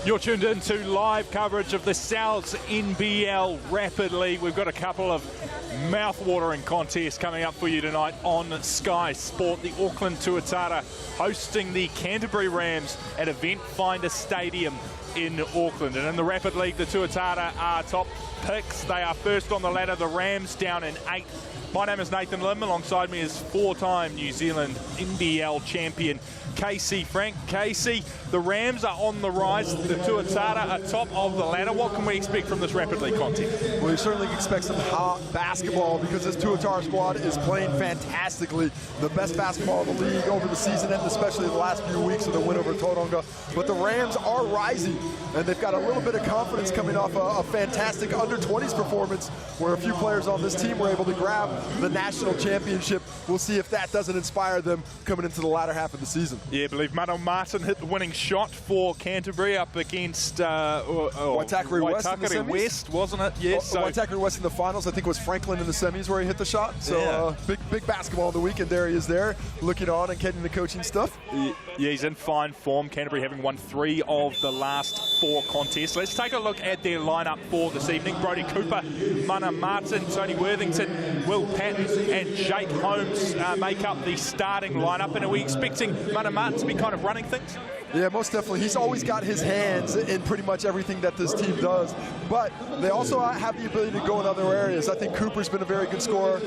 You're tuned in to live coverage of the South's NBL Rapid League. We've got a couple of mouth-watering contests coming up for you tonight on Sky Sport. The Auckland Tuatara hosting the Canterbury Rams at Eventfinda Stadium in Auckland. And in the Rapid League, the Tuatara are top picks. They are first on the ladder, the Rams down in 8th. My name is Nathan Lim. Alongside me is four-time New Zealand NBL champion Casey Frank. Casey, the Rams are on the rise. The Tuatara are top of the ladder. What can we expect from this Rapid League contest? Well, you certainly expect some hot basketball because this Tuatara squad is playing fantastically. The best basketball in the league over the season and especially the last few weeks of the win over Tauranga. But the Rams are rising, and they've got a little bit of confidence coming off a fantastic under-20s performance where a few players on this team were able to grab the national championship. We'll see if that doesn't inspire them coming into the latter half of the season. Yeah, I believe Mano Martin hit the winning shot for Canterbury up against Waitakere West, wasn't it? Yes. Waitakere West in the finals. I think it was Franklin in the semis where he hit the shot. So big basketball on the weekend. There he is there, looking on and getting the coaching stuff. Yeah, he's in fine form. Canterbury having won 3 of the last 4 contests. Let's take a look at their lineup for this evening. Brodie Cooper, Mana Martin, Tony Worthington, Will Patton and Jake Holmes make up the starting lineup. And are we expecting Mana Martin to be kind of running things? Yeah, most definitely. He's always got his hands in pretty much everything that this team does. But they also have the ability to go in other areas. I think Cooper's been a very good scorer.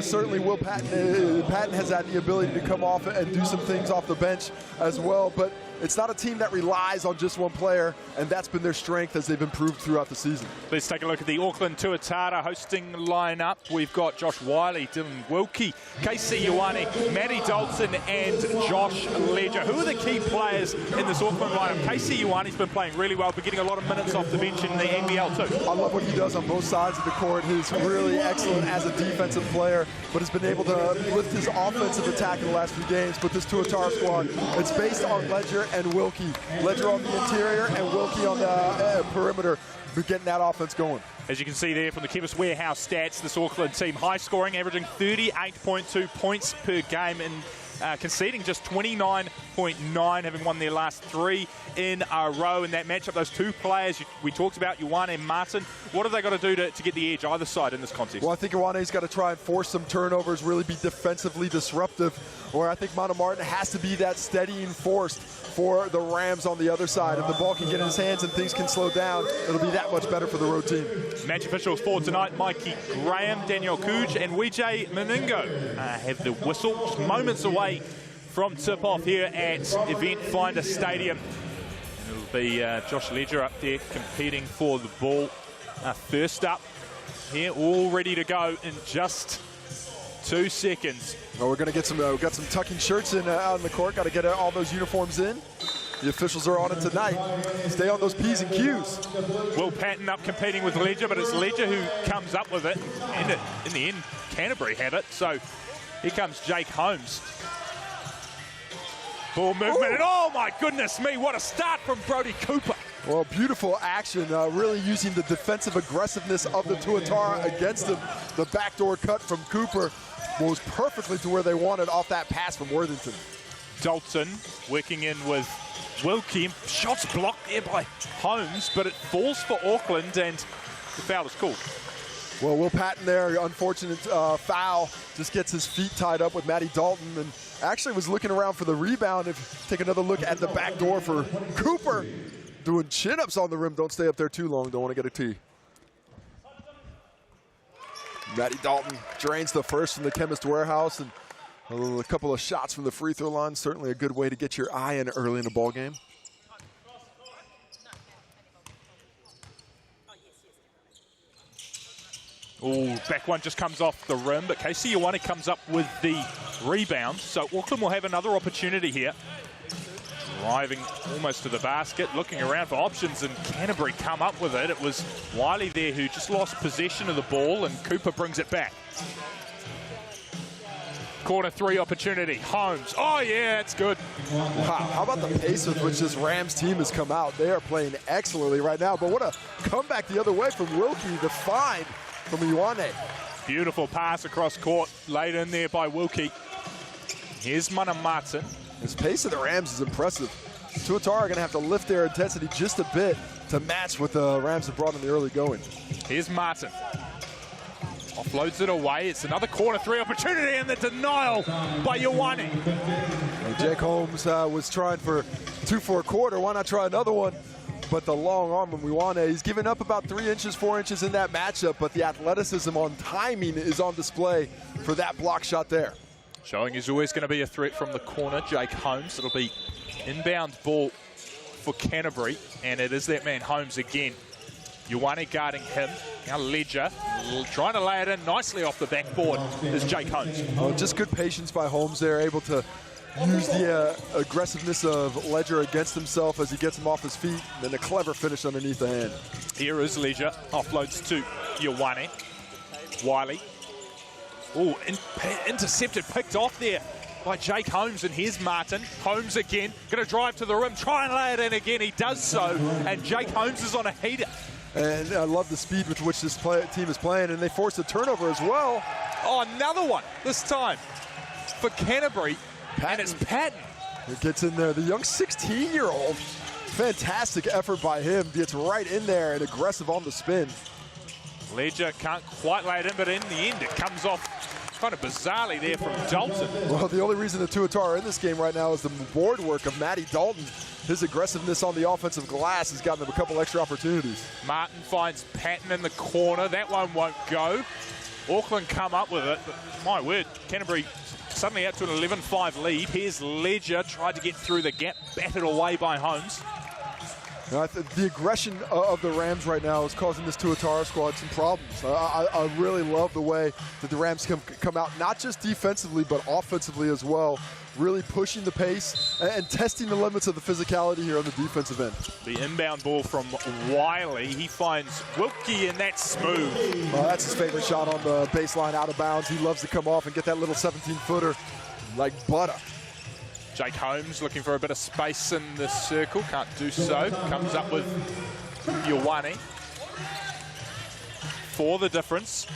Certainly Will Patton. Patton has had the ability to come off and do some things off the bench as well. But it's not a team that relies on just one player, and that's been their strength as they've improved throughout the season. Let's take a look at the Auckland Tuatara hosting lineup. We've got Josh Wiley, Dylan Wilkie, Casey Ioane, Matty Dalton, and Josh Ledger. Who are the key players in this Auckland lineup? Casey Ioane's been playing really well, but getting a lot of minutes off the bench in the NBL too. I love what he does on both sides of the court. He's really excellent as a defensive player, but has been able to lift his offensive attack in the last few games. But this Tuatara squad, it's based on Ledger and Wilkie. Ledger on the interior and Wilkie on the perimeter, getting that offense going. As you can see there from the Chemist Warehouse stats, this Auckland team high scoring, averaging 38.2 points per game and conceding just 29.9, having won their last 3 in a row. In that matchup, those 2 players we talked about, Ioane and Martin, what have they got to do to get the edge either side in this contest? Well, I think Ioane's got to try and force some turnovers, really be defensively disruptive, or I think Mana Martin has to be that steadying force for the Rams on the other side. If the ball can get in his hands and things can slow down, it'll be that much better for the road team. Match officials for tonight, Mikey Graham, Daniel Cooge and Wijay Meningo have the whistle, just moments away from tip-off here at Eventfinda Stadium. It'll be Josh Ledger up there competing for the ball. First up here, all ready to go in just 2 seconds. Well, we're going to get some, we've got some tucking shirts in out in the court. Got to get all those uniforms in. The officials are on it tonight. Stay on those P's and Q's. Will Patton up competing with Ledger, but it's Ledger who comes up with it. And in the end, Canterbury have it. So here comes Jake Holmes. Ball movement, and oh my goodness me, what a start from Brodie Cooper. Well, beautiful action, really using the defensive aggressiveness of the Tuatara against him. The backdoor cut from Cooper was perfectly to where they wanted off that pass from Worthington. Dalton working in with Wilkie. Shots blocked there by Holmes, but it falls for Auckland, and the foul is called. Well, Will Patton there, unfortunate foul, just gets his feet tied up with Matty Dalton, and actually was looking around for the rebound. If take another look at the back door for Cooper, doing chin-ups on the rim. Don't stay up there too long, don't want to get a tee. Matty Dalton drains the first from the Chemist Warehouse, and a couple of shots from the free throw line. Certainly a good way to get your eye in early in the ball game. Oh, back one just comes off the rim, but Casey Ioane comes up with the rebound. So Auckland will have another opportunity here. Driving almost to the basket, looking around for options, and Canterbury come up with it. It was Wiley there who just lost possession of the ball, and Cooper brings it back. Corner 3 opportunity, Holmes. Oh yeah, it's good. Wow, how about the pace with which this Rams team has come out? They are playing excellently right now, but what a comeback the other way from Wilkie, the find from Ioane. Beautiful pass across court, laid in there by Wilkie. Here's Mana Martin. His pace of the Rams is impressive. Tuatara are going to have to lift their intensity just a bit to match what the Rams have brought in the early going. Here's Martin. Offloads it away. It's another quarter three opportunity, and the denial by Ioane. Jake Holmes was trying for 2 for a quarter. Why not try another one? But the long arm of Ioane, he's given up about 3 inches, 4 inches in that matchup, but the athleticism on timing is on display for that block shot there. Showing he's always going to be a threat from the corner, Jake Holmes. It'll be inbound ball for Canterbury, and it is that man Holmes again. Ioane guarding him. Now Ledger trying to lay it in nicely off the backboard is Jake Holmes. Oh, just good patience by Holmes there, able to use the aggressiveness of Ledger against himself as he gets him off his feet, and then a clever finish underneath the hand. Here is Ledger, offloads to Ioane. Wiley. Oh, intercepted, picked off there by Jake Holmes, and here's Martin. Holmes again, going to drive to the rim, try and lay it in again. He does so, and Jake Holmes is on a heater. And I love the speed with which this team is playing, and they forced a turnover as well. Oh, another one, this time for Canterbury. Patton. And it's Patton. It gets in there. The young 16-year-old. Fantastic effort by him. Gets right in there and aggressive on the spin. Ledger can't quite lay it in, but in the end it comes off kind of bizarrely there from Dalton. Well, the only reason the Tuatara are in this game right now is the board work of Matty Dalton. His aggressiveness on the offensive glass has gotten them a couple extra opportunities. Martin finds Patton in the corner. That one won't go. Auckland come up with it, but my word, Canterbury suddenly out to an 11-5 lead. Here's Ledger, tried to get through the gap, batted away by Holmes. The aggression of the Rams right now is causing this Tuatara squad some problems. I really love the way that the Rams come out, not just defensively, but offensively as well. Really pushing the pace and testing the limits of the physicality here on the defensive end. The inbound ball from Wiley. He finds Wilkie, and that's smooth. That's his favorite shot on the baseline out of bounds. He loves to come off and get that little 17-footer like butter. Jake Holmes looking for a bit of space in the circle. Can't do so. Comes up with Ioane for the difference.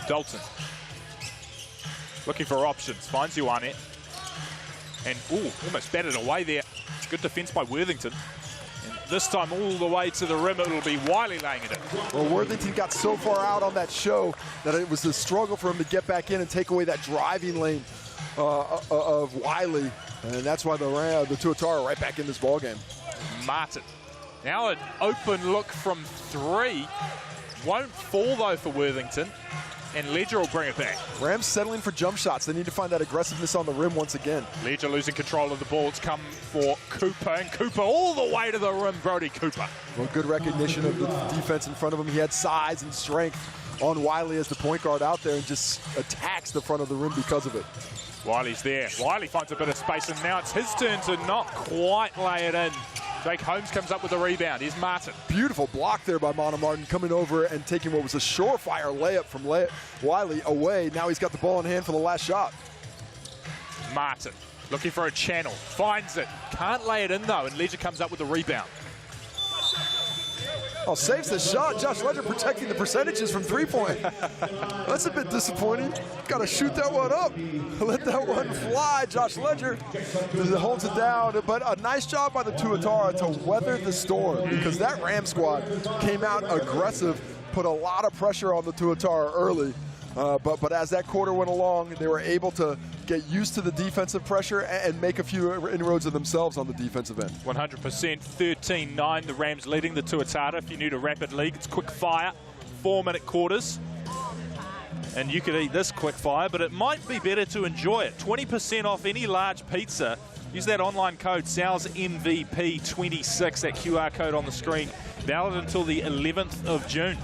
Dalton looking for options. Finds Ioane. And, almost batted away there. Good defense by Worthington. And this time all the way to the rim, it'll be Wiley laying it in. Well, Worthington got so far out on that show that it was a struggle for him to get back in and take away that driving lane of Wiley. And that's why the Tuatara are right back in this ballgame. Martin. Now an open look from 3. Won't fall, though, for Worthington. And Ledger will bring it back. Rams settling for jump shots. They need to find that aggressiveness on the rim once again. Ledger losing control of the ball. It's come for Cooper, and Cooper all the way to the rim. Brody Cooper. Well, good recognition of the defense in front of him. He had size and strength on Wiley as the point guard out there and just attacks the front of the rim because of it. Wiley's there. Wiley finds a bit of space, and now it's his turn to not quite lay it in. Jake Holmes comes up with the rebound. Here's Martin. Beautiful block there by Mana Martin, coming over and taking what was a surefire layup from Wiley away. Now he's got the ball in hand for the last shot. Martin looking for a channel. Finds it. Can't lay it in, though, and Ledger comes up with the rebound. Oh, saves the shot. Josh Ledger protecting the percentages from three-point. That's a bit disappointing. Got to shoot that one up. Let that one fly. Josh Ledger holds it down. But a nice job by the Tuatara to weather the storm, because that Ram squad came out aggressive, put a lot of pressure on the Tuatara early. But as that quarter went along, they were able to get used to the defensive pressure and make a few inroads of themselves on the defensive end. 100%, 13-9, the Rams leading the Tuatara. If you're new to Rapid League, it's quick fire, 4-minute quarters. And you could eat this quick fire, but it might be better to enjoy it. 20% off any large pizza. Use that online code, SALSMVP26, that QR code on the screen. Valid until the 11th of June.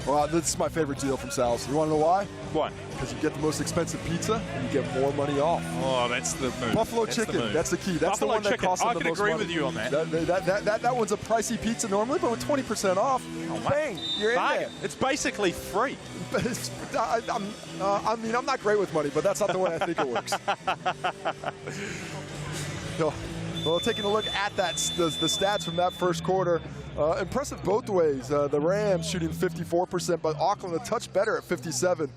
Well, this is my favorite deal from Sal's. You want to know why? Why? Because you get the most expensive pizza and you get more money off. Oh, that's the move. Buffalo chicken, that's the key. That's Buffalo the one that chicken. costs them the I can most agree money. with you on that. That one's a pricey pizza normally, but with 20% off, bang, you're in there. It's basically free. I mean, I'm not great with money, but that's not the way I think it works. Well, taking a look at the stats from that first quarter, impressive both ways. The Rams shooting 54%, but Auckland a touch better at 57%.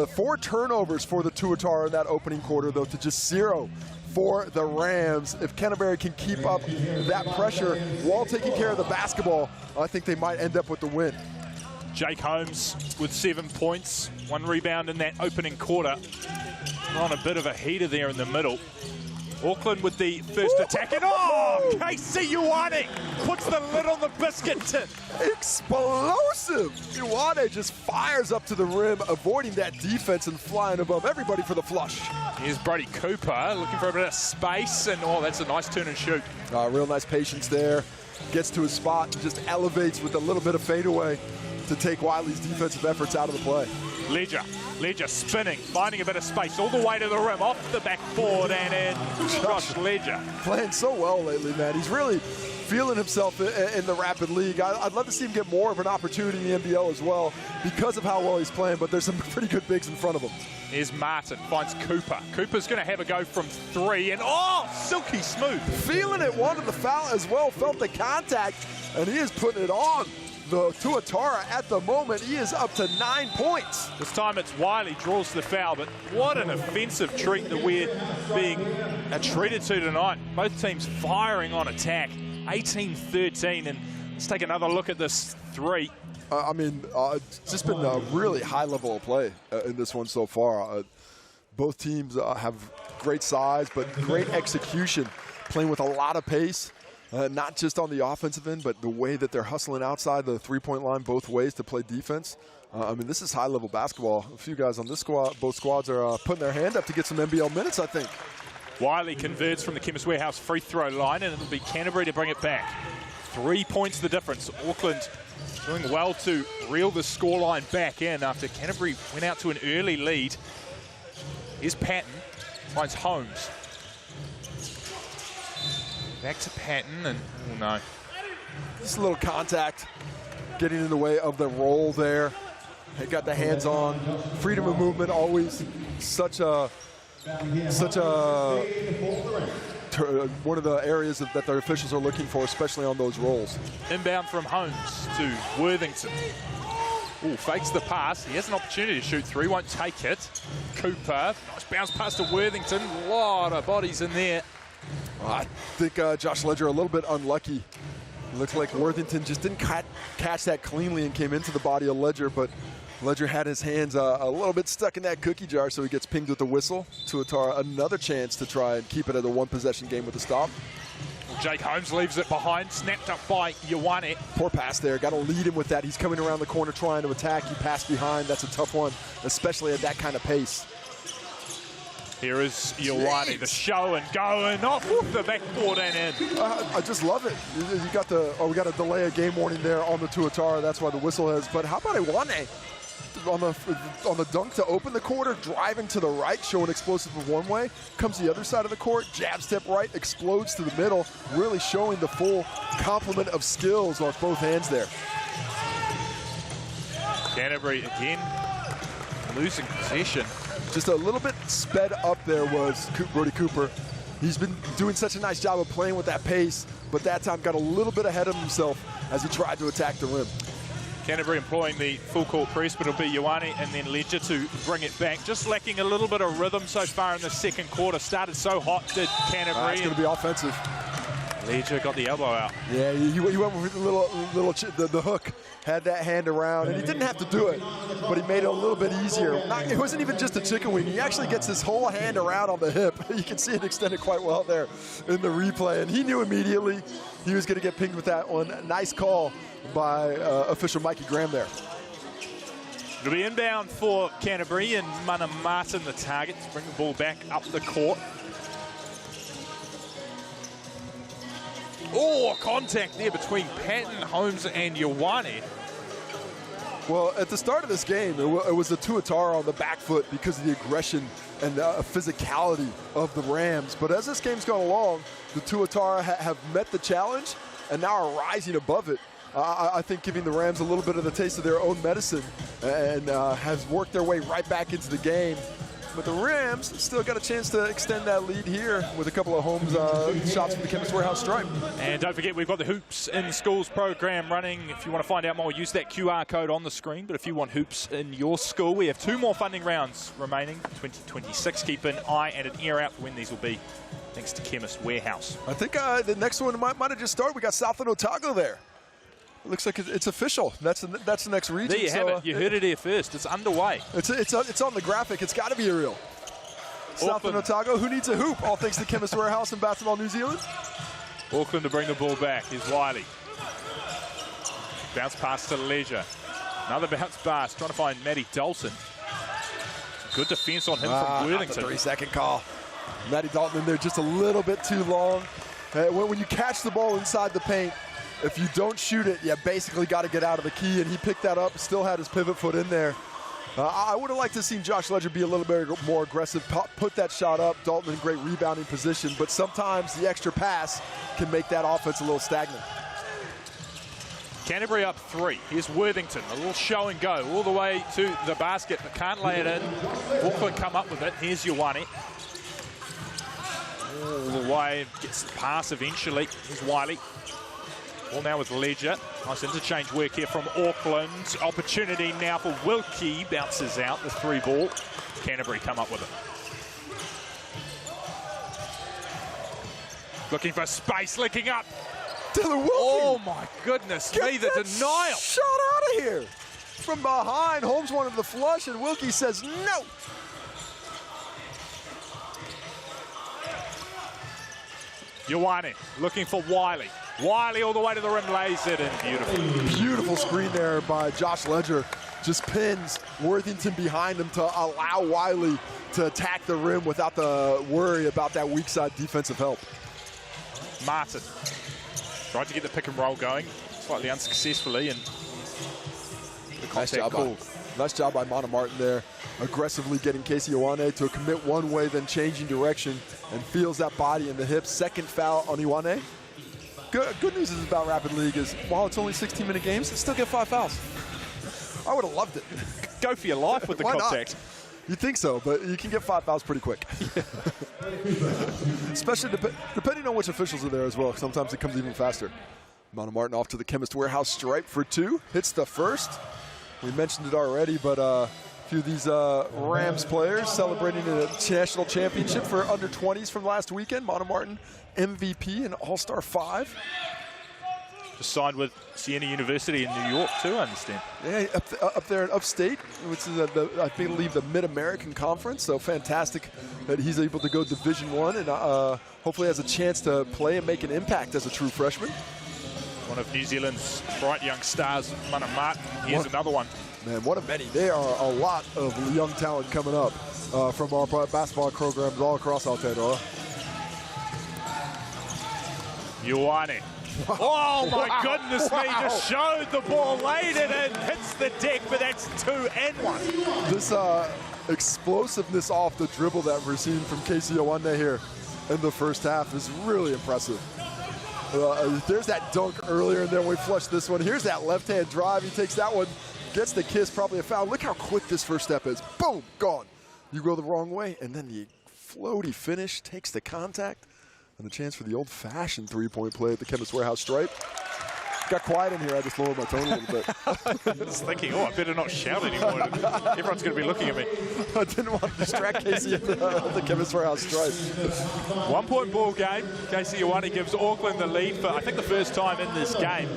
4 turnovers for the Tuatara in that opening quarter, though, to just 0 for the Rams. If Canterbury can keep up that pressure while taking care of the basketball, I think they might end up with the win. Jake Holmes with 7 points, 1 rebound in that opening quarter. We're on a bit of a heater there in the middle. Auckland with the first attack, and Casey Ioane puts the lid on the biscuit tin. Explosive! Ioane just fires up to the rim, avoiding that defense and flying above everybody for the flush. Here's Brody Cooper looking for a bit of space, and that's a nice turn and shoot. Real nice patience there. Gets to his spot and just elevates with a little bit of fadeaway to take Wiley's defensive efforts out of the play. Ledger spinning, finding a bit of space all the way to the rim, off the backboard and in. Josh Ledger. Playing so well lately, man. He's really feeling himself in the Rapid League. I'd love to see him get more of an opportunity in the NBL as well because of how well he's playing, but there's some pretty good bigs in front of him. Here's Martin, finds Cooper. Cooper's going to have a go from 3, and silky smooth. Feeling it, wanted the foul as well, felt the contact, and he is putting it on. The Tuatara at the moment, he is up to 9 points. This time it's Wiley draws the foul, but what an offensive treat that we're being treated to tonight. Both teams firing on attack, 18-13, and let's take another look at this 3. It's just been a really high level of play in this one so far. Both teams have great size, but great execution, playing with a lot of pace. Not just on the offensive end, but the way that they're hustling outside the three-point line both ways to play defense. This is high-level basketball. A few guys on this squad, both squads are putting their hand up to get some NBL minutes, I think. Wiley converts from the Chemist Warehouse free throw line, and it'll be Canterbury to bring it back. 3 points the difference. Auckland doing well to reel the scoreline back in after Canterbury went out to an early lead. Here's Patton, finds Holmes. Back to Patton, and no. Just a little contact, getting in the way of the roll there. They got the hands on. Freedom of movement, always such a one of the areas that their officials are looking for, especially on those rolls. Inbound from Holmes to Worthington. Fakes the pass. He has an opportunity to shoot 3, won't take it. Cooper, nice bounce pass to Worthington. A lot of bodies in there. I think Josh Ledger a little bit unlucky. Looks like Worthington just didn't catch that cleanly and came into the body of Ledger, but Ledger had his hands a little bit stuck in that cookie jar, so he gets pinged with the whistle. Tuatara another chance to try and keep it at a 1-possession game with a stop. Jake Holmes leaves it behind, snapped up by Ioane. Poor pass there, got to lead him with that. He's coming around the corner trying to attack. He passed behind, that's a tough one, especially at that kind of pace. Here is Ioane, the show and going off the backboard and in. I just love it. You got we got to delay a game warning there on the Tuatara. That's why the whistle is. But how about Ioane on the dunk to open the quarter, driving to the right, showing explosive of one way, comes to the other side of the court, jab step right, explodes to the middle, really showing the full complement of skills on both hands there. Canterbury again losing possession. Just a little bit sped up there was Brody Cooper. He's been doing such a nice job of playing with that pace, but that time got a little bit ahead of himself as he tried to attack the rim. Canterbury employing the full court press, but it'll be Ioane and then Ledger to bring it back. Just lacking a little bit of rhythm so far in the second quarter. Started so hot, did Canterbury. It's going to be offensive. Ledger got the elbow out. Yeah, he went with the hook, had that hand around, and he didn't have to do it, but he made it a little bit easier. It wasn't even just a chicken wing. He actually gets his whole hand around on the hip. You can see it extended quite well there in the replay, and he knew immediately he was going to get pinged with that one. Nice call by official Mikey Graham there. It'll be inbound for Canterbury, and Mana Martin the target to bring the ball back up the court. Contact there between Patton, Holmes, and Ioane. Well, at the start of this game, it was the Tuatara on the back foot because of the aggression and the physicality of the Rams. But as this game's gone along, the Tuatara have met the challenge and now are rising above it. I think giving the Rams a little bit of the taste of their own medicine and has worked their way right back into the game. but the Rams still got a chance to extend that lead here with a couple of Holmes shots from the Chemist Warehouse stripe. And don't forget, we've got the Hoops in Schools program running. If you want to find out more, use that QR code on the screen. But if you want hoops in your school, we have 2 more funding rounds remaining for 2026. Keep an eye and an ear out for when these will be, thanks to Chemist Warehouse. I think the next one might have just started. We got Southland Otago there. It looks like it's official. That's the next region. There you have it. You heard it here first. It's underway. It's on the graphic. It's got to be real. Southland Otago, who needs a hoop? All thanks to Chemist Warehouse and Basketball New Zealand. Auckland to bring the ball back. Here's Wiley. Bounce pass to Leisure. Another bounce pass. Trying to find Matty Dalton. Good defense on him from Worthington. 3-second call. Matty Dalton in there just a little bit too long. When you catch the ball inside the paint, if you don't shoot it, you basically got to get out of the key, and he picked that up, still had his pivot foot in there. I would have liked to see Josh Ledger be a little bit more aggressive, put that shot up. Dalton in great rebounding position, but sometimes the extra pass can make that offense a little stagnant. Canterbury up 3. Here's Worthington, a little show and go all the way to the basket, but can't lay it in. Auckland come up with it. Here's Ioane. All the way, gets the pass eventually. Here's Wiley. Ball now with Ledger. Nice interchange work here from Auckland. Opportunity now for Wilkie. Bounces out the 3 ball. Canterbury come up with it. Looking for space, licking up. Dylan Wilkie. Oh my goodness me, the denial. Shot out of here. From behind, Holmes wanted the flush, and Wilkie says no. Ioane looking for Wiley. Wiley all the way to the rim, lays it in. Beautiful. Beautiful screen there by Josh Ledger. Just pins Worthington behind him to allow Wiley to attack the rim without the worry about that weak side defensive help. Martin tried to get the pick and roll going, slightly unsuccessfully, and the contact call. Nice job by Mana Martin there, aggressively getting Casey Ioane to commit one way, then changing direction, and feels that body in the hips. Second foul on Ioane. Good news is about Rapid League is, while it's only 16-minute games, they still get 5 fouls. I would have loved it. Go for your life with the contact. You'd think so, but you can get 5 fouls pretty quick. Especially depending on which officials are there as well. Sometimes it comes even faster. Mana Martin off to the Chemist Warehouse stripe for 2. Hits the first. We mentioned it already, but a few of these Rams players celebrating a national championship for under 20s from last weekend. Mana Martin, MVP and All-Star 5. Just signed with Siena University in New York too, I understand. Yeah, up there in upstate, which is I believe the Mid-American Conference. So fantastic that he's able to go Division I and hopefully has a chance to play and make an impact as a true freshman. One of New Zealand's bright young stars, Mana Martin. Here's another one. Man, one of many. There are a lot of young talent coming up from our basketball programs all across Aotearoa. Ioane. Oh my goodness me, just showed the ball, laid it in, hits the deck, but that's 2 and 1. This explosiveness off the dribble that we're seeing from Casey Ioane here in the first half is really impressive. There's that dunk earlier, and then we flush this one. Here's that left-hand drive. He takes that one, gets the kiss, probably a foul. Look how quick this first step is. Boom, gone. You go the wrong way, and then the floaty finish takes the contact. And a chance for the old-fashioned 3-point play at the Chemist Warehouse stripe. Got quiet in here. I just lowered my tone a little bit. I was thinking, I better not shout anymore. Everyone's going to be looking at me. I didn't want to distract Casey at the Chemist Warehouse stripe. 1-point ball game. Casey Ioane gives Auckland the lead for, I think, the first time in this game.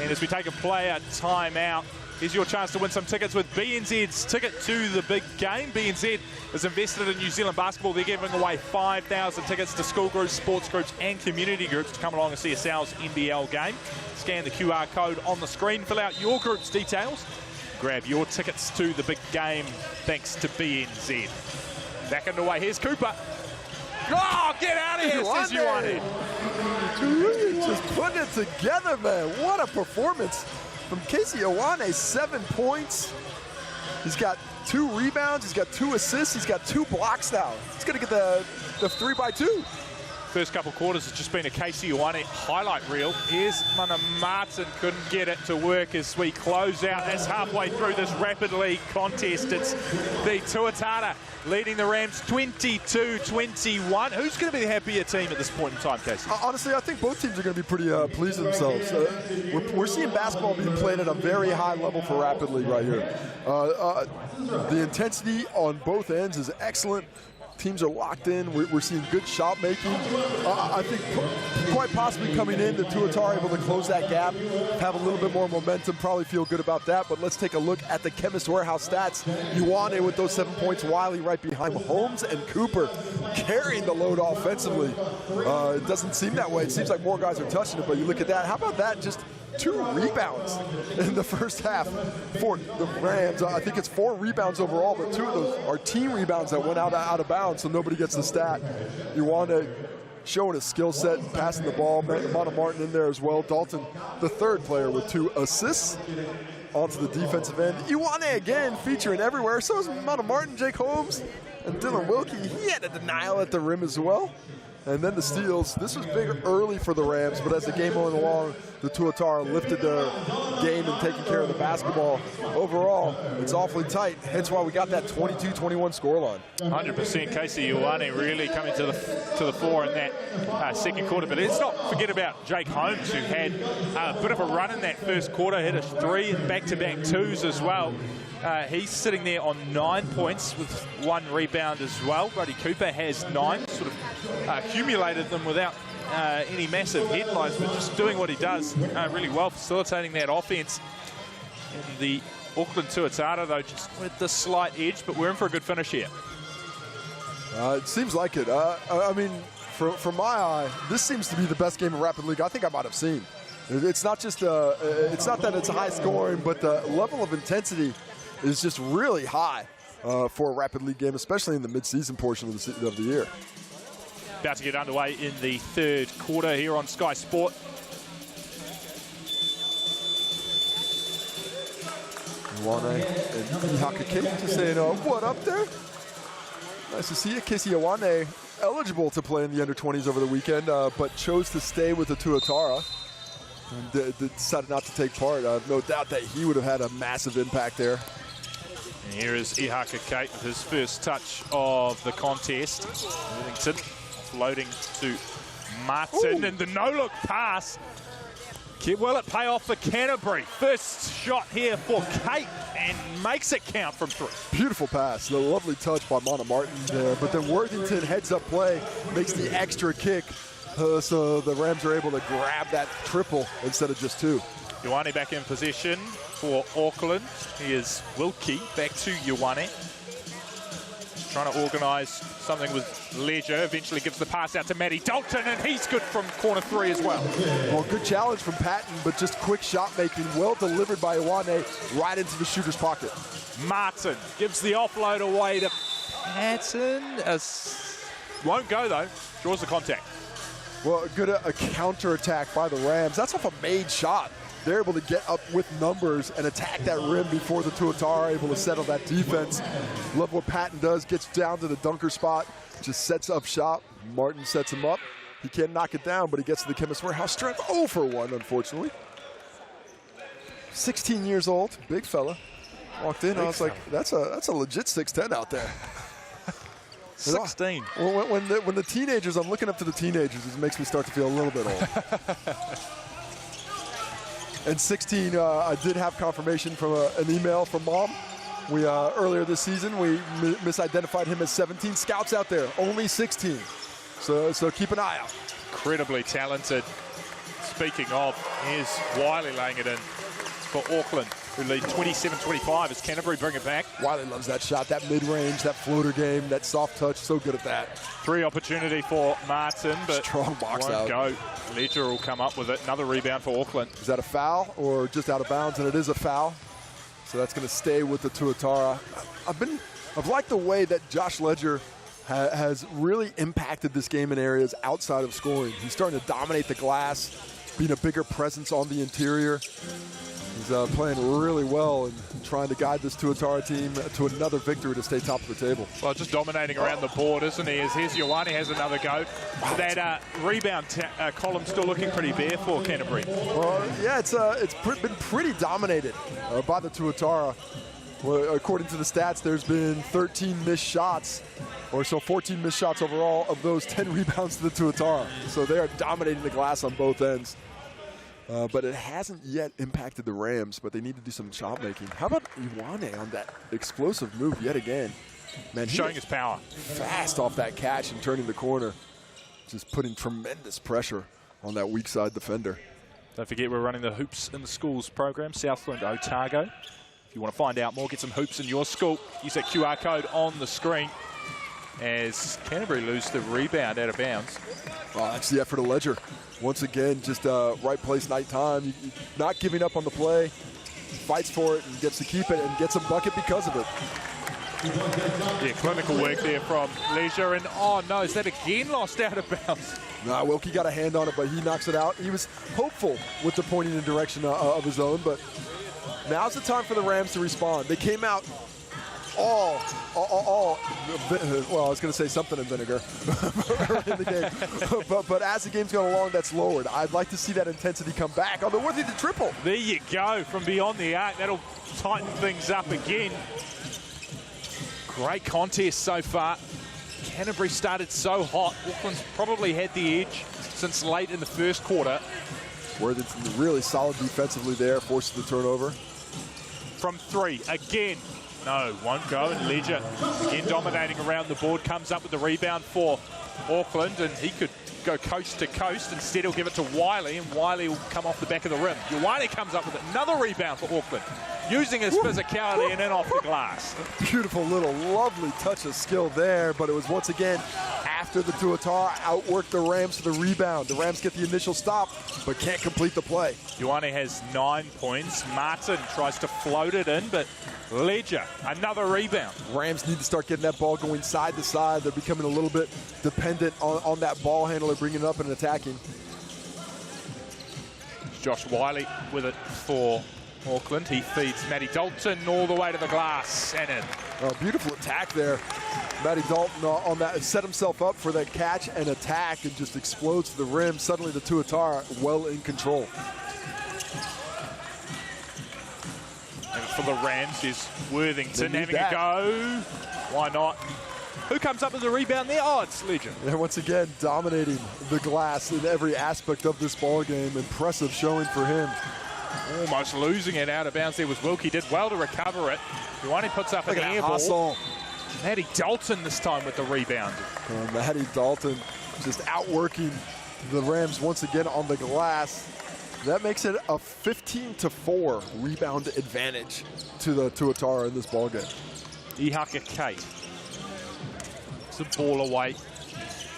And as we take a player timeout, here's your chance to win some tickets with BNZ's Ticket to the Big Game. BNZ is invested in New Zealand basketball. They're giving away 5,000 tickets to school groups, sports groups and community groups to come along and see a Sal's NBL game. Scan the QR code on the screen, fill out your group's details, grab your tickets to the big game thanks to BNZ. Back underway, here's Cooper. Oh, get out of here, says Ioane. Just putting it together, man. What a performance from Casey Ioane. 7 points. He's got 2 rebounds. He's got 2 assists. He's got 2 blocks now. He's going to get the 3x2. first couple quarters has just been a Casey Ioane highlight reel. Here's Mana Martin, couldn't get it to work as we close out. That's halfway through this rapid league contest. It's the Tuatara leading the Rams 22-21. Who's going to be the happier team at this point in time, Casey? Honestly, I think both teams are going to be pretty pleased with themselves. We're seeing basketball being played at a very high level for rapid league right here. The intensity on both ends is excellent. Teams are locked in. We're seeing good shot making. I think quite possibly coming in, the Tuatara able to close that gap, have a little bit more momentum, probably feel good about that. But let's take a look at the Chemist Warehouse stats. Ioane with those 7 points, Wiley right behind Holmes and Cooper carrying the load offensively. It doesn't seem that way. It seems like more guys are touching it, but you look at that. How about that? Just 2 rebounds in the first half for the Rams. I think it's 4 rebounds overall, but 2 of those are team rebounds that went out of bounds, so nobody gets the stat. Ioane showing his skill set, passing the ball. Mana Martin in there as well. Dalton, the third player with 2 assists onto the defensive end. Ioane again featuring everywhere. So is Mana Martin, Jake Holmes, and Dylan Wilkie. He had a denial at the rim as well. And then the steals. This was big early for the Rams, but as the game went along, the Tuatara lifted their game and taking care of the basketball. Overall, it's awfully tight, hence why we got that 22-21 scoreline. 100% Casey Ioane really coming to the fore in that second quarter. But let's not forget about Jake Holmes, who had a bit of a run in that first quarter, hit a 3 and back-to-back 2s as well. He's sitting there on 9 points with 1 rebound as well. Brody Cooper has 9, sort of accumulated them without any massive headlines, but just doing what he does really well, facilitating that offense. And the Auckland Tuatara, though, just with the slight edge, but we're in for a good finish here. It seems like it. I mean, from my eye, this seems to be the best game of Rapid League I think I might have seen. It's not just it's not that it's high scoring, but the level of intensity is just really high for a Rapid League game, especially in the mid-season portion of the year. About to get underway in the third quarter here on Sky Sport. Ioane and Takakit just saying, what up there? Nice to see you. Casey Ioane eligible to play in the under-20s over the weekend, but chose to stay with the Tuatara and decided not to take part. No doubt that he would have had a massive impact there. And here is Ihaka Kate with his first touch of the contest. Worthington floating to Martin. Ooh. And the no-look pass. Will it pay off for Canterbury? First shot here for Kate and makes it count from 3. Beautiful pass. The lovely touch by Mana Martin there. But then Worthington heads up play, makes the extra kick. So the Rams are able to grab that triple instead of just 2. Ioane back in position for Auckland. Here's Wilkie back to Ioane. Trying to organise something with leisure. Eventually gives the pass out to Matty Dalton, and he's good from corner 3 as well. Well, good challenge from Patton, but just quick shot making. Well delivered by Ioane right into the shooter's pocket. Martin gives the offload away to Patton. Won't go, though. Draws the contact. Well, a counter-attack by the Rams. That's off a made shot. They're able to get up with numbers and attack that rim before the Tuatara are able to settle that defense. Love what Patton does, gets down to the dunker spot, just sets up shop. Martin sets him up. He can't knock it down, but he gets to the Chemist Warehouse strength. 0 for 1, unfortunately. 16 years old, big fella. Walked in, I was like, that's a legit 6'10" out there. 16. When the teenagers, I'm looking up to the teenagers, it makes me start to feel a little bit old. And 16, I did have confirmation from an email from Mom. We earlier this season, we misidentified him as 17. Scouts out there, only 16. So keep an eye out. Incredibly talented. Speaking of, here's Wiley laying it in for Auckland, who lead 27-25 as Canterbury bring it back. Wiley loves that shot, that mid-range, that floater game, that soft touch, so good at that. 3 opportunity for Martin, but strong box won't out. Go. Ledger will come up with it. Another rebound for Auckland. Is that a foul or just out of bounds? And it is a foul. So that's going to stay with the Tuatara. I've liked the way that Josh Ledger has really impacted this game in areas outside of scoring. He's starting to dominate the glass, being a bigger presence on the interior. He's playing really well and trying to guide this Tuatara team to another victory to stay top of the table. Well, just dominating around the board, isn't he? As here's Ioane has another go. That rebound column still looking pretty bare for Canterbury. Well, yeah, it's been pretty dominated by the Tuatara. Well, according to the stats, there's been 13 missed shots, or so 14 missed shots overall. Of those, 10 rebounds to the Tuatara. So they are dominating the glass on both ends. But it hasn't yet impacted the Rams, but they need to do some shot making. How about Ioane on that explosive move yet again? Man, showing his power. Fast off that catch and turning the corner. Just putting tremendous pressure on that weak side defender. Don't forget we're running the Hoops in the Schools program, Southland, Otago. If you want to find out more, get some hoops in your school, use that QR code on the screen. As Canterbury lose the rebound out of bounds. Oh, that's the effort of Ledger. Once again, just right place, night time. Not giving up on the play. Fights for it and gets to keep it and gets a bucket because of it. Yeah, clinical work there from Ledger. And oh no, is that again lost out of bounds? Nah, Wilkie got a hand on it, but he knocks it out. He was hopeful with the pointing in direction of his own, but now's the time for the Rams to respond. They came out well, I was going to say something in vinegar in the game. but as the game's going along, that's lowered. I'd like to see that intensity come back. Although worthy to triple. There you go, from beyond the arc. That'll tighten things up again. Great contest so far. Canterbury started so hot. Auckland's probably had the edge since late in the first quarter. Worthington really solid defensively there, forces the turnover. From three, again. No, won't go, and Ledger again dominating around the board, comes up with the rebound for Auckland, and he could go coast to coast. Instead he'll give it to Wiley, and Wiley will come off the back of the rim. Ioane comes up with another rebound for Auckland, using his physicality and in off the glass. Beautiful little lovely touch of skill there, but it was once again after the Tuatara outworked the Rams for the rebound. The Rams get the initial stop, but can't complete the play. Ioane has 9 points. Martin tries to float it in, but Ledger, another rebound. Rams need to start getting that ball going side to side. They're becoming a little bit dependent on that ball handler bringing it up and attacking. Josh Wiley with it for Auckland. He feeds Matty Dalton all the way to the glass and in. Oh, beautiful attack there. Matty Dalton on that set himself up for that catch and attack and just explodes to the rim. Suddenly the Tuatara well in control. And for the Rams is Worthington having a go. Why not? Who comes up with the rebound there? Oh, it's Ledger. And once again, dominating the glass in every aspect of this ball game. Impressive showing for him. Almost losing it out of bounds there was Wilkie. Did well to recover it. Ioane puts up an air ball. Matty Dalton this time with the rebound. Matty Dalton just outworking the Rams once again on the glass. That makes it a 15-4 rebound advantage to the Tuatara in this ballgame. Ihaka Kate. It's a ball away.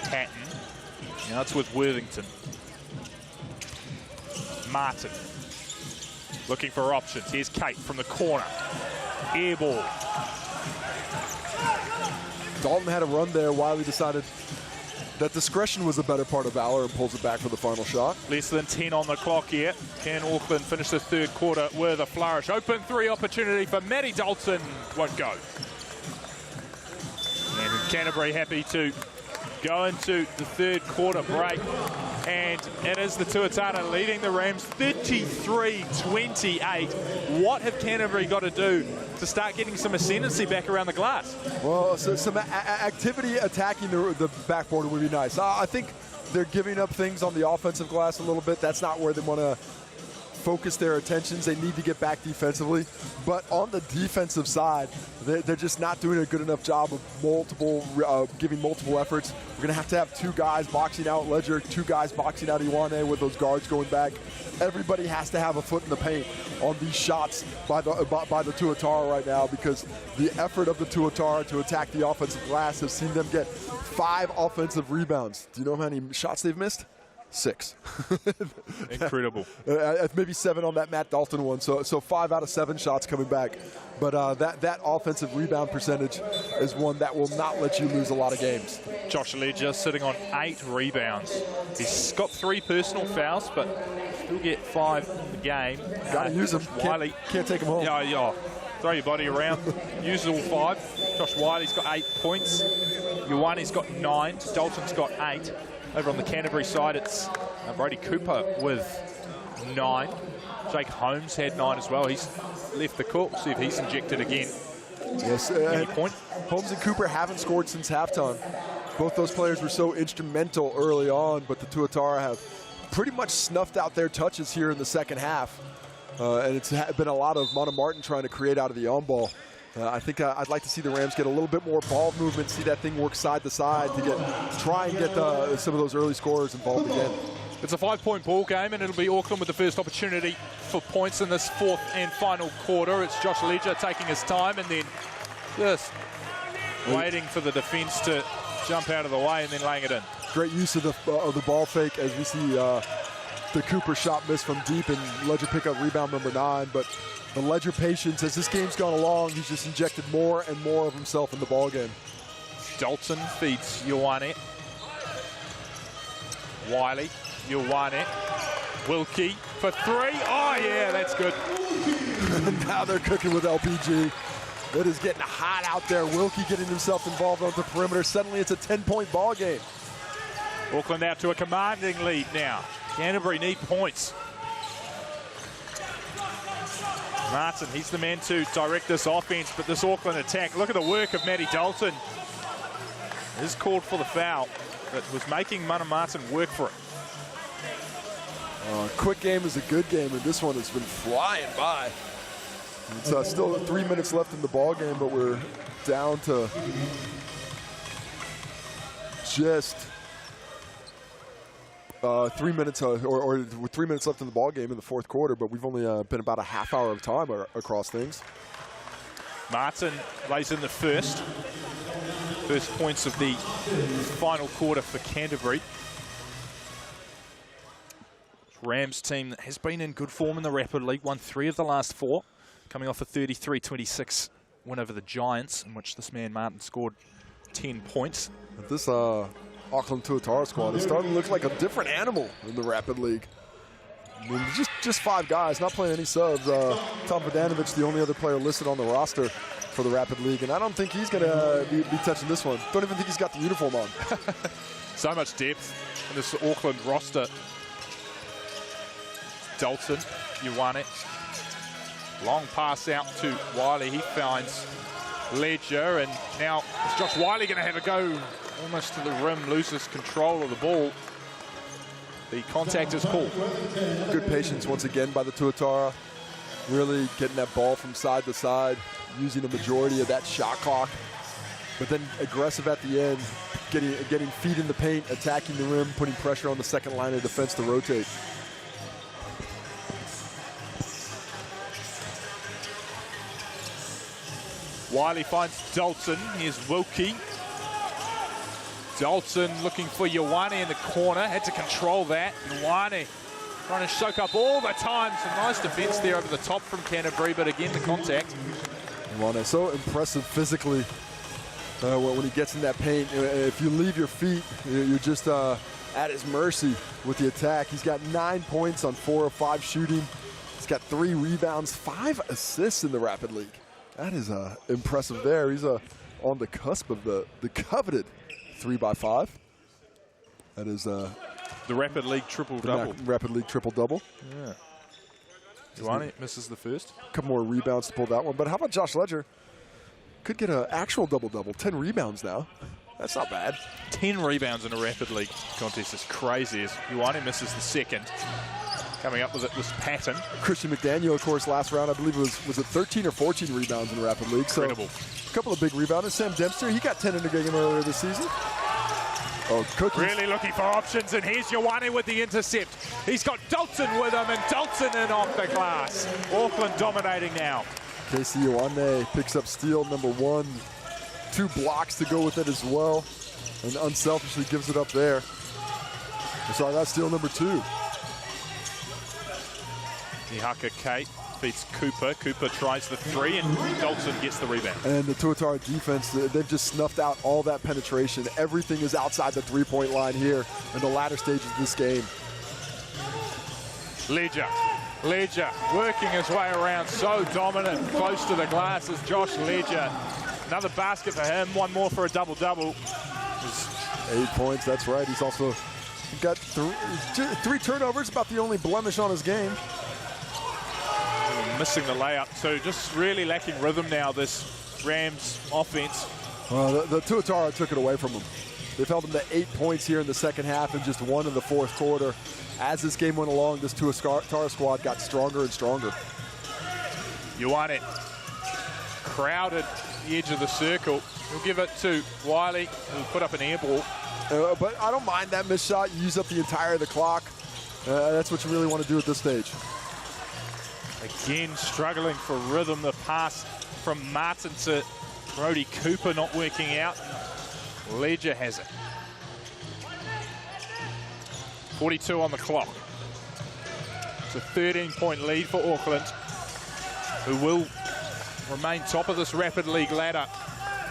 Patton. Now it's with Worthington. Martin. Looking for options. Here's Kate from the corner. Air ball. Dalton had a run there. Wiley decided that discretion was the better part of valor and pulls it back for the final shot. Less than 10 on the clock here. Can Auckland finish the third quarter with a flourish? Open three opportunity for Matty Dalton. Won't go. And Canterbury happy to go into the third quarter break. And it is the Tuatara leading the Rams 33-28. What have Canterbury got to do to start getting some ascendancy back around the glass? Well, so some activity attacking the backboard would be nice. I think they're giving up things on the offensive glass a little bit. That's not where they want to focus their attentions. They need to get back defensively. But on the defensive side, they're just not doing a good enough job of giving multiple efforts. We're going to have 2 guys boxing out Ledger, 2 guys boxing out Ioane with those guards going back. Everybody has to have a foot in the paint on these shots by the Tuatara right now, because the effort of the Tuatara to attack the offensive glass has seen them get 5 offensive rebounds. Do you know how many shots they've missed? 6. Incredible. Maybe 7 on that Matt Dalton one. So 5 out of 7 shots coming back. But that offensive rebound percentage is one that will not let you lose a lot of games. Josh Ledger sitting on 8 rebounds. He's got 3 personal fouls, but still get 5 in the game. Got to use them. Can't take them home. Yeah. Throw your body around. Use all 5. Josh Wiley's got 8 points. Ioane's got 9. Dalton's got 8. Over on the Canterbury side, it's Brody Cooper with 9. Jake Holmes had 9 as well. He's left the court. We'll see if he's injected again. Yes, any point? Holmes and Cooper haven't scored since halftime. Both those players were so instrumental early on, but the Tuatara have pretty much snuffed out their touches here in the second half. And it's been a lot of Mana Martin trying to create out of the on-ball. I think I'd like to see the Rams get a little bit more ball movement, see that thing work side to side to try and get some of those early scorers involved again. It's a 5-point ball game, and it'll be Auckland with the first opportunity for points in this 4th and final quarter. It's Josh Ledger taking his time and then just waiting for the defense to jump out of the way and then laying it in. Great use of the ball fake as we see the Cooper shot miss from deep and Ledger pick up rebound number 9. But the Ledger patience, as this game's gone along, he's just injected more and more of himself in the ball game. Dalton feeds Ioane. Wiley, Ioane, Wilkie for 3. Oh yeah, that's good. Now they're cooking with LPG. It is getting hot out there. Wilkie getting himself involved on the perimeter. Suddenly it's a 10-point ball game. Auckland out to a commanding lead now. Canterbury need points. Martin, he's the man to direct this offense, but this Auckland attack, look at the work of Matty Dalton. Is called for the foul, but was making Mana Martin work for it. Quick game is a good game, and this one has been flying by. It's still 3 minutes left in the ball game, but we're down to just 3 minutes, or with 3 minutes left in the ball game in the 4th quarter, but we've only been about a half hour of time across things. Martin lays in the first points of the final quarter for Canterbury. Rams team that has been in good form in the Rapid League, won 3 of the last 4, coming off a 33-26 win over the Giants, in which this man Martin scored 10 points. This Auckland Tuatara squad is starting to look like a different animal in the Rapid League. I mean, just 5 guys, not playing any subs. Tom Vodanovic, the only other player listed on the roster for the Rapid League, and I don't think he's going to be touching this one. Don't even think he's got the uniform on. So much depth in this Auckland roster. Dalton, Ioane. Long pass out to Wiley. He finds Ledger, and now is Josh Wiley going to have a go almost to the rim, loses control of the ball. The contact is called. Good patience once again by the Tuatara. Really getting that ball from side to side, using the majority of that shot clock. But then aggressive at the end, getting feet in the paint, attacking the rim, putting pressure on the second line of defense to rotate. Wiley finds Dalton. Here's Wilkie. Dalton looking for Ioane in the corner. Had to control that. Ioane trying to soak up all the time. Some nice defense there over the top from Canterbury, but again, the contact. Ioane, so impressive physically when he gets in that paint. If you leave your feet, you're just at his mercy with the attack. He's got 9 points on 4 of 5 shooting. He's got 3 rebounds, 5 assists in the Rapid League. That is impressive there. He's on the cusp of the coveted 3x5. That is the Rapid League triple-double. Rapid League triple-double. Yeah. Ioane misses the first. A couple more rebounds to pull that one. But how about Josh Ledger? Could get an actual double-double. 10 rebounds now. That's not bad. 10 rebounds in a Rapid League contest is crazy. As Ioane misses the second. Coming up with it was Patton. Christian McDaniel, of course, last round, I believe was it 13 or 14 rebounds in the Rapid League. So incredible. A couple of big rebounders. Sam Dempster, he got 10 in the game earlier this season. Oh, cookies. Really looking for options, and here's Ioane with the intercept. He's got Dalton with him, and Dalton in off the glass. Auckland dominating now. Casey Ioane picks up steal number 1. 2 blocks to go with it as well, and unselfishly gives it up there. So that's steal number 2. Ihaka Kate beats Cooper. Cooper tries the 3, and Dalton gets the rebound. And the Tuatara defense, they've just snuffed out all that penetration. Everything is outside the three-point line here in the latter stages of this game. Ledger working his way around, so dominant, close to the glass is Josh Ledger. Another basket for him, one more for a double-double. 8 points, that's right. He's also got 3 turnovers, about the only blemish on his game. Missing the layup too, just really lacking rhythm now, this Rams offense. Well, the Tuatara took it away from him. They've held him to 8 points here in the second half and just 1 in the fourth quarter. As this game went along, this Tuatara squad got stronger and stronger. Ioane crowded the edge of the circle. He'll give it to Wiley, who'll put up an air ball. But I don't mind that missed shot. Use up the entire of the clock. That's what you really want to do at this stage. Again, struggling for rhythm. The pass from Martin to Brody Cooper not working out. Ledger has it. 42 on the clock. It's a 13-point lead for Auckland, who will remain top of this Rapid League ladder.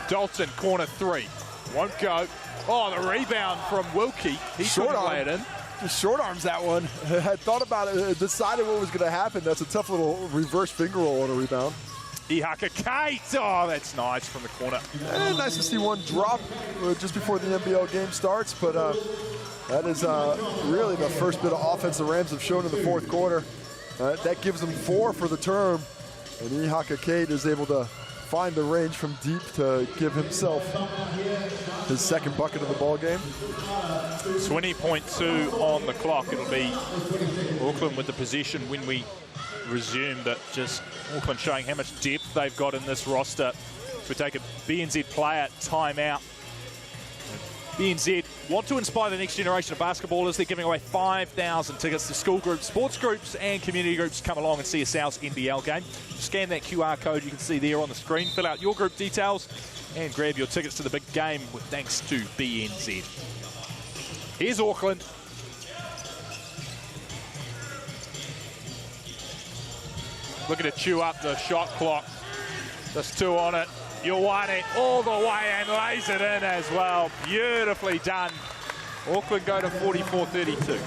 Dalton, corner 3. Won't go. Oh, the rebound from Wilkie. He couldn't lay it in. Just short arms that one. Had thought about it, decided what was going to happen. That's a tough little reverse finger roll on a rebound. Ihaka Kate. Oh, that's nice from the corner. And nice to see one drop just before the NBL game starts, but that is really the first bit of offense the Rams have shown in the fourth quarter. That gives them 4 for the term, and Ihaka Kate is able to find the range from deep to give himself his second bucket of the ball game. 20.2 on the clock. It'll be Auckland with the possession when we resume, but just Auckland showing how much depth they've got in this roster. So we take a BNZ player timeout. BNZ want to inspire the next generation of basketballers. They're giving away 5,000 tickets to school groups, sports groups and community groups to come along and see a South NBL game. Scan that QR code you can see there on the screen, fill out your group details and grab your tickets to the big game with thanks to BNZ. Here's Auckland. Looking to chew up the shot clock. There's 2 on it. Ioane all the way and lays it in as well. Beautifully done. Auckland go to 44-32.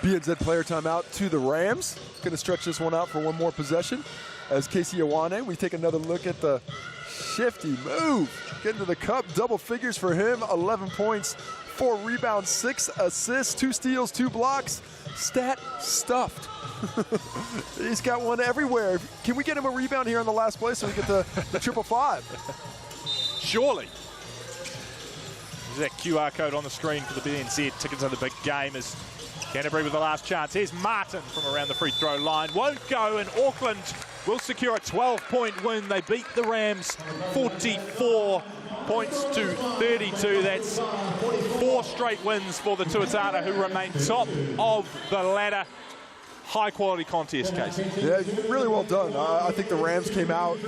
BNZ player timeout to the Rams. Going to stretch this one out for one more possession. As Casey Ioane, we take another look at the shifty move. Getting to the cup, double figures for him. 11 points, 4 rebounds, 6 assists, 2 steals, 2 blocks. Stat stuffed. He's got one everywhere. Can we get him a rebound here in the last play so we get the 555? Surely. There's that QR code on the screen for the BNZ. Tickets to the big game as Canterbury with the last chance. Here's Martin from around the free throw line. Won't go, and Auckland will secure a 12-point win. They beat the Rams 44 points to 32. That's 4 straight wins for the Tuatara, who remain top of the ladder. High-quality contest, Casey. Yeah, really well done. I think the Rams came out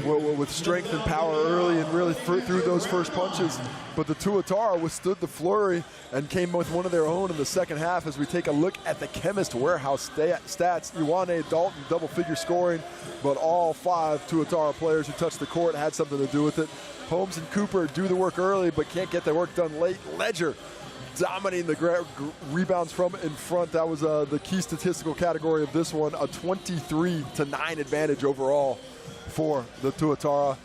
with strength and power early and really threw those first punches. But the Tuatara withstood the flurry and came with one of their own in the second half as we take a look at the Chemist Warehouse stats. Ioane, Dalton, double-figure scoring, but all 5 Tuatara players who touched the court had something to do with it. Holmes and Cooper do the work early but can't get their work done late. Ledger dominating the rebounds from in front. That was the key statistical category of this one. A 23-9 advantage overall for the Tuatara.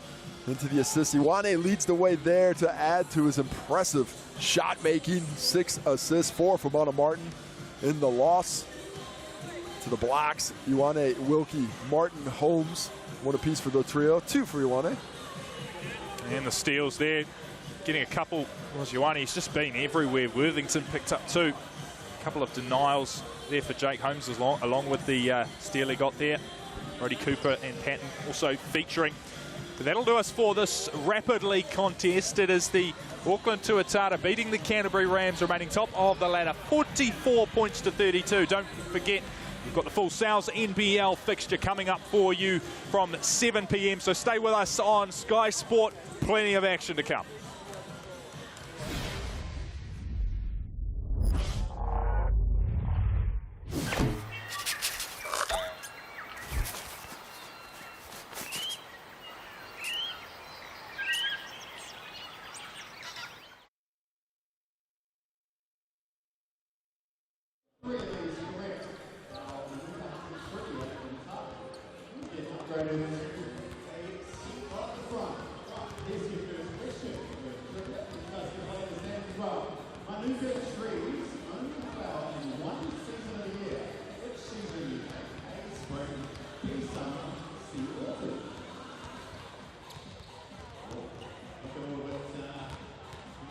Into the assist. Ioane leads the way there to add to his impressive shot making. 6 assists, 4 for Mana Martin in the loss. To the blocks, Ioane, Wilkie, Martin, Holmes. 1 apiece for the trio. 2 for Ioane. And the steals there. Getting a couple was Ioane. He's just been everywhere. Worthington picked up 2. A couple of denials there for Jake Holmes along with the steal he got there. Brody Cooper and Patton also featuring. But that'll do us for this Rapid League contest. It is the Auckland Tuatara beating the Canterbury Rams, remaining top of the ladder, 44 points to 32. Don't forget, we've got the full South NBL fixture coming up for you from 7 p.m. So stay with us on Sky Sport. Plenty of action to come. upgraded to a seat right at the front. Right, here's your first question. Because the players stand as well. Manuka trees only flower in one season of the year. Which season do you think? A, spring, B, summer, C, autumn. Look a little bit, you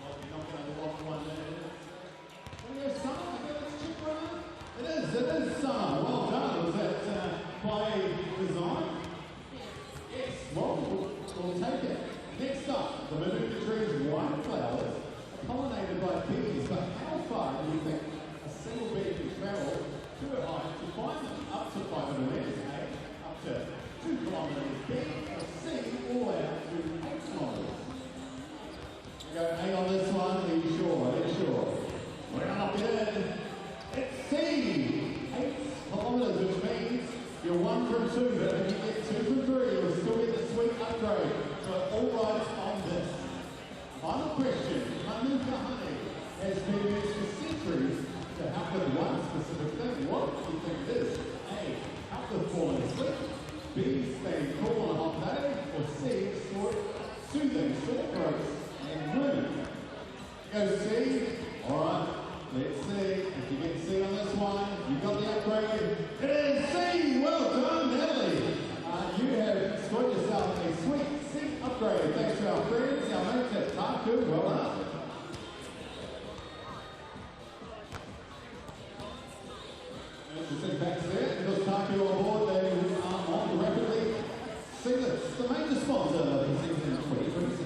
might be knocking over one there. Oh yeah, summer, I think it's check right. It is summer. Well done. Was that by design? Yes. Well, we'll take it. Next up, the Manuka tree's white flowers are pollinated by bees, but how far do you think a single bee can travel to a hive to find them? Up to 500 meters, A, up to 2 kilometers, B, or C, all the way up to 8 kilometers. We go 8 on this one. Are you sure? Are you sure? We're going to lock it in. It's C, 8 kilometers, which means you're 1 from 2, but if you get 2 from 3, you'll still get the sweet upgrade. So all right on this. Final question. Manuka honey has been used for centuries to help with one specific thing. What do you think it is? A, help with falling asleep. B, staying cool on a hot day. Or C, soothing sore throats and women. Go C. All right. Let's see. If you get C on this one, you got the upgrade. It is C. Well done, Natalie. You have scored yourself a sweet C upgrade. Thanks to our friends, our mates at Taku. Well done. Just send back to there. Because Taku on board, they are on rapidly. Singlets, the major sponsor of the season 2026.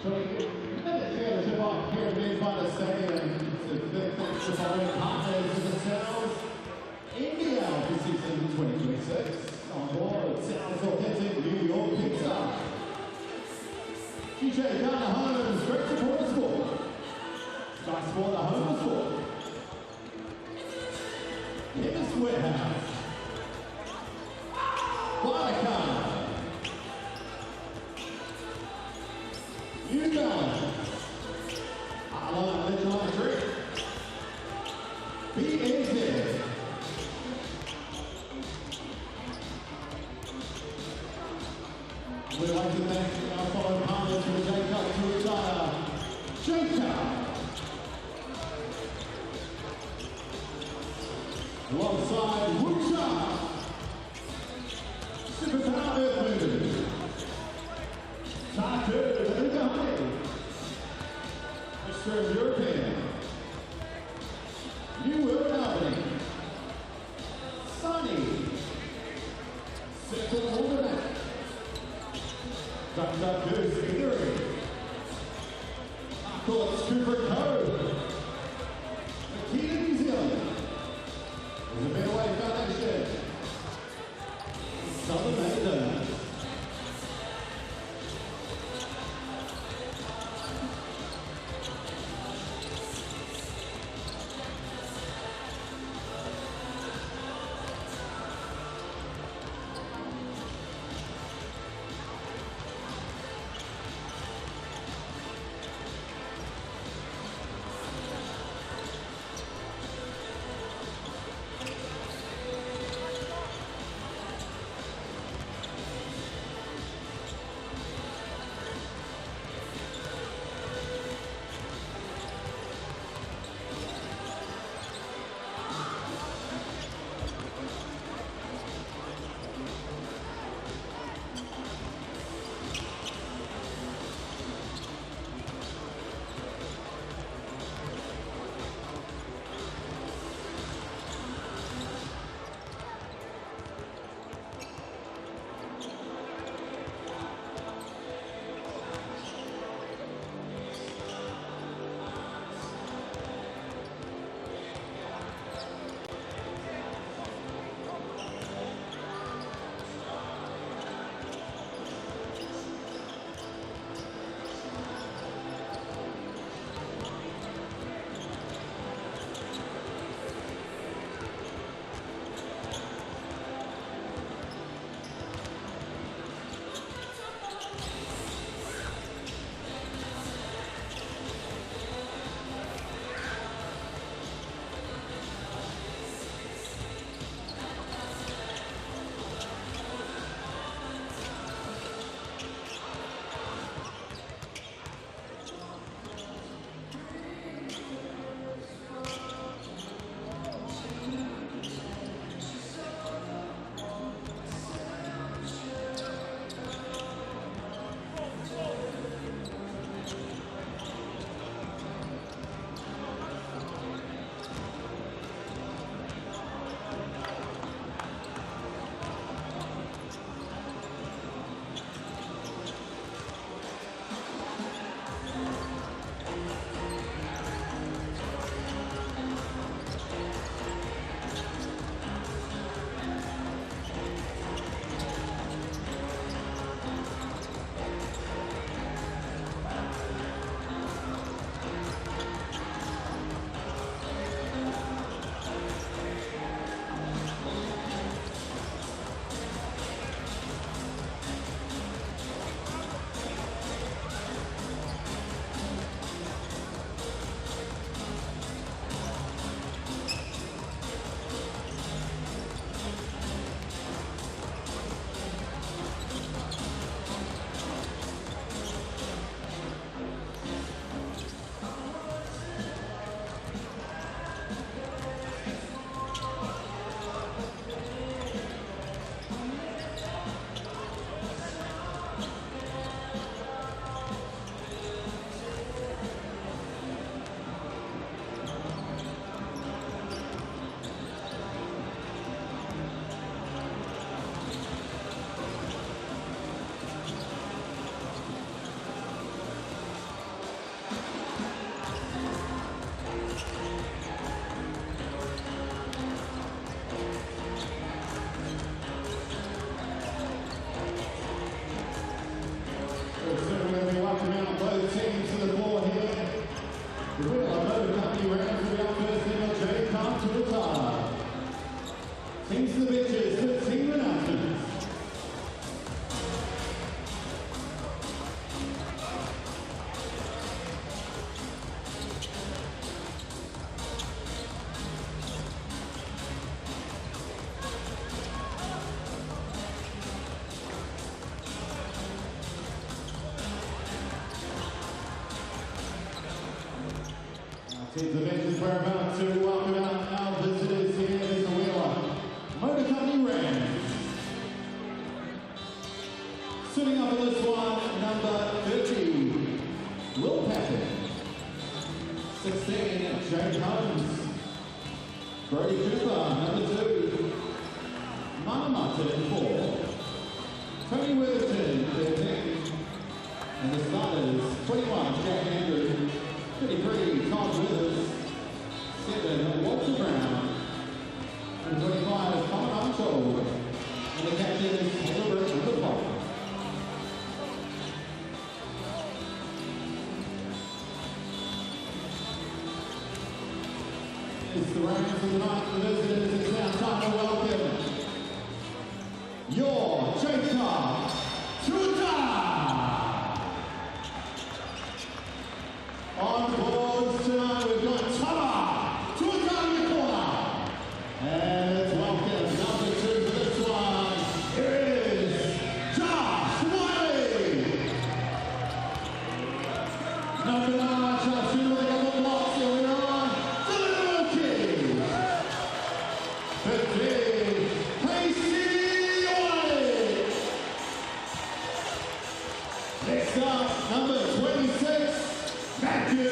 Eventfinda Stadium to thanks the following partners of the South NBL for season 2026. On board South's authentic New York pizza. DJ Garner Homes, great supporter sport. Sky Sport, the home of sport. Chemist Warehouse. Barnacan. New Balance. Alon Legend Drink. BNZ. We'd like to thank our fellow partners from Auckland Tuatara. Alongside Teams events we're about to welcome out our visitors here in the Wheeler Motor Company Rams. Sitting up in this one, number 30, Will Patrick. 16, James Holmes. Brody Cooper, number 2. Mana Martin, 4. Tony Witherton, 13. And the starters, 21, Jack Andrew. 33, Tom Withers. 7, Walter Brown. And 25, Colin Untold. And the captain is Taylor Britt, number 5. It's the Rams of the night, the visitors. It's now time to welcome your Auckland Tuatara. On the boards tonight, we've got Tara Tuatara in the corner. And let's welcome number 2 for this one. Here is Josh Wiley. Number 9, Josh Wiley with a couple of blocks. Here we are. 15, Casey Wiley. Next up, number 26, Matthew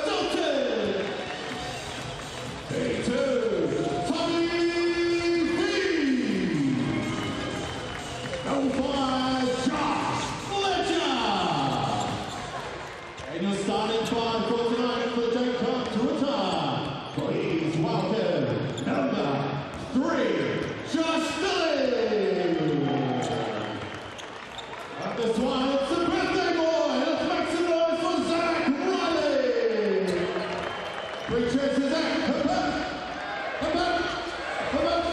Dalton. 32, Tommy B. Number 5, Josh Fletcher. And your starting 5 for tonight for the Auckland Tuatara. Please welcome number 3, Josh Dilly. At this one, it's the birthday boy. Let's make some noise for Zach Riley. 3 cheers to Zach. Come back. Come back. Come back.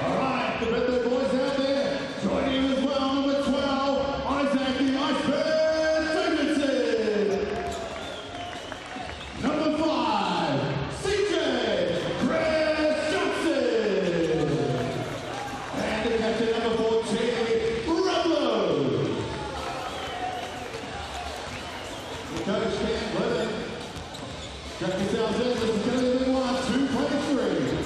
All right, the birthday boys out there. Joining as well, number 12, Isaac the Iceberg Davidson. Number 5, CJ Chris Johnson. And the captain, number 14, Rublo. The coach, Cam Glidden. Check yourselves in. This is going to be 1-2-23.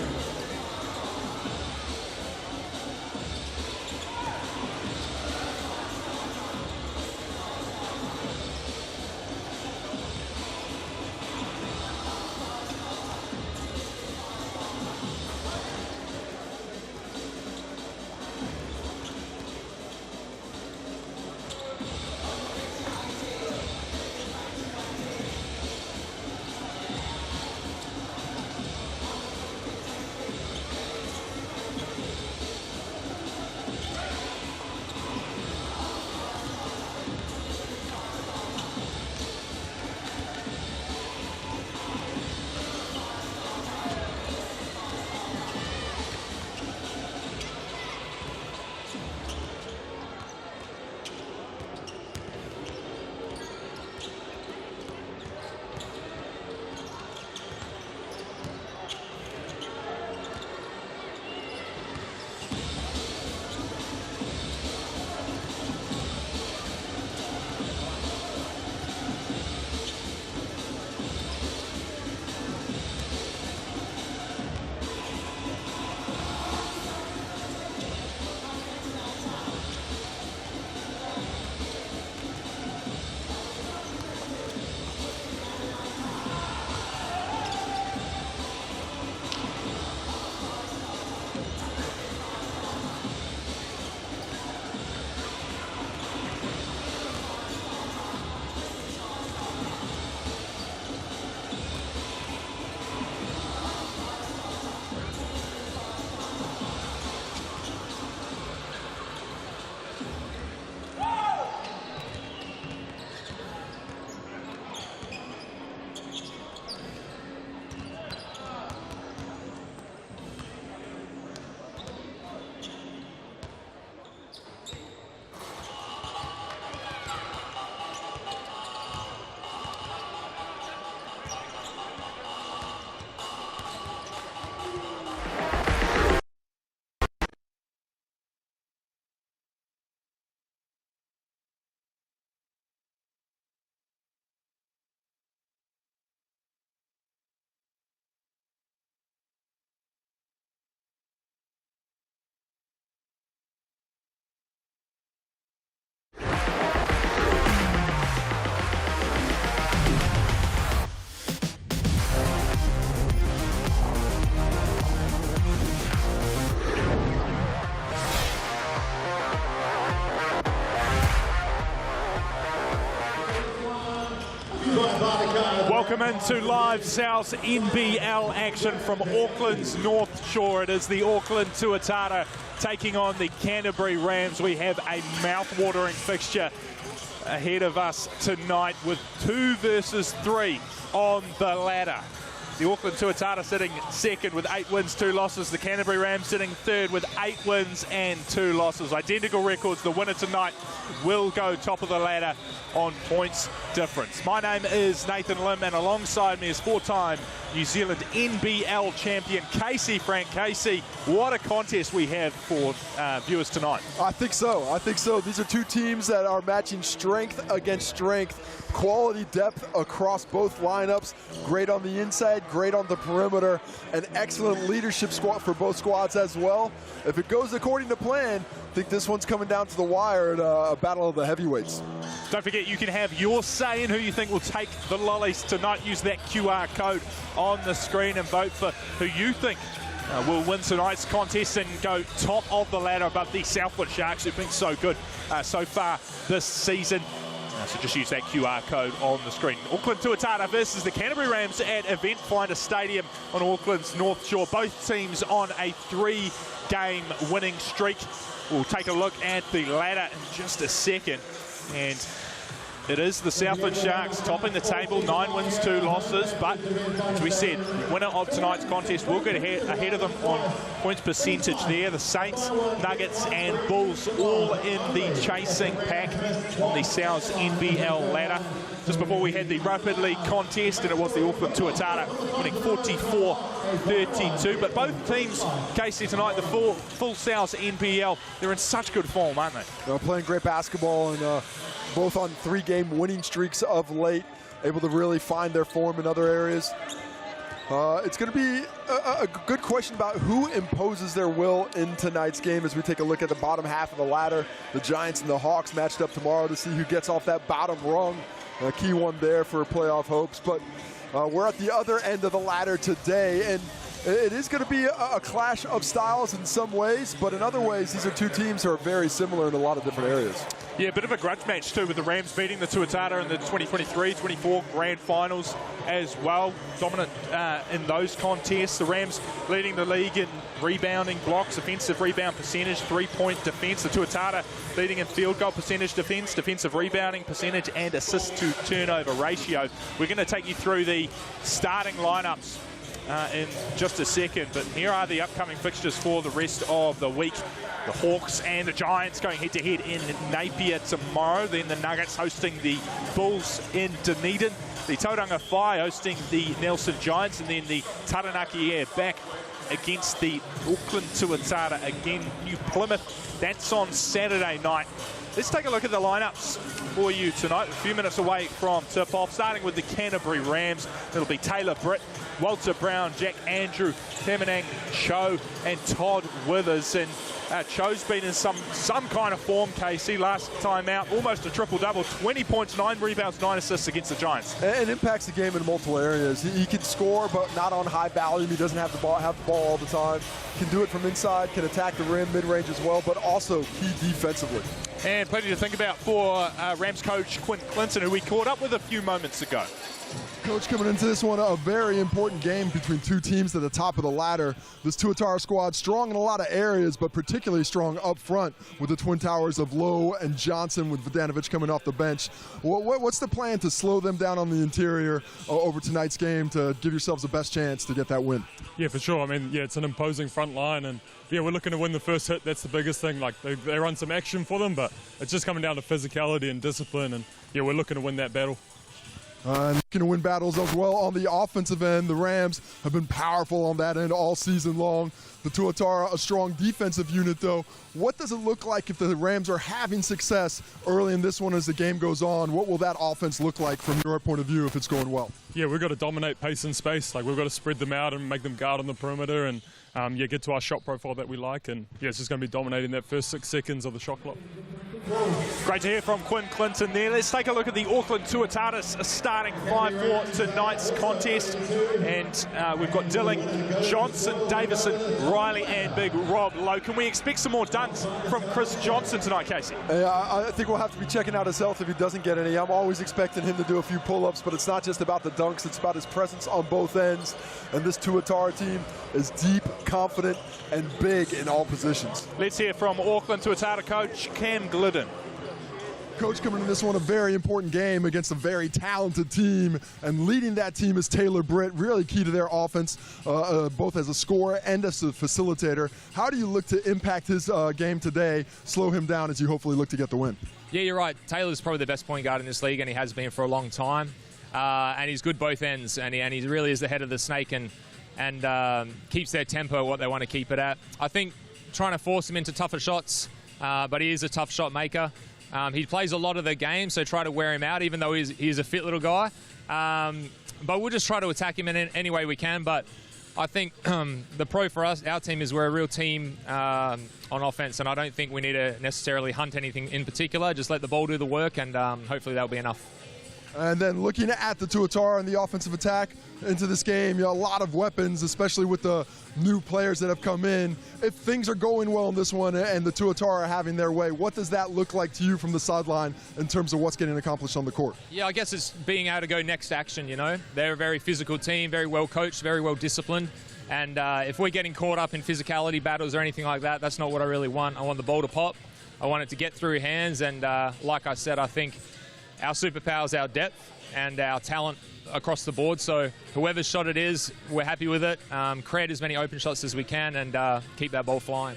Welcome into live South NBL action from Auckland's North Shore. It is the Auckland Tuatara taking on the Canterbury Rams. We have a mouth-watering fixture ahead of us tonight with 2 versus 3 on the ladder. The Auckland Tuatara sitting second with 8 wins, 2 losses. The Canterbury Rams sitting third with 8 wins and 2 losses. Identical records. The winner tonight will go top of the ladder on points difference. My name is Nathan Lim, and alongside me is 4-time New Zealand NBL champion Casey Frank. Casey, what a contest we have for viewers tonight. I think so. I think so. These are 2 teams that are matching strength against strength. Quality depth across both lineups. Great on the inside, great on the perimeter. An excellent leadership squad for both squads as well. If it goes according to plan, I think this one's coming down to the wire at a battle of the heavyweights. Don't forget, you can have your say in who you think will take the lollies tonight. Use that QR code on the screen and vote for who you think will win tonight's contest and go top of the ladder above the Southwood Sharks, who've been so good so far this season. So just use that QR code on the screen. Auckland Tuatara versus the Canterbury Rams at Eventfinda Stadium on Auckland's North Shore. Both teams on a 3-game winning streak. We'll take a look at the ladder in just a second. And it is the Southwood Sharks topping the table, 9 wins, 2 losses. But as we said, the winner of tonight's contest will get ahead of them on points percentage there. The Saints, Nuggets and Bulls all in the chasing pack on the South's NBL ladder. Just before we had the Rapid League contest, and it was the Auckland Tuatara winning 44-32. But both teams, Casey, tonight, the full South's NBL, they're in such good form, aren't they? They're playing great basketball, and both on 3-game winning streaks of late, able to really find their form in other areas. It's going to be a good question about who imposes their will in tonight's game as we take a look at the bottom half of the ladder. The Giants and the Hawks matched up tomorrow to see who gets off that bottom rung. A key one there for playoff hopes. But we're at the other end of the ladder today, and it is going to be a clash of styles in some ways, but in other ways, these are 2 teams who are very similar in a lot of different areas. Yeah, a bit of a grudge match too, with the Rams beating the Tuatara in the 2023-24 Grand Finals as well. Dominant in those contests. The Rams leading the league in rebounding, blocks, offensive rebound percentage, 3-point defense. The Tuatara leading in field goal percentage defense, defensive rebounding percentage, and assist to turnover ratio. We're going to take you through the starting lineups in just a second, but here are the upcoming fixtures for the rest of the week. The Hawks and the Giants going head-to-head in Napier tomorrow. Then the Nuggets hosting the Bulls in Dunedin. The Tauranga Whai hosting the Nelson Giants, and then the Taranaki Air back against the Auckland Tuatara again. New Plymouth, that's on Saturday night. Let's take a look at the lineups for you tonight. A few minutes away from tip-off, starting with the Canterbury Rams. It'll be Taylor Britt, Walter Brown, Jack Andrew, Temenang Cho, and Todd Withers. And Cho's been in some kind of form, Casey. Last time out, almost a triple-double, 20 points, 9 rebounds, 9 assists against the Giants. And impacts the game in multiple areas. He can score, but not on high volume. He doesn't have the ball all the time. Can do it from inside, can attack the rim, mid-range as well, but also key defensively. And plenty to think about for Rams coach Quinn Clinton, who we caught up with a few moments ago. Coach, coming into this one, a very important game between 2 teams at the top of the ladder. This Tuatara squad strong in a lot of areas, but particularly strong up front with the twin towers of Lowe and Johnson, with Vodanovic coming off the bench. What's the plan to slow them down on the interior over tonight's game to give yourselves the best chance to get that win? Yeah, for sure. I mean, yeah, it's an imposing front line, and yeah, we're looking to win the first hit. That's the biggest thing. Like, they run some action for them, but it's just coming down to physicality and discipline, and yeah, we're looking to win that battle. And looking to win battles as well on the offensive end. The Rams have been powerful on that end all season long. The Tuatara, a strong defensive unit, though. What does it look like if the Rams are having success early in this one as the game goes on? What will that offense look like from your point of view if it's going well? Yeah, we've got to dominate pace and space. Like, we've got to spread them out and make them guard on the perimeter, and yeah, get to our shot profile that we like. And yeah, it's just going to be dominating that first 6 seconds of the shot clock. Great to hear from Quinn Clinton there. Let's take a look at the Auckland Tuatara starting 5 for tonight's contest. And we've got Dilling, Johnson, Davison, Riley and big Rob Lowe. Can we expect some more dunks from Chris Johnson tonight, Casey? I think we'll have to be checking out his health if he doesn't get any. I'm always expecting him to do a few pull-ups, but it's not just about the dunks, it's about his presence on both ends. And this Tuatara team is deep, confident, and big in all positions. Let's hear from Auckland Tuatara coach Cam Glidden. Coach, coming to this one, a very important game against a very talented team, and leading that team is Taylor Britt, really key to their offense, both as a scorer and as a facilitator. How do you look to impact his game today, slow him down as you hopefully look to get the win? Yeah, you're right. Taylor's probably the best point guard in this league, and he has been for a long time. And he's good both ends, and he really is the head of the snake and keeps their tempo what they want to keep it at. I think trying to force him into tougher shots, but he is a tough shot maker. He plays a lot of the game, so try to wear him out, even though he's a fit little guy. But we'll just try to attack him in any way we can. But I think the pro for us, our team, is we're a real team on offense, and I don't think we need to necessarily hunt anything in particular. Just let the ball do the work, and hopefully that'll be enough. And then looking at the Tuatara and the offensive attack into this game, a lot of weapons, especially with the new players that have come in. If things are going well in this one and the Tuatara are having their way, what does that look like to you from the sideline in terms of what's getting accomplished on the court? Yeah, I guess it's being able to go next action, They're a very physical team, very well coached, very well disciplined. And if we're getting caught up in physicality battles or anything like that, that's not what I really want. I want the ball to pop. I want it to get through hands. And like I said, I think our superpower is our depth and our talent across the board. So whoever's shot it is, we're happy with it. Create as many open shots as we can and keep that ball flying.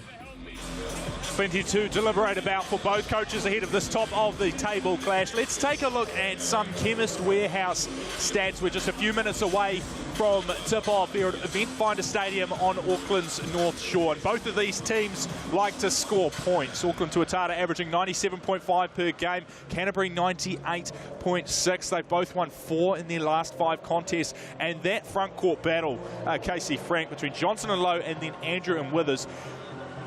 Plenty to deliberate about for both coaches ahead of this top of the table clash. Let's take a look at some Chemist Warehouse stats. We're just a few minutes away from tip-off here at Eventfinda Stadium on Auckland's North Shore. And both of these teams like to score points. Auckland Tuatara averaging 97.5 per game, Canterbury 98.6. They've both won 4 in their last 5 contests. And that front court battle, Casey Frank, between Johnson and Lowe and then Andrew and Withers,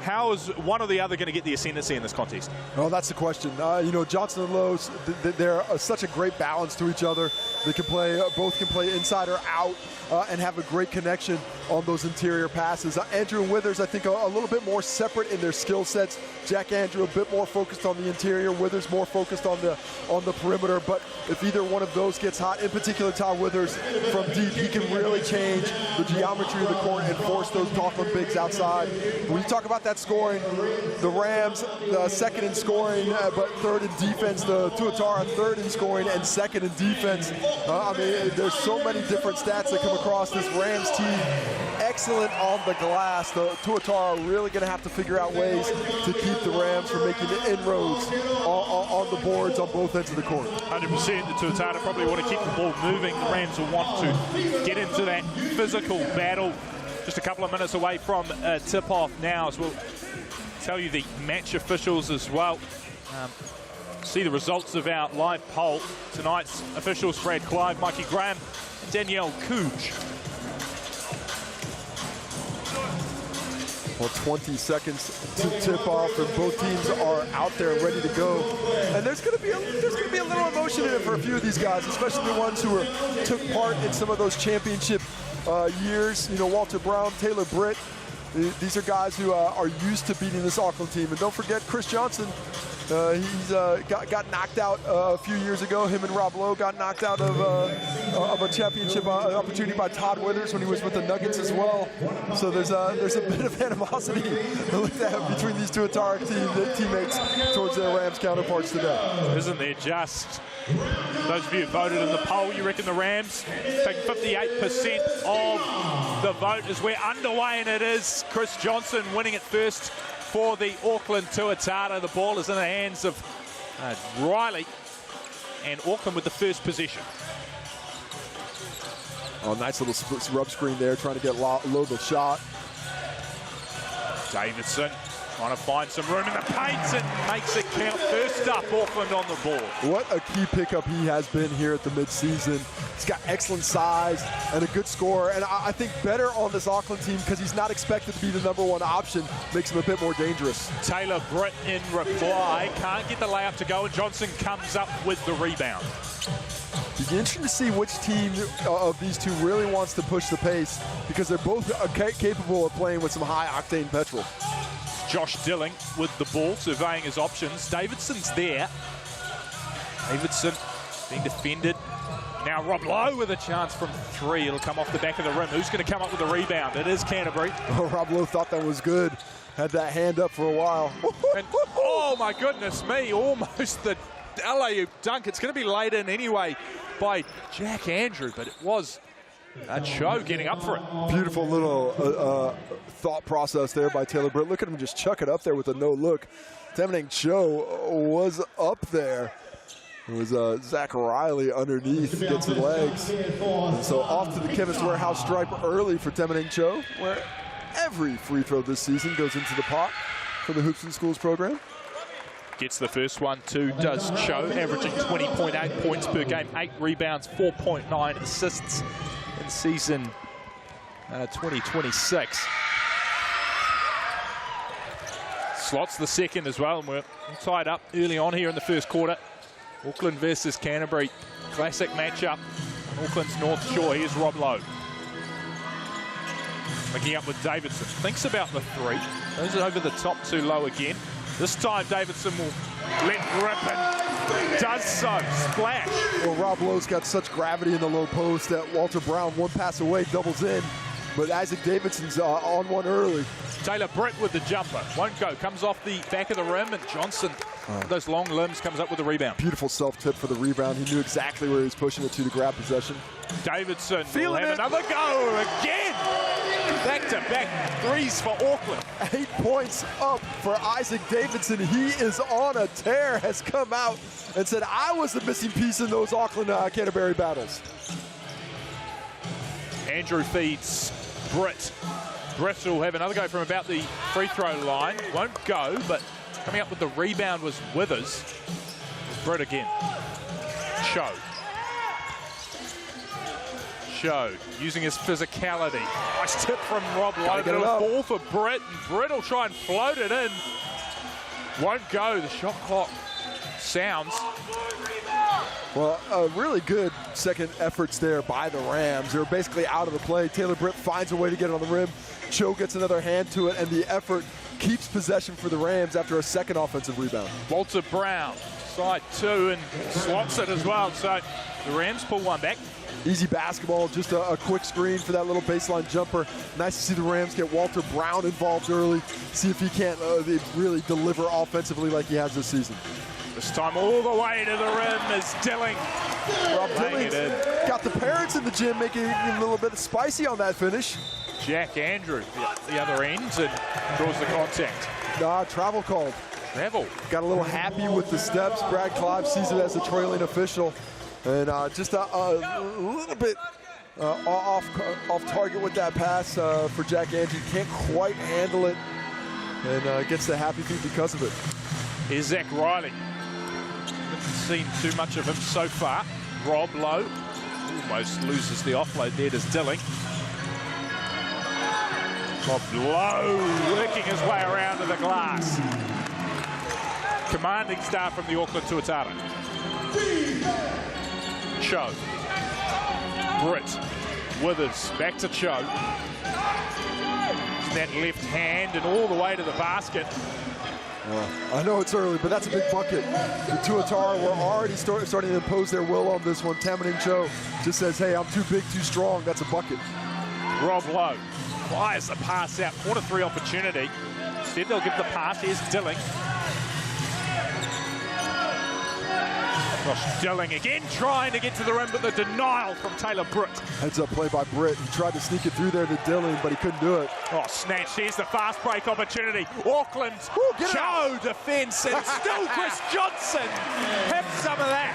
how is one or the other going to get the ascendancy in this contest? Oh, that's the question. Johnson and Lowe, they're such a great balance to each other. They can play, both can play inside or out and have a great connection on those interior passes. Andrew and Withers, I think, a little bit more separate in their skill sets. Jack Andrew a bit more focused on the interior, Withers more focused on the perimeter. But if either one of those gets hot, in particular Ty Withers from deep, he can really change the geometry of the court and force those Auckland bigs outside. When you talk about that scoring, the Rams second in scoring, but third in defense. The Tuatara third in scoring and second in defense. There's so many different stats that come across this Rams team. Excellent on the glass. The Tuatara are really going to have to figure out ways to keep the Rams from making inroads on the boards on both ends of the court. 100%. The Tuatara probably want to keep the ball moving. The Rams will want to get into that physical battle. Just a couple of minutes away from tip-off now, as we'll tell you the match officials as well. See the results of our live poll. Tonight's officials: Brad Clive, Mikey Graham, and Danielle Cooge. Well, 20 seconds to tip off, and both teams are out there ready to go. And there's going to be a little emotion in it for a few of these guys, especially the ones who took part in some of those championship years. Walter Brown, Taylor Britt. These are guys who are used to beating this Auckland team. And don't forget Chris Johnson. He's got knocked out a few years ago. Him and Rob Lowe got knocked out of a championship opportunity by Todd Withers when he was with the Nuggets as well. So there's a bit of animosity between these Tuatara teammates towards their Rams counterparts today. Isn't there just? Those of you who voted in the poll, you reckon the Rams take 58% of the vote as we're underway, and it is Chris Johnson winning it first for the Auckland Tuatara. The ball is in the hands of Riley, and Auckland with the first possession. Oh, nice little rub screen there, trying to get low the shot. Davidson Trying to find some room in the paint and makes it count. First up, Auckland on the board. What a key pickup he has been here at the midseason. He's got excellent size and a good score, and I think better on this Auckland team because he's not expected to be the #1 option. Makes him a bit more dangerous. Taylor Britt in reply. Can't get the layup to go, and Johnson comes up with the rebound. It'd be interesting to see which team of these two really wants to push the pace because they're both capable of playing with some high-octane petrol. Josh Dilling with the ball, surveying his options. Davidson's there. Davidson being defended. Now Rob Lowe with a chance from 3. It'll come off the back of the rim. Who's going to come up with the rebound? It is Canterbury. Oh, Rob Lowe thought that was good. Had that hand up for a while. And, oh, my goodness me. Almost the LAU dunk. It's going to be laid in anyway by Jack Andrew, but it was Cho getting up for it. Beautiful little thought process there by Taylor Britt. Look at him just chuck it up there with a no-look. Temening Cho was up there. It was Zach Riley underneath, gets the legs. And so off to the Chemist Warehouse stripe early for Temening Cho, where every free throw this season goes into the pot for the Hoops and Schools program. Gets the first one too, does Cho, averaging 20.8 points per game, 8 rebounds, 4.9 assists in season 2026. Slots the second as well, and we're tied up early on here in the first quarter. Auckland versus Canterbury, classic matchup on Auckland's North Shore. Here's Rob Lowe. Looking up with Davidson, thinks about the 3, goes over the top too low again. This time Davidson will let rip and does so. Splash. Well, Rob Lowe's got such gravity in the low post that Walter Brown, one pass away, doubles in. But Isaac Davidson's on one early. Taylor Britt with the jumper. Won't go. Comes off the back of the rim, and Johnson, those long limbs, comes up with the rebound. Beautiful self-tip for the rebound. He knew exactly where he was pushing it to grab possession. Davidson will have another go again. Back-to-back threes for Auckland. 8 points up for Isaac Davidson. He is on a tear, has come out and said, I was the missing piece in those Auckland Canterbury battles. Andrew feeds Britt. Britt will have another go from about the free throw line. Won't go, but coming up with the rebound was Withers. Britt again. Cho using his physicality. Nice tip from Rob Lowe. It'll fall for Britt, and Britt will try and float it in. Won't go. The shot clock sounds. Well, really good second efforts there by the Rams. They're basically out of the play. Taylor Britt finds a way to get it on the rim. Cho gets another hand to it, and the effort keeps possession for the Rams after a second offensive rebound. Walter Brown, side 2, and slots it as well. So the Rams pull one back. Easy basketball, just a quick screen for that little baseline jumper. Nice to see the Rams get Walter Brown involved early. See if he can't really deliver offensively like he has this season. This time all the way to the rim is Dilling. Rob Dilling got the parents in the gym, making it a little bit spicy on that finish. Jack Andrew, the other end, and draws the contact. Travel called. Travel. Got a little happy with the steps. Brad Clive sees it as a trailing official. And just a little bit off target with that pass for Jack Andrew. Can't quite handle it, and gets the happy feet because of it. Here's Zach Riley. Haven't seen too much of him so far. Rob Lowe almost loses the offload there. Does Dilling. Rob Lowe working his way around to the glass. Commanding start from the Auckland Tuatara. Cho. Britt. Withers. Back to Cho. That left hand and all the way to the basket. I know it's early, but that's a big bucket. The Tuatara were already starting to impose their will on this one. Temening Cho just says, hey, I'm too big, too strong. That's a bucket. Rob Lowe fires the pass out. Corner 3 opportunity. Instead, they'll give the pass. Here's Dilling. Gosh, Dilling again trying to get to the rim, but the denial from Taylor Britt. Heads up play by Britt. He tried to sneak it through there to Dilling, but he couldn't do it. Oh, snatch. Here's the fast break opportunity. Auckland, Cho defense, and still Chris Johnson. Have some of that.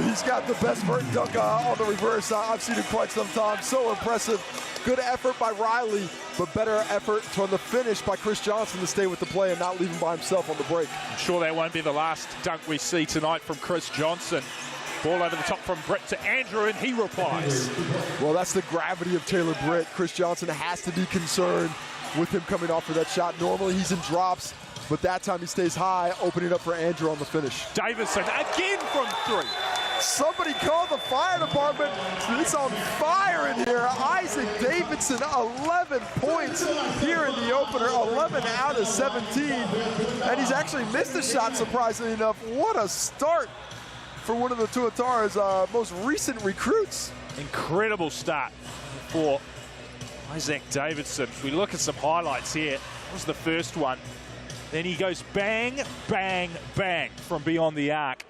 He's got the best vert dunk on the reverse I've seen in quite some time. So impressive. Good effort by Riley, but better effort on the finish by Chris Johnson to stay with the play and not leave him by himself on the break. I'm sure that won't be the last dunk we see tonight from Chris Johnson. Ball over the top from Britt to Andrew, and he replies. Well, that's the gravity of Taylor Britt. Chris Johnson has to be concerned with him coming off for that shot. Normally he's in drops, but that time he stays high, opening up for Andrew on the finish. Davison again from three. Somebody call the fire department. It's on fire in here. Isaac Davidson, 11 points here in the opener, 11 out of 17. And he's actually missed a shot, surprisingly enough. What a start for one of the Tuatara's most recent recruits. Incredible start for Isaac Davidson. If we look at some highlights here, that was the first one. Then he goes bang, bang, bang from beyond the arc.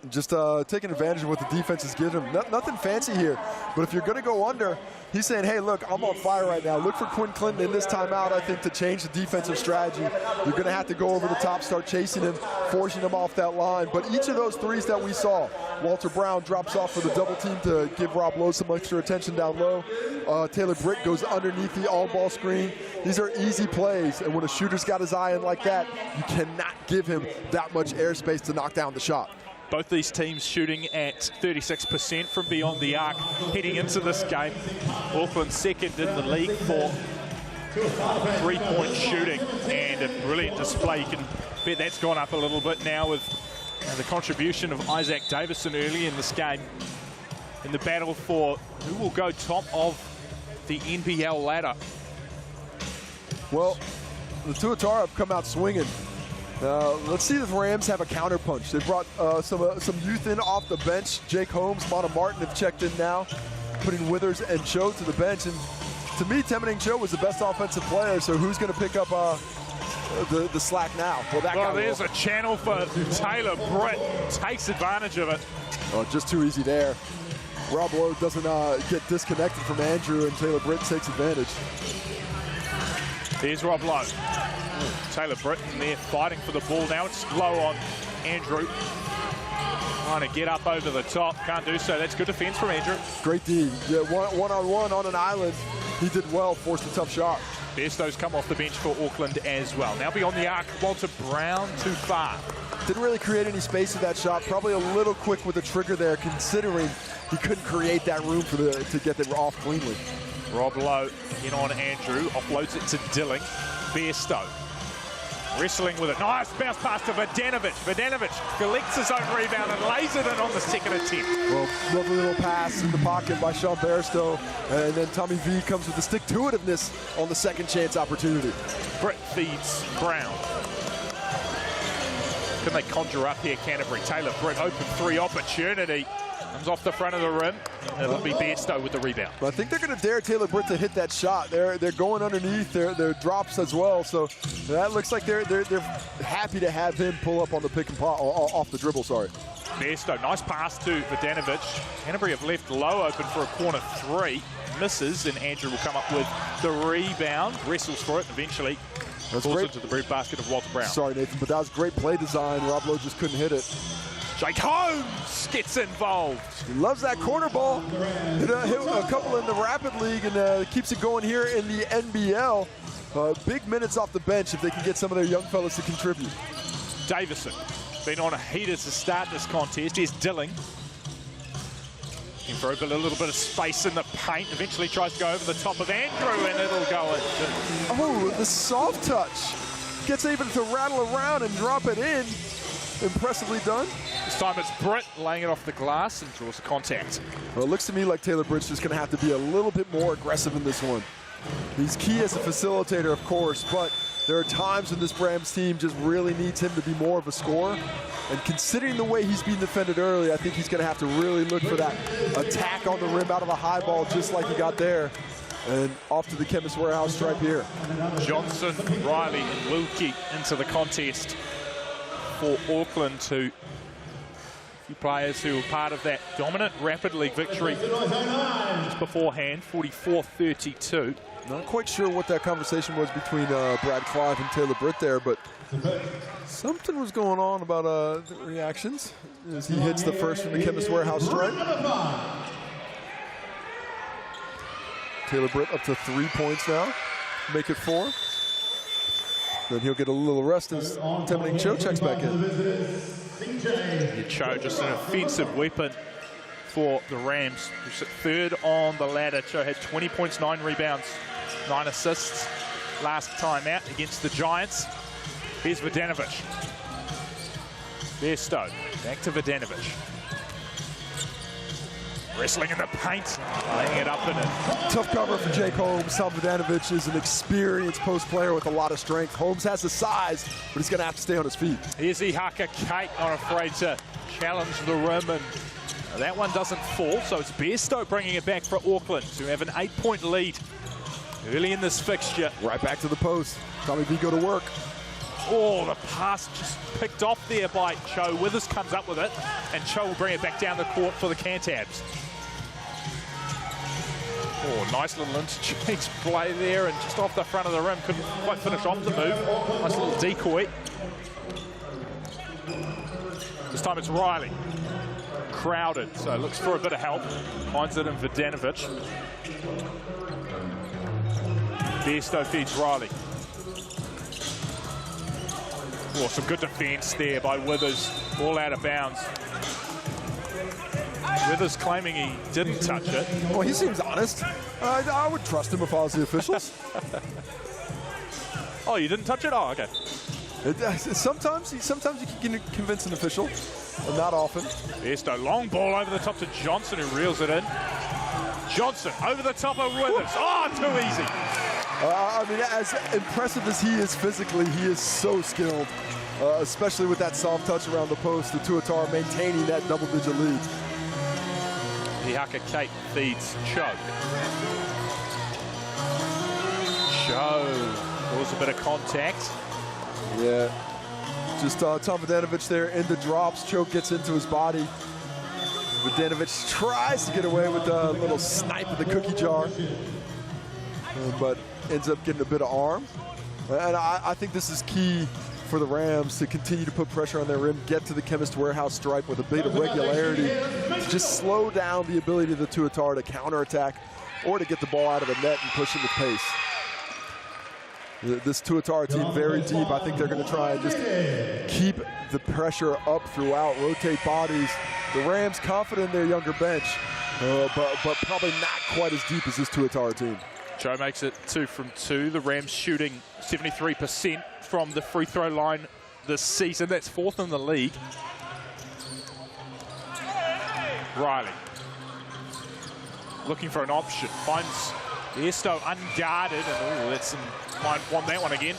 Just taking advantage of what the defense is giving him. Nothing fancy here, but if you're going to go under, he's saying, hey, look, I'm on fire right now. Look for Quinn Clinton in this timeout, I think, to change the defensive strategy. You're going to have to go over the top, start chasing him, forcing him off that line. But each of those threes that we saw, Walter Brown drops off for the double team to give Rob Lowe some extra attention down low. Taylor Britt goes underneath the all-ball screen. These are easy plays, and when a shooter's got his eye in like that, you cannot give him that much airspace to knock down the shot. Both these teams shooting at 36% from beyond the arc heading into this game. Auckland second in the league for three-point shooting, and a brilliant display. You can bet that's gone up a little bit now with the contribution of Isaac Davison early in this game in the battle for who will go top of the NBL ladder. Well, the Tuatara have come out swinging. Let's see if the Rams have a counterpunch. They brought some youth in off the bench. Jake Holmes, Mona Martin have checked in now, putting Withers and Cho to the bench. And to me, Temening Cho was the best offensive player, so who's going to pick up the slack now? Well, there's a channel for Taylor Britt. Takes advantage of it. Oh, just too easy there. Rob Lowe doesn't get disconnected from Andrew, and Taylor Britt takes advantage. There's Rob Lowe. Taylor Britt in there fighting for the ball. Now it's low on Andrew. Trying to get up over the top. Can't do so. That's good defense from Andrew. Great D. Yeah, one-on-one on an island. He did well, forced a tough shot. Besto's come off the bench for Auckland as well. Now beyond the arc, Walter Brown too far. Didn't really create any space with that shot. Probably a little quick with the trigger there, considering he couldn't create that room to get it off cleanly. Rob Lowe in on Andrew. Offloads it to Dilling. Besto wrestling with it. Nice bounce pass to Vodanovic. Vodanovic collects his own rebound and lays it in on the second attempt. Well, lovely little pass in the pocket by Sean Bairstow. And then Tommy V comes with the stick-to-itiveness on the second chance opportunity. Britt feeds Brown. Can they conjure up here, Canterbury? Taylor Britt, open three opportunity. Comes off the front of the rim. It'll be Bairstow with the rebound. I think they're going to dare Taylor Britt to hit that shot. They're going underneath their drops as well. So that looks like they're happy to have him pull up on the pick and pop off the dribble. Sorry. Bairstow, nice pass to Vodanovic. Canterbury have left Low open for a corner three. Misses, and Andrew will come up with the rebound. Wrestles for it, and eventually falls into the bread basket of Walter Brown. Sorry, Nathan, but that was great play design. Rob Lowe just couldn't hit it. Jake Holmes gets involved. He loves that corner ball. Hit a couple in the Rapid League and keeps it going here in the NBL. Big minutes off the bench if they can get some of their young fellas to contribute. Davison been on a heater to start this contest. Here's Dilling. Looking for a little bit of space in the paint. Eventually tries to go over the top of Andrew, and it'll go in. Oh, the soft touch. Gets even to rattle around and drop it in. Impressively done. This time it's Britt laying it off the glass and draws the contact. Well, it looks to me like Taylor Britt's just going to have to be a little bit more aggressive in this one. He's key as a facilitator, of course, but there are times when this Rams team just really needs him to be more of a scorer. And considering the way he's being defended early, I think he's going to have to really look for that attack on the rim out of a high ball, just like he got there. And off to the Chemist Warehouse stripe here. Johnson, Riley, and Wilkie into the contest for Auckland to few players who were part of that dominant Rapid League victory just beforehand, 44-32. Not quite sure what that conversation was between Brad Clive and Taylor Britt there, but something was going on about the reactions as he hits the first from the Chemist Warehouse stripe. Taylor Britt up to 3 points now, make it 4. Then he'll get a little rest as Tim Cho checks back in. Cho, just an offensive weapon for the Rams, who sit third on the ladder. Cho had 20 points, 9 rebounds, 9 assists last time out against the Giants. Here's Vodanovic. There's Stowe. Back to Vodanovic. Wrestling in the paint, laying it up in it. Tough cover for Jake Holmes. Tom Vodanovic is an experienced post player with a lot of strength. Holmes has the size, but he's going to have to stay on his feet. Here's Ihaka Kate, not afraid to challenge the rim, and that one doesn't fall. So it's Bairstow bringing it back for Auckland, who have an 8-point lead early in this fixture. Right back to the post. Tommy B go to work. Oh, the pass just picked off there by Cho. Withers comes up with it, and Cho will bring it back down the court for the Cantabs. Oh, nice little interchange play there, and just off the front of the rim. Couldn't quite finish off the move. Nice little decoy. This time it's Riley. Crowded, so looks for a bit of help. Finds it in Vodanovic. Bairstow feeds Riley. Oh, some good defense there by Withers. All out of bounds. Withers claiming he didn't touch it. Well, he seems honest. I would trust him if I was the officials. Oh, you didn't touch it? Oh, okay. Sometimes you can convince an official, but not often. Bairstow, long ball over the top to Johnson, who reels it in. Johnson over the top of Withers. Oh, too easy. I mean, as impressive as he is physically, he is so skilled, especially with that soft touch around the post. The Tuatara maintaining that double-digit lead. Ihaka Kate feeds Cho. Cho causes a bit of contact. Yeah, just Tom Vodanovic there in the drops. Cho gets into his body. Vodanovic tries to get away with a little snipe of the cookie jar, but ends up getting a bit of arm. And I think this is key for the Rams to continue to put pressure on their rim, get to the Chemist Warehouse stripe with a bit of regularity, to just slow down the ability of the Tuatara to counterattack or to get the ball out of the net and push it with pace. This Tuatara team very deep. I think they're going to try and just keep the pressure up throughout, rotate bodies. The Rams confident in their younger bench, but probably not quite as deep as this Tuatara team. Cho makes it 2 from 2. The Rams shooting 73% from the free throw line this season. That's 4th in the league. Riley looking for an option. Finds Bairstow unguarded, and might want that one again.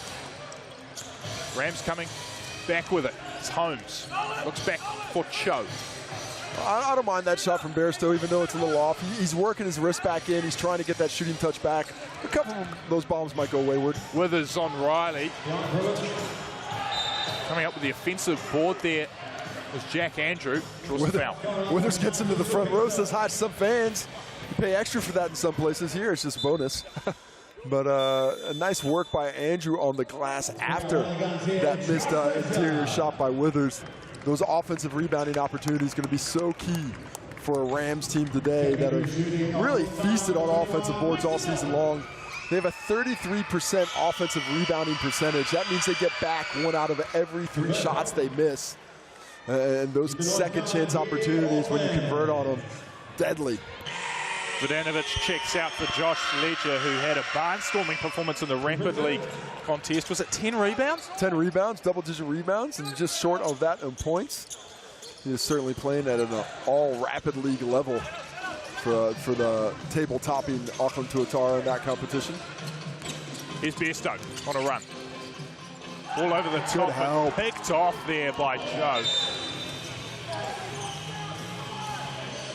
Rams coming back with it. It's Holmes. Looks back for Cho. I don't mind that shot from Bairstow, even though it's a little off. He's working his wrist back in. He's trying to get that shooting touch back. A couple of those bombs might go wayward. Withers on Riley. Coming up with the offensive board there was Jack Andrew. Draws the foul. Withers gets into the front row, says hi to some fans. You pay extra for that in some places. Here, it's just a bonus. But a nice work by Andrew on the glass after that missed interior shot by Withers. Those offensive rebounding opportunities going to be so key for a Rams team today that have really feasted on offensive boards all season long. They have a 33% offensive rebounding percentage. That means they get back 1 out of every 3 shots they miss. And those second chance opportunities, when you convert on them, deadly. Vodanovic checks out for Josh Ledger, who had a barnstorming performance in the Rapid League contest. Was it 10 rebounds? 10 rebounds, double-digit rebounds, and just short of that in points. He is certainly playing at an all-Rapid League level for the table-topping Auckland Tuatara in that competition. Here's Bairstow on a run. All over the top, and picked off there by Joe.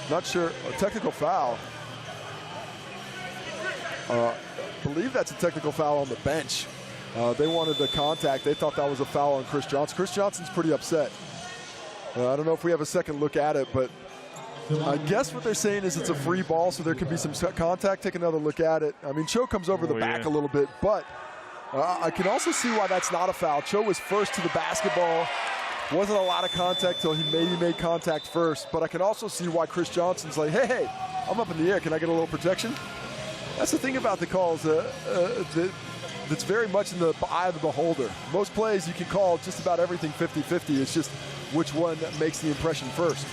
Not sure, a technical foul. I believe that's a technical foul on the bench. They wanted the contact. They thought that was a foul on Chris Johnson. Chris Johnson's pretty upset. I don't know if we have a second look at it, but I guess what they're saying is it's a free ball, so there could be some contact. Take another look at it. I mean, Cho comes over the back a little bit, but I can also see why that's not a foul. Cho was first to the basketball. Wasn't a lot of contact till he maybe made contact first, but I can also see why Chris Johnson's like, hey, I'm up in the air. Can I get a little protection? That's the thing about the calls. That's very much in the eye of the beholder. Most plays you can call just about everything 50-50. It's just which one makes the impression first.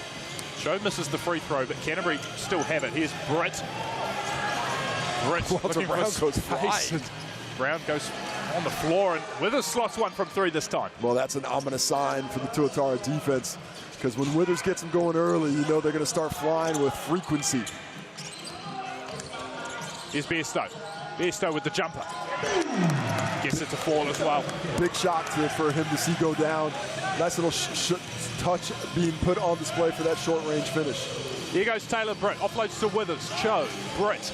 Cho misses the free throw, but Canterbury still have it. Here's Britt. Britt looking Brown for goes space. Brown goes on the floor, and Withers slots one from three this time. Well, that's an ominous sign for the Tuatara defense, because when Withers gets them going early, you know they're going to start flying with frequency. Here's Bairstow. Bairstow with the jumper. Gets it to fall as well. Big shot for him to see go down. Nice little touch being put on display for that short-range finish. Here goes Taylor Britt. Offloads to Withers. Cho. Britt.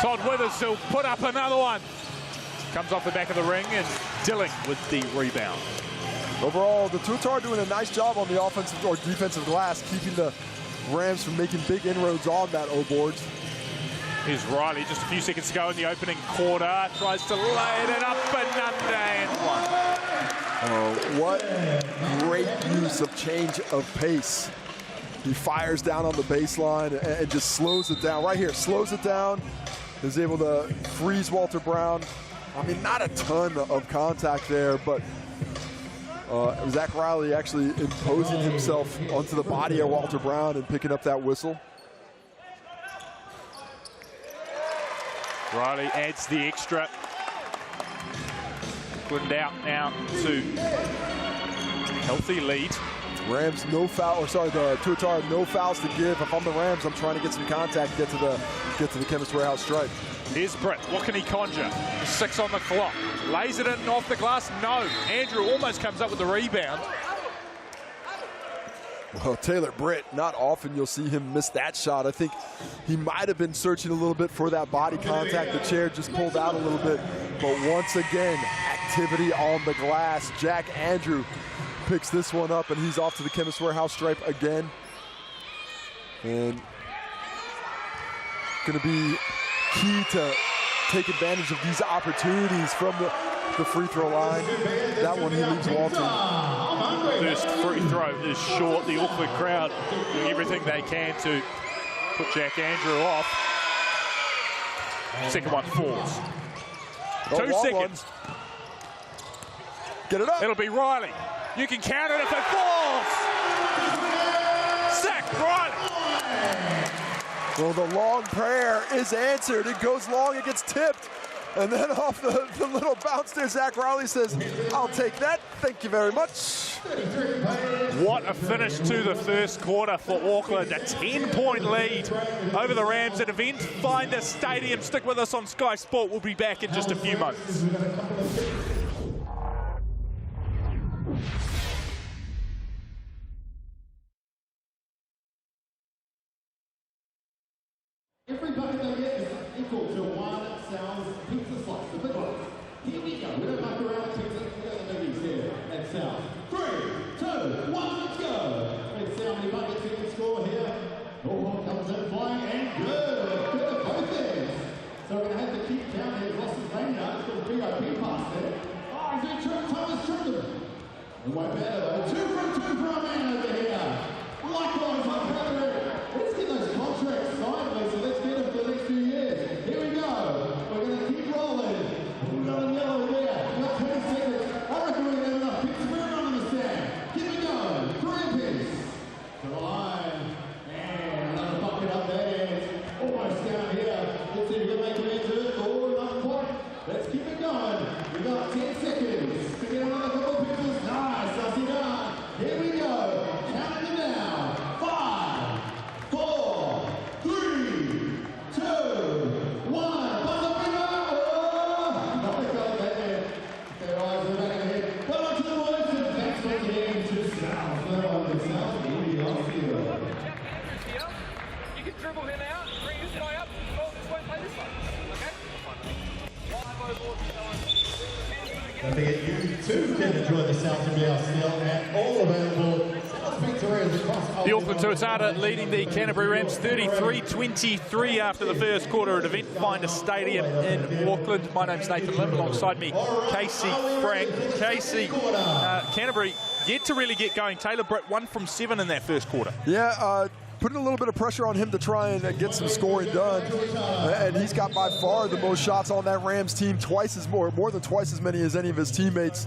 Todd Withers will put up another one. Comes off the back of the ring, and Dilling with the rebound. Overall, the Tuatara doing a nice job on the offensive or defensive glass, keeping the Rams from making big inroads on that O-board. Here's Riley just a few seconds to go in the opening quarter. Tries to lay it up and under and one. Oh, what great use of change of pace. He fires down on the baseline and just slows it down. Right here, slows it down. Is able to freeze Walter Brown. I mean, not a ton of contact there, but Zach Riley actually imposing himself onto the body of Walter Brown and picking up that whistle. Riley adds the extra. Auckland out now to healthy lead. Rams no foul, or sorry, the Tuatara no fouls to give. If I'm the Rams, I'm trying to get some contact, get to the Chemist Warehouse stripe. Here's Britt. What can he conjure? 6 on the clock. Lays it in off the glass. No. Andrew almost comes up with the rebound. Well, Taylor Britt, not often you'll see him miss that shot. I think he might have been searching a little bit for that body contact. The chair just pulled out a little bit. But once again, activity on the glass. Jack Andrew picks this one up, and he's off to the Chemist Warehouse stripe again. And going to be key to take advantage of these opportunities from the free throw line. That one he leaves Walton. First free throw is short. The Auckland crowd doing everything they can to put Jack Andrew off. Second one falls. 2 seconds. Get it up. It'll be Riley. You can count it if it falls. Zach Riley. Well, the long prayer is answered. It goes long, it gets tipped. And then off the little bounce there, Zach Riley says, I'll take that. Thank you very much. What a finish to the first quarter for Auckland. A 10-point lead over the Rams at Eventfinda Stadium. Stick with us on Sky Sport. We'll be back in just a few moments. Every bucket they get is equal to 1,000 pizza slices. The big one. Here we go. We don't muck around pizza. We got the biggies here at South. 3, 2, 1, let's go. Let's see how many buckets we can score here. Oh, comes in flying and good. Good at both ends. So we're going to have to keep count here. Ross's Rainer. It's got a big OP pass there. Oh, he's been tripped. Thomas tripped him. It won't matter though. 2 for our man over here. Likewise, my brother. Let's get those contracts signed, Lisa. Let's get them for the next few years. Here we go. We're going to keep rolling. We've got a yellow there. We've got 20 seconds. I reckon we're going to have enough picks. We're on the stand. Keep it going. 3 picks. To the line. And another bucket up there. Almost down here. Let's see if we can make it into it. Oh, another point. Let's keep it going. We've got 10 seconds to get another couple of picks. Nice. That's it done. Here we go. Counting them down. 5, 4, 3, 2, 1. Buzz up and oh! Nothing got that there. Their eyes are back ahead. Well on to the boys and thanks for getting to South. They're on the South. Really on field. You can dribble him out, bring this guy up, this won't play this one. Okay? Fine. Live over, Don't forget, you too can enjoy the NZNBL still at all available pizzerias across The Auckland Tuatara leading the Canterbury Rams 33-23 after the first quarter at Eventfinda Stadium in Auckland. My name's Nathan Lim, alongside me, Casey Frank. Casey, Canterbury yet to really get going. Taylor Britt 1 from 7 in that first quarter. Yeah, putting a little bit of pressure on him to try and get some scoring done. And he's got by far the most shots on that Rams team, more than twice as many as any of his teammates.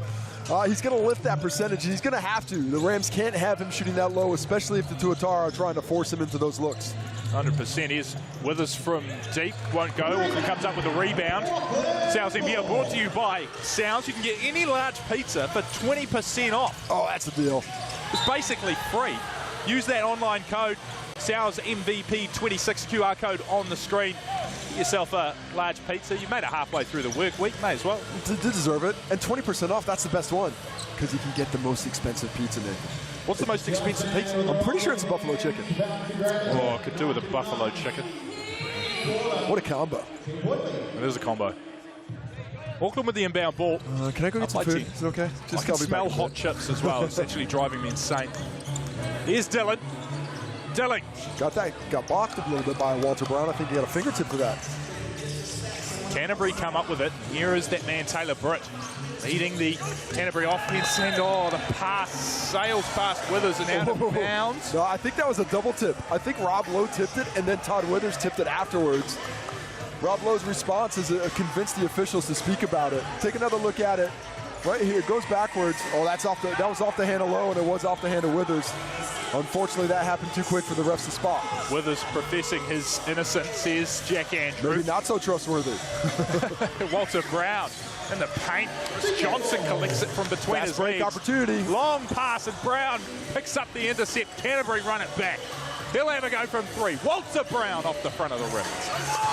He's going to lift that percentage. He's going to have to. The Rams can't have him shooting that low, especially if the Tuatara are trying to force him into those looks. 100%. Here's Withers from deep, won't go. Auckland comes up with a rebound. Sounds NBL brought to you by Sounds. You can get any large pizza for 20% off. Oh, that's the deal. It's basically free. Use that online code, Sounds MVP 26 QR code on the screen. Get yourself a large pizza. You made it halfway through the work week, may as well. Did deserve it. And 20% off, that's the best one. Because you can get the most expensive pizza, Nick. What's the most expensive pizza? I'm pretty sure it's a buffalo chicken. Oh, I could do with a buffalo chicken. What a combo. It is a combo. Auckland with the inbound ball. Can I go get some food? Is it okay? I can smell hot chips as well. It's actually driving me insane. Here's Dylan. Dylan. Got blocked a little bit by Walter Brown. I think he got a fingertip for that. Canterbury come up with it. Here is that man, Taylor Britt, leading the Canterbury offense. And the pass sails past Withers and out of bounds. No, I think that was a double tip. I think Rob Lowe tipped it, and then Todd Withers tipped it afterwards. Rob Lowe's response is convinced the officials to speak about it. Take another look at it. Right here, it goes backwards. Oh, that was off the hand of Lowe, and it was off the hand of Withers. Unfortunately, that happened too quick for the refs to spot. Withers professing his innocence, says Jack Andrew. Maybe not so trustworthy. Walter Brown in the paint. Chris Johnson collects it from between his legs. Opportunity. Long pass, and Brown picks up the intercept. Canterbury run it back. He'll have a go from 3. Walter Brown off the front of the rim.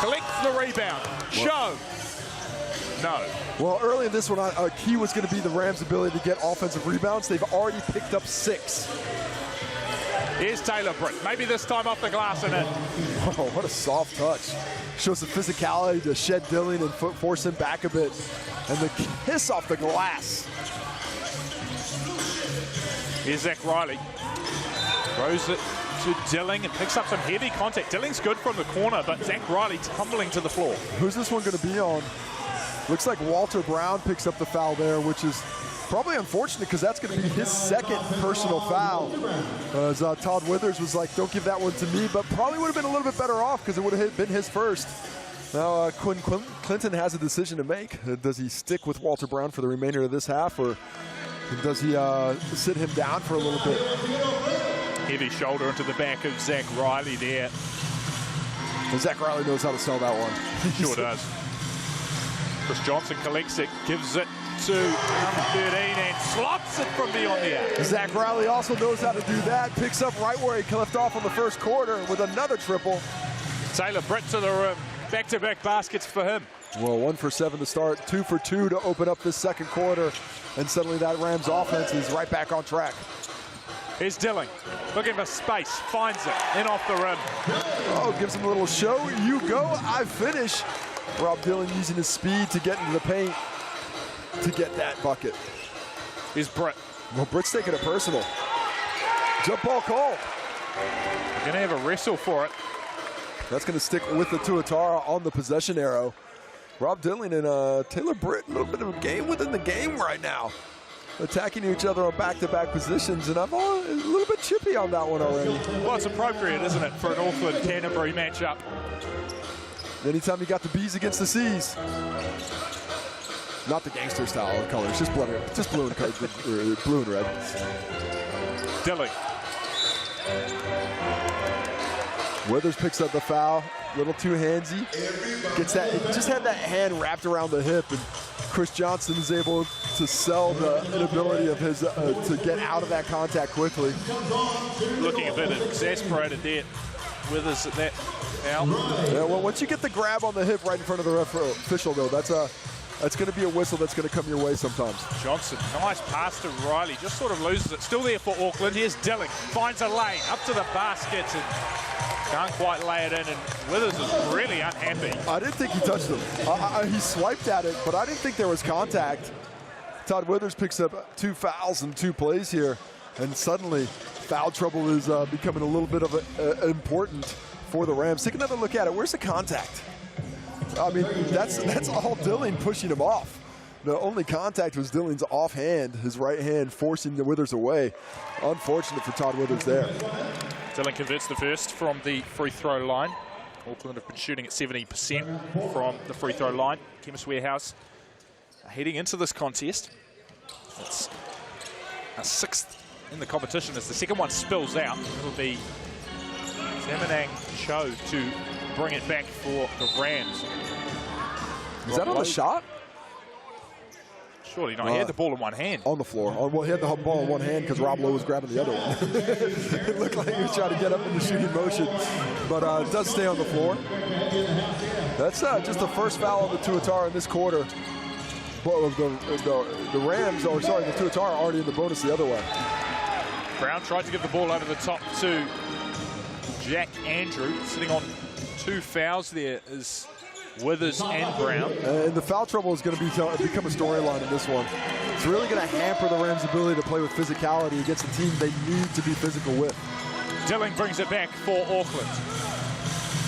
Collects the rebound. Show. No. Well, early in this one, a key was going to be the Rams' ability to get offensive rebounds. They've already picked up 6. Here's Taylor Britt. Maybe this time off the glass and in. Oh, what a soft touch. Shows the physicality to shed Dillon and force him back a bit. And the kiss off the glass. Here's Zach Riley. Throws it to Dilling and picks up some heavy contact. Dilling's good from the corner, but Zach Riley tumbling to the floor. Who's this one going to be on? Looks like Walter Brown picks up the foul there, which is probably unfortunate because that's going to be his second personal foul. As Todd Withers was like, don't give that one to me, but probably would have been a little bit better off because it would have been his first. Now, Quinn Clinton has a decision to make. Does he stick with Walter Brown for the remainder of this half, or does he sit him down for a little bit? Heavy shoulder into the back of Zach Riley there. And Zach Riley knows how to sell that one. He sure does. Chris Johnson collects it, gives it to number 13 and slots it from beyond the arc. Zach Riley also knows how to do that. Picks up right where he left off in the first quarter with another triple. Taylor Britt to the rim. Back-to-back baskets for him. Well, 1 for 7 to start, 2 for 2 to open up this second quarter. And suddenly that Rams offense is right back on track. Here's Dilling, looking for space, finds it, in off the rim. Oh, gives him a little show. You go, I finish. Rob Dillon using his speed to get into the paint to get that bucket. Here's Britt. Well, Britt's taking it personal. Jump ball called. Gonna have a wrestle for it. That's gonna stick with the Tuatara on the possession arrow. Rob Dillon and Taylor Britt, a little bit of a game within the game right now. Attacking each other on back-to-back positions, and I'm a little bit chippy on that one already. Well, it's appropriate, isn't it, for an Auckland-Canterbury matchup? Anytime you got the B's against the C's. Not the gangster style of colors, just blue and red. Dilling. Withers picks up the foul, little too handsy. Gets that, just had that hand wrapped around the hip, and Chris Johnson is able to sell the inability of his to get out of that contact quickly. Looking a bit exasperated there. Withers at that foul. Yeah, well, once you get the grab on the hip right in front of the official, though, that's going to be a whistle that's going to come your way sometimes. Johnson, nice pass to Riley, just sort of loses it. Still there for Auckland. Here's Dilling, finds a lane up to the basket and can't quite lay it in, and Withers is really unhappy. I didn't think he touched him. He swiped at it, but I didn't think there was contact. Todd Withers picks up 2 fouls in 2 plays here, and suddenly foul trouble is becoming a little bit of important for the Rams. Take another look at it. Where's the contact? I mean, that's all Dilling pushing him off. The only contact was Dilling's offhand, his right hand, forcing the Withers away. Unfortunate for Todd Withers there. Dilling converts the first from the free throw line. Auckland have been shooting at 70% from the free throw line. Chemist Warehouse heading into this contest. It's a 6th in the competition as the second one spills out. It'll be Zamanang Cho to bring it back for the Rams. Is that on the shot? Surely not. He had the ball in one hand. On the floor. Well, he had the ball in one hand because Rob Lowe was grabbing the other one. It looked like he was trying to get up in the shooting motion, but it does stay on the floor. That's just the first foul of the Tuatara in this quarter. Well, the Rams, or sorry, the Tuatara already in the bonus the other way. Brown tried to give the ball over the top to Jack Andrew. Sitting on 2 fouls there is Withers and Brown. And the foul trouble is going to become a storyline in this one. It's really going to hamper the Rams' ability to play with physicality against a team they need to be physical with. Dilling brings it back for Auckland.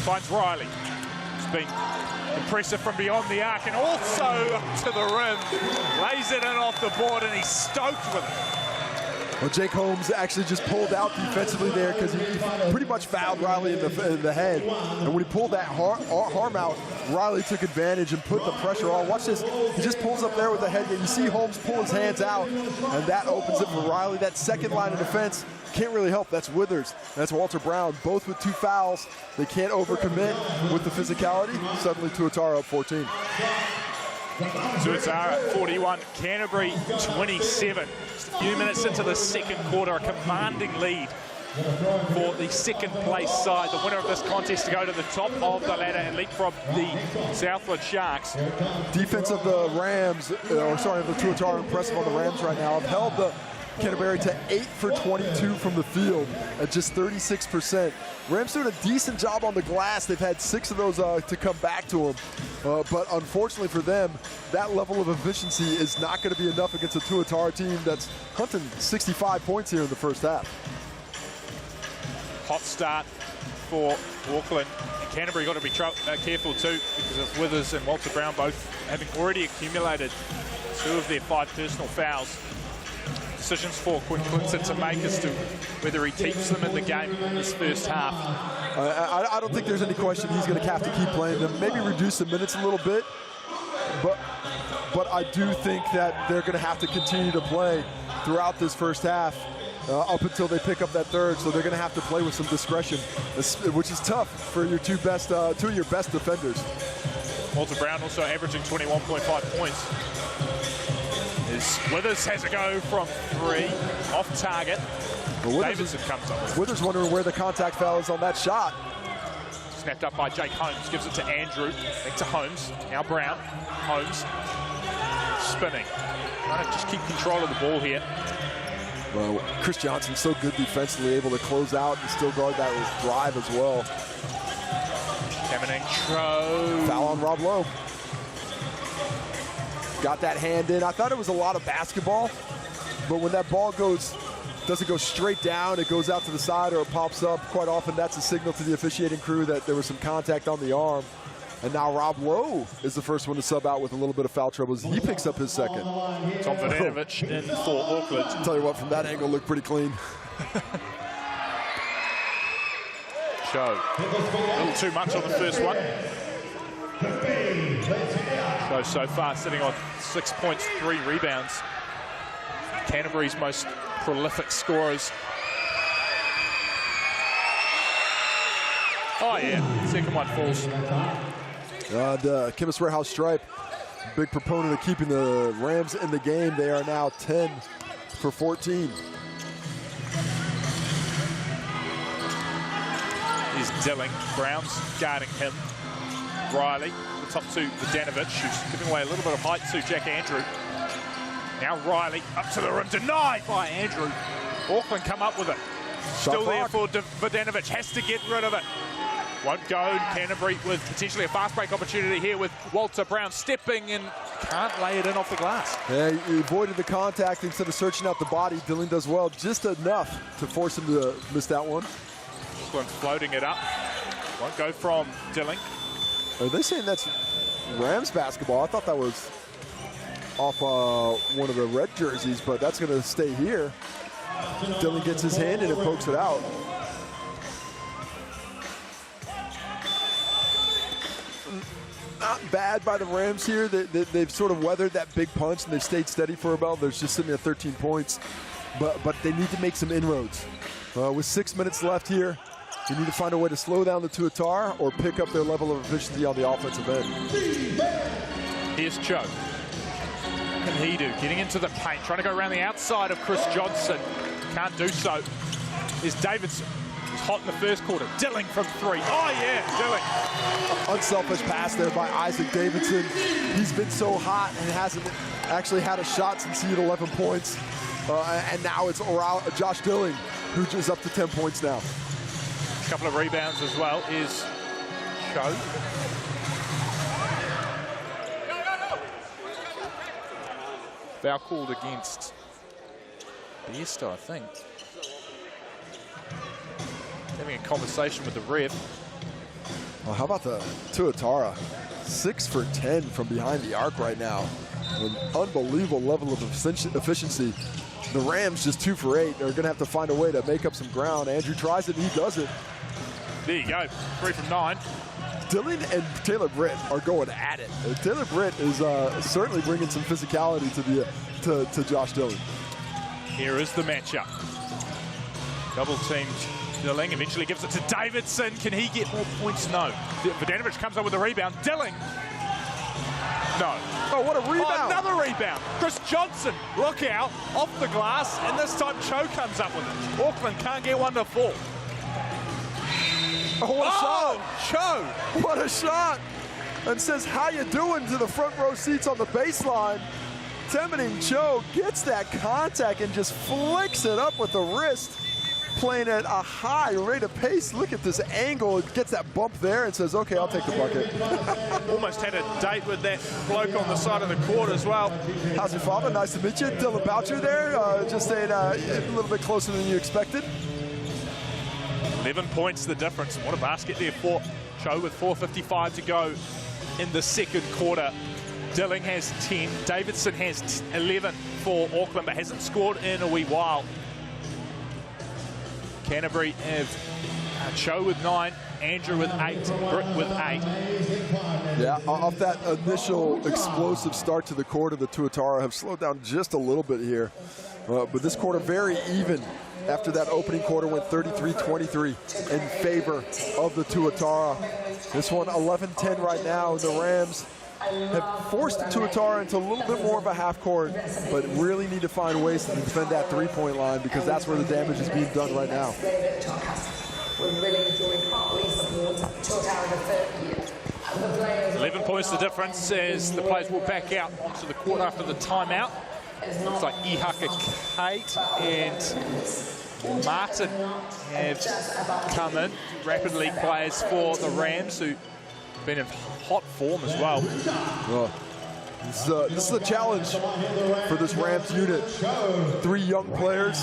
Finds Riley. It's been impressive from beyond the arc and also up to the rim. Lays it in off the board and he's stoked with it. Well, Jake Holmes actually just pulled out defensively there because he pretty much fouled Riley in the head. And when he pulled that arm out, Riley took advantage and put the pressure on. Watch this. He just pulls up there with the head. You see Holmes pull his hands out, and that opens it for Riley. That second line of defense can't really help. That's Withers. That's Walter Brown, both with 2 fouls. They can't overcommit with the physicality. Suddenly Tuatara up 14. Tuatara 41, Canterbury 27. Just a few minutes into the second quarter, a commanding lead for the second place side. The winner of this contest to go to the top of the ladder and leapfrog the Southwood Sharks. Defense of the Rams, or sorry, of the Tuatara, impressive on the Rams right now. Have held the Canterbury to 8 for 22 from the field at just 36%. Rams doing a decent job on the glass. They've had 6 of those to come back to them. But unfortunately for them, that level of efficiency is not going to be enough against a Tuatara team that's hunting 65 points here in the first half. Hot start for Auckland. And Canterbury got to be careful too because of Withers and Walter Brown both having already accumulated 2 of their 5 personal fouls. Decisions for Quinton to make as to whether he keeps them in the game in this first half. I don't think there's any question he's going to have to keep playing them. Maybe reduce the minutes a little bit, but I do think that they're going to have to continue to play throughout this first half up until they pick up that third. So they're going to have to play with some discretion, which is tough for your 2 of your best defenders. Walter Brown also averaging 21.5 points. Withers has a go from 3, off target. Well, Davidson comes up. Withers wondering where the contact foul is on that shot. Snapped up by Jake Holmes, gives it to Andrew, back to Holmes, now Brown. Holmes spinning. Trying to just keep control of the ball here. Well, Chris Johnson's so good defensively, able to close out and still guard that drive as well. Zamanang Foul on Rob Lowe. Got that hand in. I thought it was a lot of basketball, but when that ball doesn't go straight down, it goes out to the side or it pops up, quite often that's a signal to the officiating crew that there was some contact on the arm. And now Rob Lowe is the first one to sub out with a little bit of foul trouble as he picks up his second. Tom Vodanovic in for Auckland. I'll tell you what, from that angle, looked pretty clean. Show. A little too much on the first one. Show so far sitting on 6 points, 3 rebounds. Canterbury's most prolific scorers. Oh yeah, second one falls. And Chemist Warehouse Stripe, big proponent of keeping the Rams in the game. They are now 10 for 14. Here's Dilling. Brown's guarding him. Riley, the top 2, Vodanovic, who's giving away a little bit of height to Jack Andrew. Now Riley up to the rim, denied by Andrew. Auckland come up with it. Still there for Vodanovic, has to get rid of it. Won't go. Canterbury with potentially a fast break opportunity here with Walter Brown stepping and can't lay it in off the glass. Yeah, he avoided the contact instead of searching out the body. Dylan does well, just enough to force him to miss that one. Auckland floating it up. Won't go from Dilling. Are they saying that's Rams basketball? I thought that was off one of the red jerseys, but that's going to stay here. Dylan gets his hand in and pokes it out. Not bad by the Rams here. They've sort of weathered that big punch and they've stayed steady for a while. They're just sitting at 13 points, but they need to make some inroads. With 6 minutes left here, they need to find a way to slow down the Tuatara or pick up their level of efficiency on the offensive end. Here's Cho. What can he do? Getting into the paint, trying to go around the outside of Chris Johnson. Can't do so. There's Davidson. He's hot in the first quarter. Dilling from three. Oh, yeah, doing. Unselfish pass there by Isaac Davidson. He's been so hot and hasn't actually had a shot since he had 11 points. And now it's Josh Dilling, who's just up to 10 points now. A couple of rebounds as well is Cho. Foul called against Biesto, I think. Having a conversation with the ref. Well, how about the Tuatara? 6 for 10 from behind the arc right now. An unbelievable level of efficiency. The Rams just 2 for 8. They're going to have to find a way to make up some ground. Andrew tries it, and he does it. There you go, 3 from 9. Dylan and Taylor Britt are going at it. Taylor Britt is certainly bringing some physicality to Josh Dilling. Here is the matchup. Double teamed Dilling, eventually gives it to Davidson. Can he get more points? No. Vodanovic comes up with a rebound. Dilling. No. Oh, what a rebound. Oh, another rebound. Chris Johnson, look out, off the glass, and this time Cho comes up with it. Auckland can't get one to fall. Oh, what a shot. Cho. What a shot. And says, how you doing to the front row seats on the baseline. Temening Cho gets that contact and just flicks it up with the wrist. Playing at a high rate of pace. Look at this angle. It gets that bump there and says, okay, I'll take the bucket. Almost had a date with that bloke on the side of the court as well. How's your father? Nice to meet you. Dylan Boucher there. Just saying a little bit closer than you expected. 11 points the difference. What a basket there for Cho with 4:55 to go in the second quarter. Dilling has 10. Davidson has 11 for Auckland, but hasn't scored in a wee while. Canterbury have Cho with 9, Andrew with 8, Britt with 8. Yeah, off that initial explosive start to the quarter, the Tuatara have slowed down just a little bit here. But this quarter very even. After that opening quarter went 33-23 in favor of the Tuatara. This one 11-10 right now. The Rams have forced the Tuatara into a little bit more of a half court, but really need to find ways to defend that three-point line because that's where the damage is being done right now. We're really enjoying partly support Tuatara the third year. 11 points the difference as the players will back out onto the court after the timeout. Looks like Ihaka Kate and Martin have come in. Rapidly players for the Rams who have been in hot form as well. This is a challenge for this Rams unit. 3 young players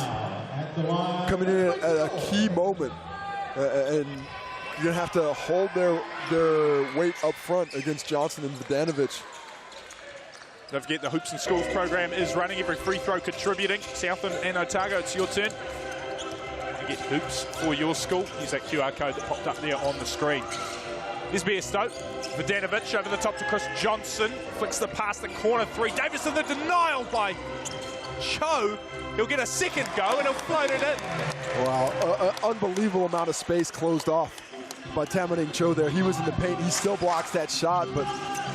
coming in at a key moment. And you're going to have to hold their weight up front against Johnson and Vodanovic. Don't forget the Hoops and Schools program is running. Every free throw contributing. Southland and Otago, it's your turn. Get Hoops for your school. Use that QR code that popped up there on the screen. Here's Biesto. Vodanovic over the top to Chris Johnson. Flicks the pass, the corner 3. Davison, the denial by Cho. He'll get a second go and he'll float it in. Wow, unbelievable amount of space closed off by Temening Cho there. He was in the paint. He still blocks that shot, but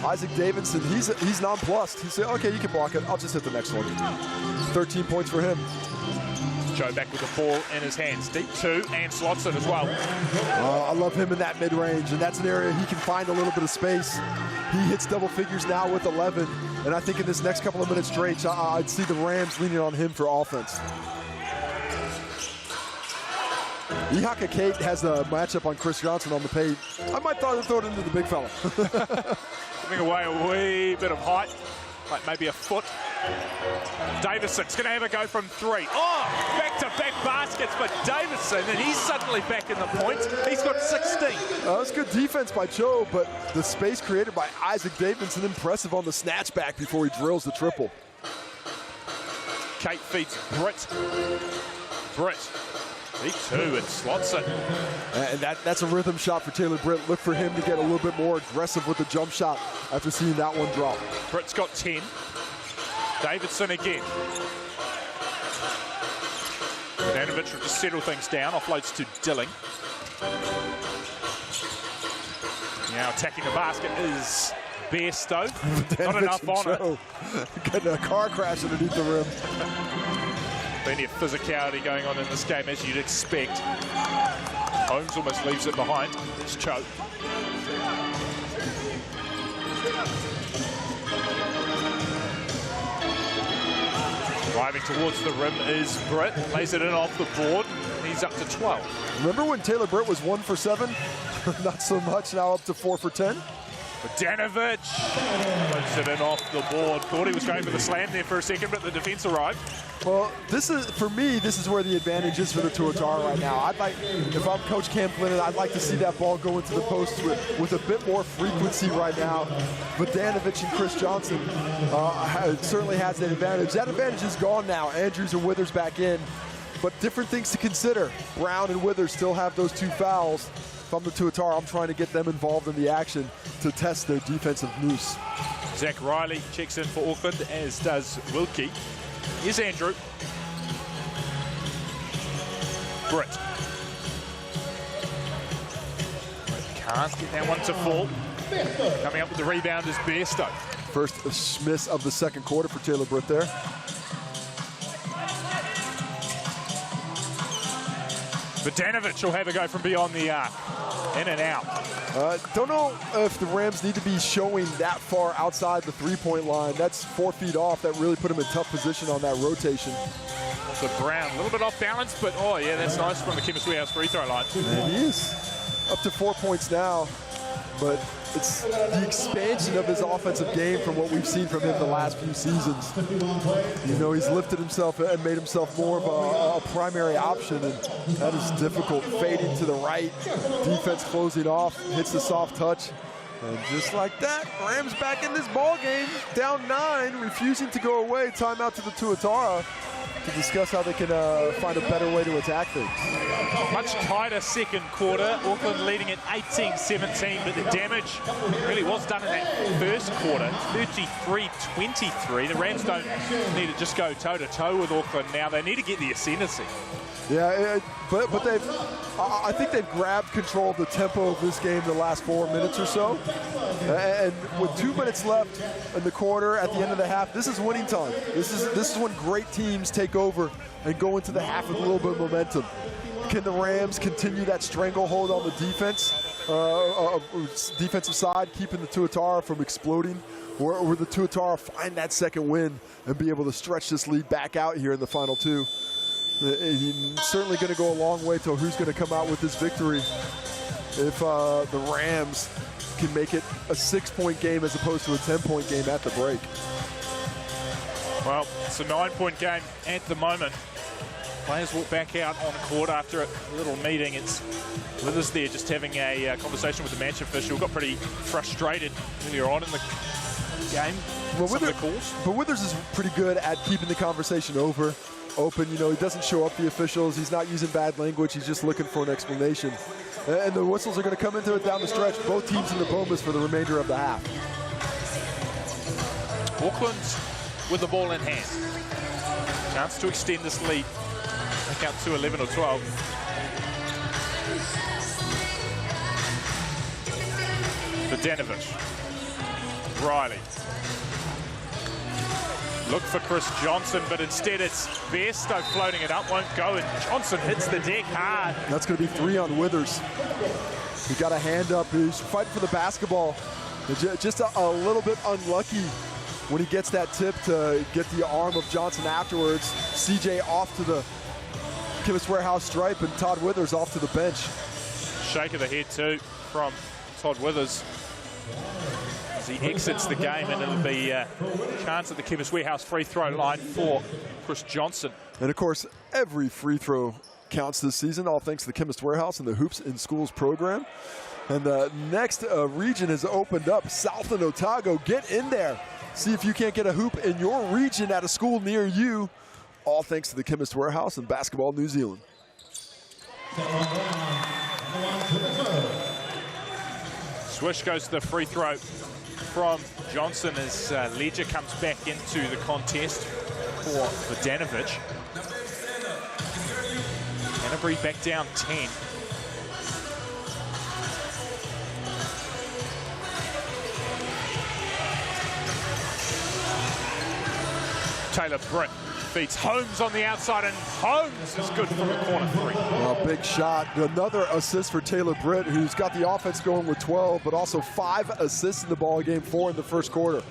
Isaac Davidson, he's nonplussed. He said, okay, you can block it. I'll just hit the next one. 13 points for him. Cho back with the ball in his hands. Deep 2 and slots it as well. I love him in that mid-range, and that's an area he can find a little bit of space. He hits double figures now with 11, and I think in this next couple of minutes straight, I'd see the Rams leaning on him for offense. Ihaka Kate has the matchup on Chris Johnson on the page. I might throw it into the big fella. Giving away a wee bit of height, like maybe a foot. Davison's going to have a go from 3. Oh, back-to-back baskets for Davison, and he's suddenly back in the points. He's got 16. That's good defense by Joe, but the space created by Isaac Davidson impressive on the snatch back before he drills the triple. Kate feeds Britt. He too, and slots it. And that's a rhythm shot for Taylor Britt. Look for him to get a little bit more aggressive with the jump shot after seeing that one drop. Britt's got 10. Davidson again. Danovich will just settle things down. Offloads to Dilling. Now attacking the basket is Bairstow. Not enough on it. Getting a car crash underneath the rim. Plenty of physicality going on in this game, as you'd expect. Holmes almost leaves it behind. It's Cho. Driving towards the rim is Britt. Lays it in off the board. He's up to 12. Remember when Taylor Britt was 1 for 7? Not so much, now up to 4 for 10. Danovich puts it in off the board. Thought he was going for the slam there for a second, but the defense arrived. Well, this is, for me, this is where the advantage is for the Tuatara right now. I'd like, if I'm Coach Cam Flynn, I'd like to see that ball go into the post with a bit more frequency right now. But Danovich and Chris Johnson certainly has that advantage. That advantage is gone now. Andrews and Withers back in. But different things to consider. Brown and Withers still have those 2 fouls. If I'm the Tuatara, I'm trying to get them involved in the action to test their defensive noose. Zach Riley checks in for Auckland, as does Wilkie. Here's Andrew. Britt. Can't get that one to fall. Coming up with the rebound is Bairstow. First miss of the second quarter for Taylor Britt there. But Danovich will have a go from beyond the arc. In and out. Don't know if the Rams need to be showing that far outside the three-point line. That's 4 feet off. That really put him in tough position on that rotation. So Brown, a little bit off balance, but oh yeah, that's nice from the Chemist Warehouse free throw line. And he is up to 4 points now, but it's the expansion of his offensive game from what we've seen from him the last few seasons. You know, he's lifted himself and made himself more of a primary option, and that is difficult. Fading to the right, defense closing off, hits the soft touch. And just like that, Rams back in this ball game, down 9, refusing to go away. Timeout to the Tuatara to discuss how they can find a better way to attack things. Much tighter second quarter. Auckland leading at 18-17, but the damage really was done in that first quarter. 33-23. The Rams don't need to just go toe-to-toe with Auckland now. They need to get the ascendancy. Yeah, but I think they've grabbed control of the tempo of this game the last 4 minutes or so. And with 2 minutes left in the quarter at the end of the half, this is winning time. This is when great teams take over and go into the half with a little bit of momentum. Can the Rams continue that stranglehold on the defensive side, keeping the Tuatara from exploding? Or will the Tuatara find that second win and be able to stretch this lead back out here in the final 2? He's certainly going to go a long way to who's going to come out with this victory if the Rams can make it a 6-point game as opposed to a 10-point game at the break. Well, it's a 9-point game at the moment. Players walk back out on court after a little meeting. It's Withers there just having a conversation with the match official. Got pretty frustrated earlier on in the game. Well, Withers is pretty good at keeping the conversation open. You know, he doesn't show up the officials. He's not using bad language. He's just looking for an explanation. And the whistles are going to come into it down the stretch. Both teams in the bonus for the remainder of the half. Auckland with the ball in hand. Chance to extend this lead. Back out to 11 or 12. For Danovich. Riley. Look for Chris Johnson, but instead it's Bairstow floating it up, won't go, and Johnson hits the deck hard. That's going to be 3 on Withers. He got a hand up. He's fighting for the basketball. Just a little bit unlucky when he gets that tip to get the arm of Johnson afterwards. CJ off to the Chemist Warehouse stripe, and Todd Withers off to the bench. Shake of the head too from Todd Withers as he exits the game, and it'll be a chance at the Chemist Warehouse free throw line for Chris Johnson. And of course, every free throw counts this season, all thanks to the Chemist Warehouse and the Hoops in Schools program. And the next region has opened up, South and Otago. Get in there. See if you can't get a hoop in your region at a school near you, all thanks to the Chemist Warehouse and Basketball New Zealand. Swish goes to the free throw from Johnson as Ledger comes back into the contest for Vodanovic. Canterbury back down 10. Taylor Britt feeds Holmes on the outside, and Holmes is good from the corner three. Well, big shot. Another assist for Taylor Britt, who's got the offense going with 12, but also 5 assists in the ball game, 4 in the first quarter.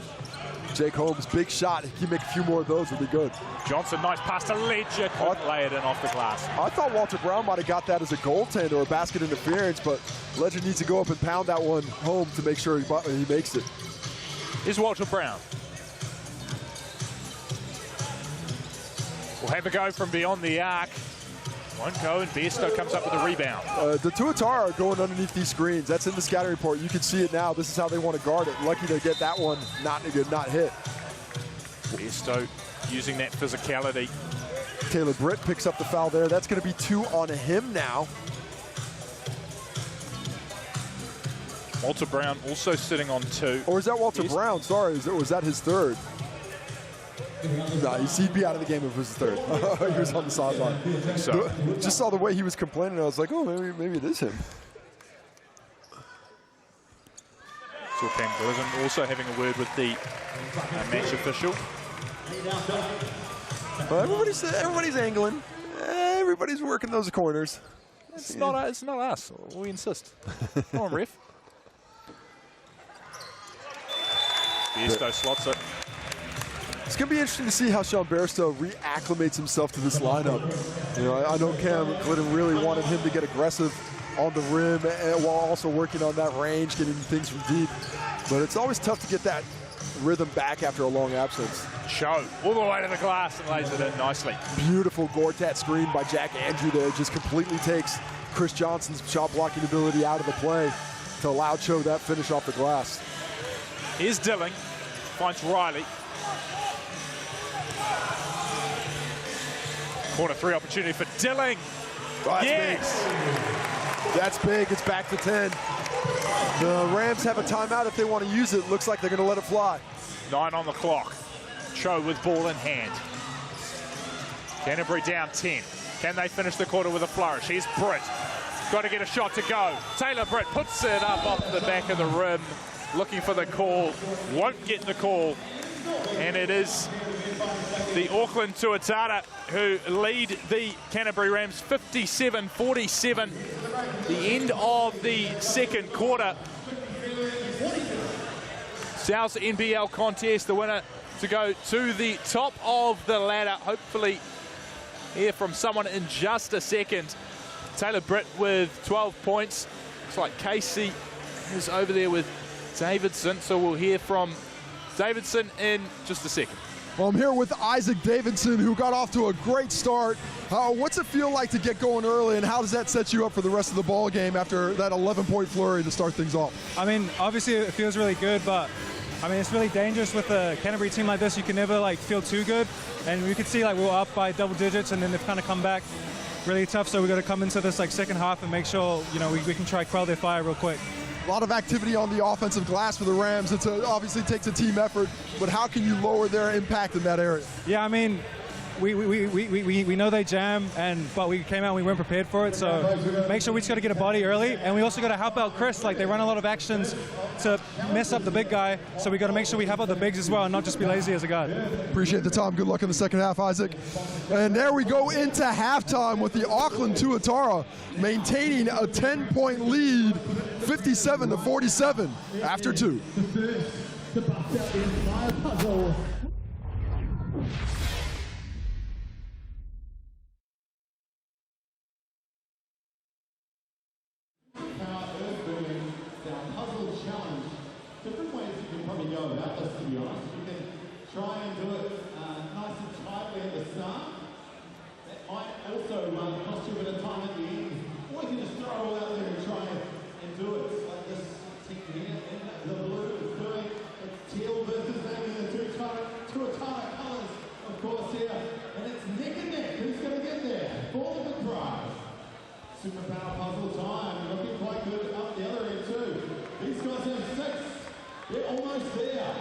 Jake Holmes, big shot. He can make a few more of those, would be good. Johnson, nice pass to Ledger, couldn't lay it in off the glass. I thought Walter Brown might have got that as a goaltender or a basket interference, but Ledger needs to go up and pound that one home to make sure he makes it. Here's Walter Brown. We'll have a go from beyond the arc. Won't go, and Besto comes up with a rebound. The Tuatara are going underneath these screens. That's in the scouting report. You can see it now. This is how they want to guard it. Lucky to get that one not hit. Besto using that physicality. Taylor Britt picks up the foul there. That's going to be 2 on him now. Walter Brown also sitting on 2. Or is that Walter Brown? Sorry, was that his third? No, he'd be out of the game if it was his third. He was on the sideline. So. Just saw the way he was complaining. I was like, oh, maybe it is him. So Cam Gilligan also having a word with the match official. Well, everybody's angling. Everybody's working those corners. It's not us. We insist. Come on, ref. Besto slots it. It's going to be interesting to see how Sean Bairstow reacclimates himself to this lineup. You know, I know Cam Glidden really wanted him to get aggressive on the rim while also working on that range, getting things from deep. But it's always tough to get that rhythm back after a long absence. Show all the way to the glass and lays it in nicely. Beautiful Gortat screen by Jack Andrew there. Just completely takes Chris Johnson's shot blocking ability out of the play to allow Cho that finish off the glass. Here's Dilling, finds Riley. Corner 3 opportunity for Dilling. Oh, that's yes! Big. That's big. It's back to 10. The Rams have a timeout if they want to use it. Looks like they're going to let it fly. 9 on the clock. Cho with ball in hand. Canterbury down 10. Can they finish the quarter with a flourish? Here's Britt. Got to get a shot to go. Taylor Britt puts it up off the back of the rim. Looking for the call. Won't get the call. And it is the Auckland Tuatara who lead the Canterbury Rams 57-47. The end of the second quarter. South NBL contest, the winner to go to the top of the ladder. Hopefully hear from someone in just a second. Taylor Britt with 12 points. Looks like Casey is over there with Davidson, so we'll hear from Davidson in just a second. Well, I'm here with Isaac Davidson, who got off to a great start. What's it feel like to get going early, and how does that set you up for the rest of the ball game after that 11-point flurry to start things off? I mean, obviously it feels really good, but I mean, it's really dangerous with a Canterbury team like this. You can never feel too good, and we could see we were up by double digits, and then they've kind of come back really tough. So we got to come into this second half and make sure we can try quell their fire real quick. A lot of activity on the offensive glass for the Rams. It obviously takes a team effort, but how can you lower their impact in that area? Yeah, I mean, we know they jam, but we came out and we weren't prepared for it. So make sure we just got to get a body early, and we also got to help out Chris. They run a lot of actions to mess up the big guy, so we got to make sure we help out the bigs as well and not just be lazy as a guard. Appreciate the time. Good luck in the second half, Isaac. And there we go into halftime with the Auckland Tuatara maintaining a 10-point lead, 57-47 after 2. challenge. Different ways you can probably go about this, to be honest. You can try and do it nice and tightly at the start. That might also cost you a bit of time at the end. Or you can just throw it all out there and try and do it like this technique. And the blue is doing it's teal versus black in the Tuatara colours, of course, here. And it's neck and neck. Who's going to get there for the big prize? Superpower puzzle time. Looking quite good up the other end too. These guys have 6. They're almost there.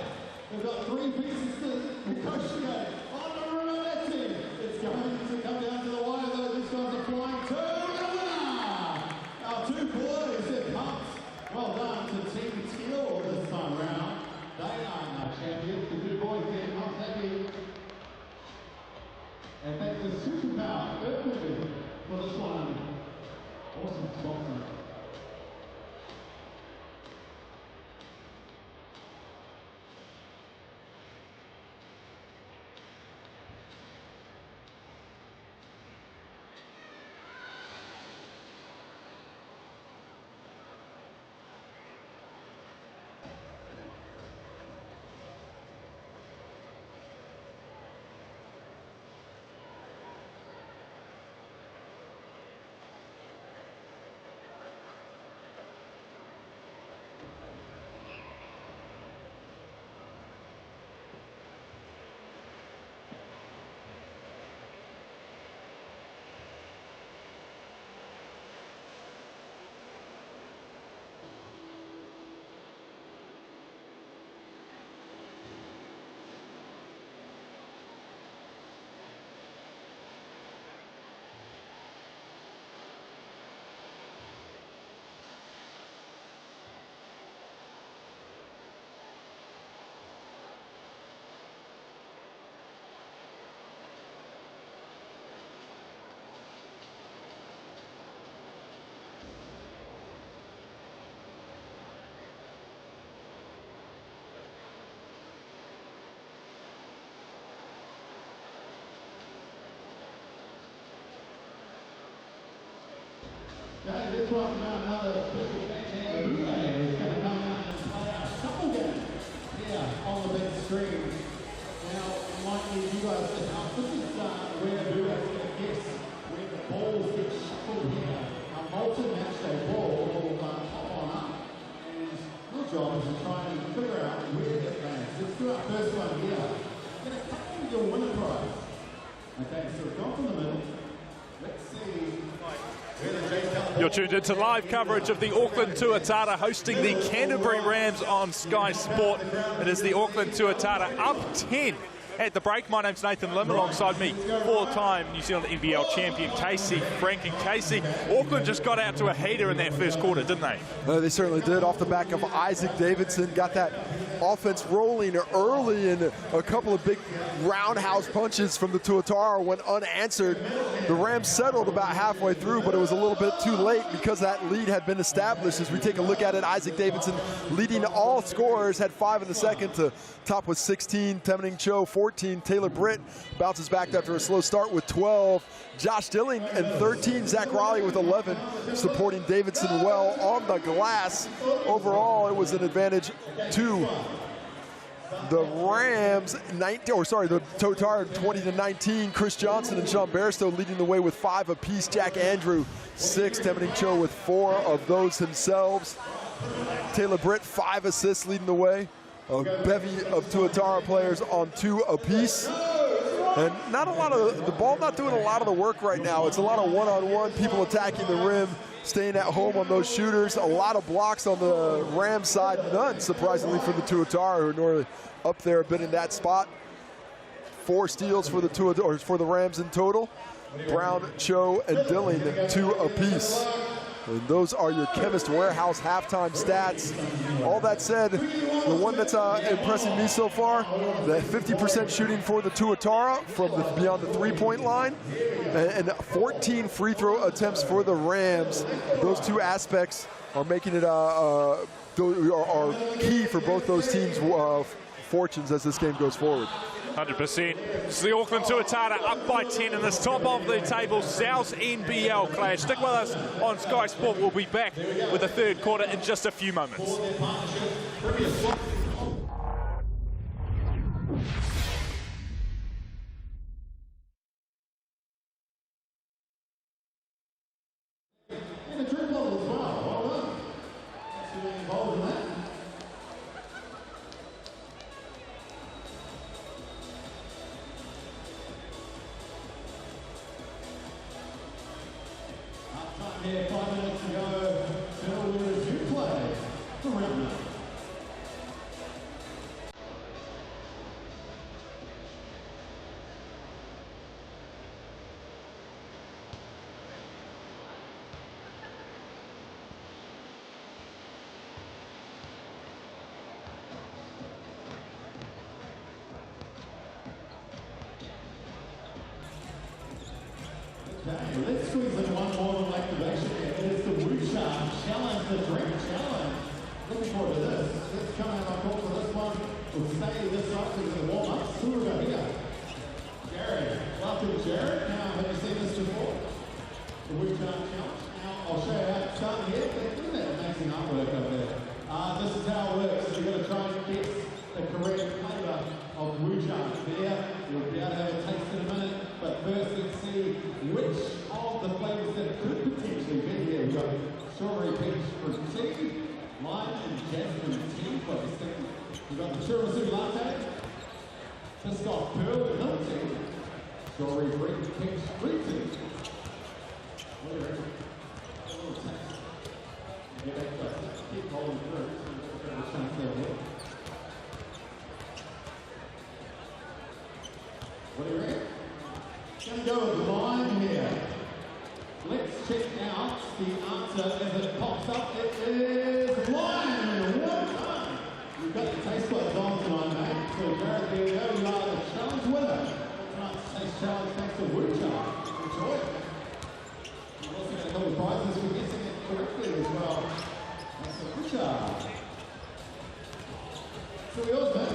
They've got 3 pieces to negotiate. Oh, no, that's it. It's going to come down to the wire though. These guys are flying to the winner. Our 2 boys, they're pumped. Well done to Team Teal this time round. They are our champions. The 2 boys getting up happy. And thanks to Superpower Eventfinda for this one. Awesome sponsor. Guys, this one another special fan is going to come out and play our shuffle game here on the big screen. Now, I might need you guys to help. This is where Burak's going to guess where the balls get shuffled here. Our multi-match day ball will pop on up. And your job is to try and figure out where it lands. Let's do our first one here. You're going to come with your winner prize. Okay, so we've gone from the middle. Let's see. You're tuned into live coverage of the Auckland Tuatara hosting the Canterbury Rams on Sky Sport. It is the Auckland Tuatara up 10 at the break. My name's Nathan Lim, alongside me, 4-time New Zealand NBL champion Casey Frank. And Casey, Auckland just got out to a heater in that first quarter, didn't they? They certainly did. Off the back of Isaac Davidson, got that offense rolling early, and a couple of big roundhouse punches from the Tuatara went unanswered. The Rams settled about halfway through, but it was a little bit too late because that lead had been established. As we take a look at it, Isaac Davidson leading all scorers, had 5 in the second to top with 16. Temening Cho 14. Taylor Britt bounces back after a slow start with 12. Josh Dilling and 13. Zach Raleigh with 11, supporting Davidson well on the glass. Overall, it was an advantage to the Rams, the Tuatara 20-19. Chris Johnson and Sean Barstow leading the way with 5 apiece. Jack Andrew 6, Temening Cho with 4 of those themselves. Taylor Britt 5 assists leading the way. A bevy of Tuatara players on 2 apiece. And not a lot of, the ball not doing a lot of the work right now. It's a lot of one-on-one, people attacking the rim, staying at home on those shooters. A lot of blocks on the Rams side, none surprisingly for the Tuatara, who are normally up there a bit in that spot. 4 steals for the Rams in total. Brown, Cho, and Dilling 2 apiece. And those are your Chemist Warehouse halftime stats. All that said, the one that's impressing me so far, the 50% shooting for the Tuatara from beyond the 3-point line, and 14 free throw attempts for the Rams. Those 2 aspects are making it are key for both those teams' fortunes as this game goes forward. 100%. It's the Auckland Tuatara up by 10 in this top of the table South NBL clash. Stick with us on Sky Sport. We'll be back with the third quarter in just a few moments. Here, 5 minutes to go. Still winners who play for round 9. Okay, let's squeeze in one more activation. It is the Wucha Challenge, the Drink Challenge. Looking forward to this. Let's come out on call for this one. We'll stay this up to the warm-ups. Who we got here? Jared. Welcome, Jared. Now, have you seen this before? The Wucha Challenge. Now, I'll show you how it's done here. Look at that amazing artwork up there. This is how it works. You're going to try and get the correct flavour of Wucha there. You'll be able to have a taste in a minute. But first, let's see which of the flavours that could potentially be here. We've got strawberry peach fruit tea, lime and jasmine tea. What do you think? We've got the tiramisu latte, biscoff pearl with milk tea, strawberry peach fruit tea. What do you reckon? A little taste. Get that close. Keep holding through. We'll chance there here. What do you reckon? Gonna go with lime here. Let's check out the answer as it pops up. It is lime. One time. You've got the taste buds on tonight, mate. So Jared, there you go. You are the challenge winner. Tonight's taste challenge thanks to Wucha. Enjoy it. You've also got a couple of prizes for guessing it correctly as well. Thanks to Wucha. So yours, mate.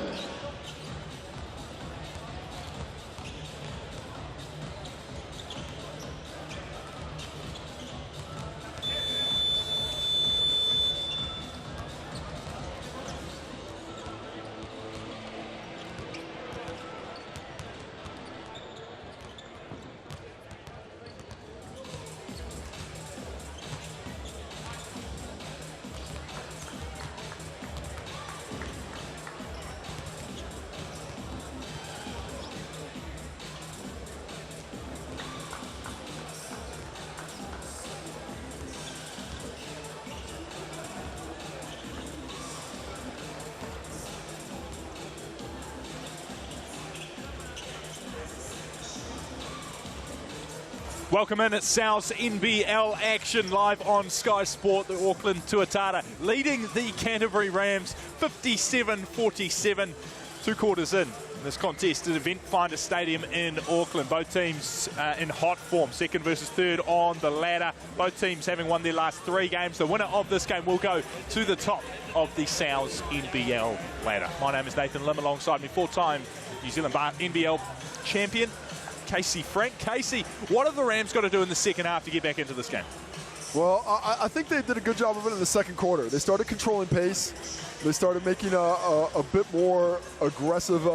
Welcome in at South NBL action live on Sky Sport. The Auckland Tuatara leading the Canterbury Rams 57-47. 2 quarters in this contest at Eventfinda Stadium in Auckland. Both teams in hot form, second versus third on the ladder. Both teams having won their last 3 games. The winner of this game will go to the top of the South NBL ladder. My name is Nathan Lim, alongside me 4-time New Zealand NBL champion Casey Frank. Casey, what have the Rams got to do in the second half to get back into this game? Well, I think they did a good job of it in the second quarter. They started controlling pace. They started making a bit more aggressive,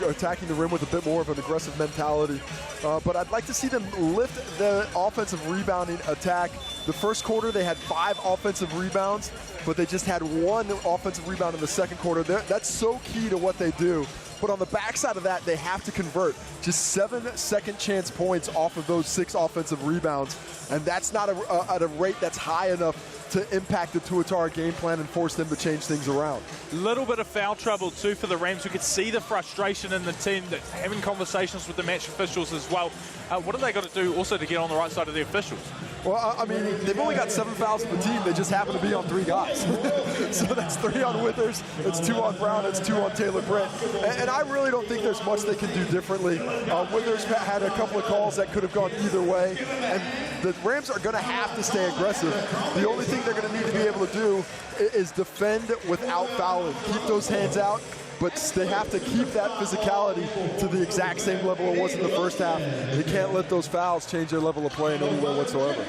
attacking the rim with a bit more of an aggressive mentality. But I'd like to see them lift the offensive rebounding attack. The first quarter, they had 5 offensive rebounds, but they just had 1 offensive rebound in the second quarter. That's so key to what they do. But on the backside of that, they have to convert. Just 7 second chance points off of those 6 offensive rebounds. And that's not at a rate that's high enough to impact the Tuatara game plan and force them to change things around. A little bit of foul trouble too for the Rams. We could see the frustration in the team, that's having conversations with the match officials as well. What have they got to do also to get on the right side of the officials? Well, I mean, they've only got 7 fouls per team. They just happen to be on 3 guys. So that's 3 on Withers, it's 2 on Brown, it's 2 on Taylor Britt. And I really don't think there's much they can do differently. Withers had a couple of calls that could have gone either way. And the Rams are going to have to stay aggressive. The only thing they're going to need to be able to do is defend without fouling. Keep those hands out but they have to keep that physicality to the exact same level it was in the first half. They can't let those fouls change their level of play in any way whatsoever.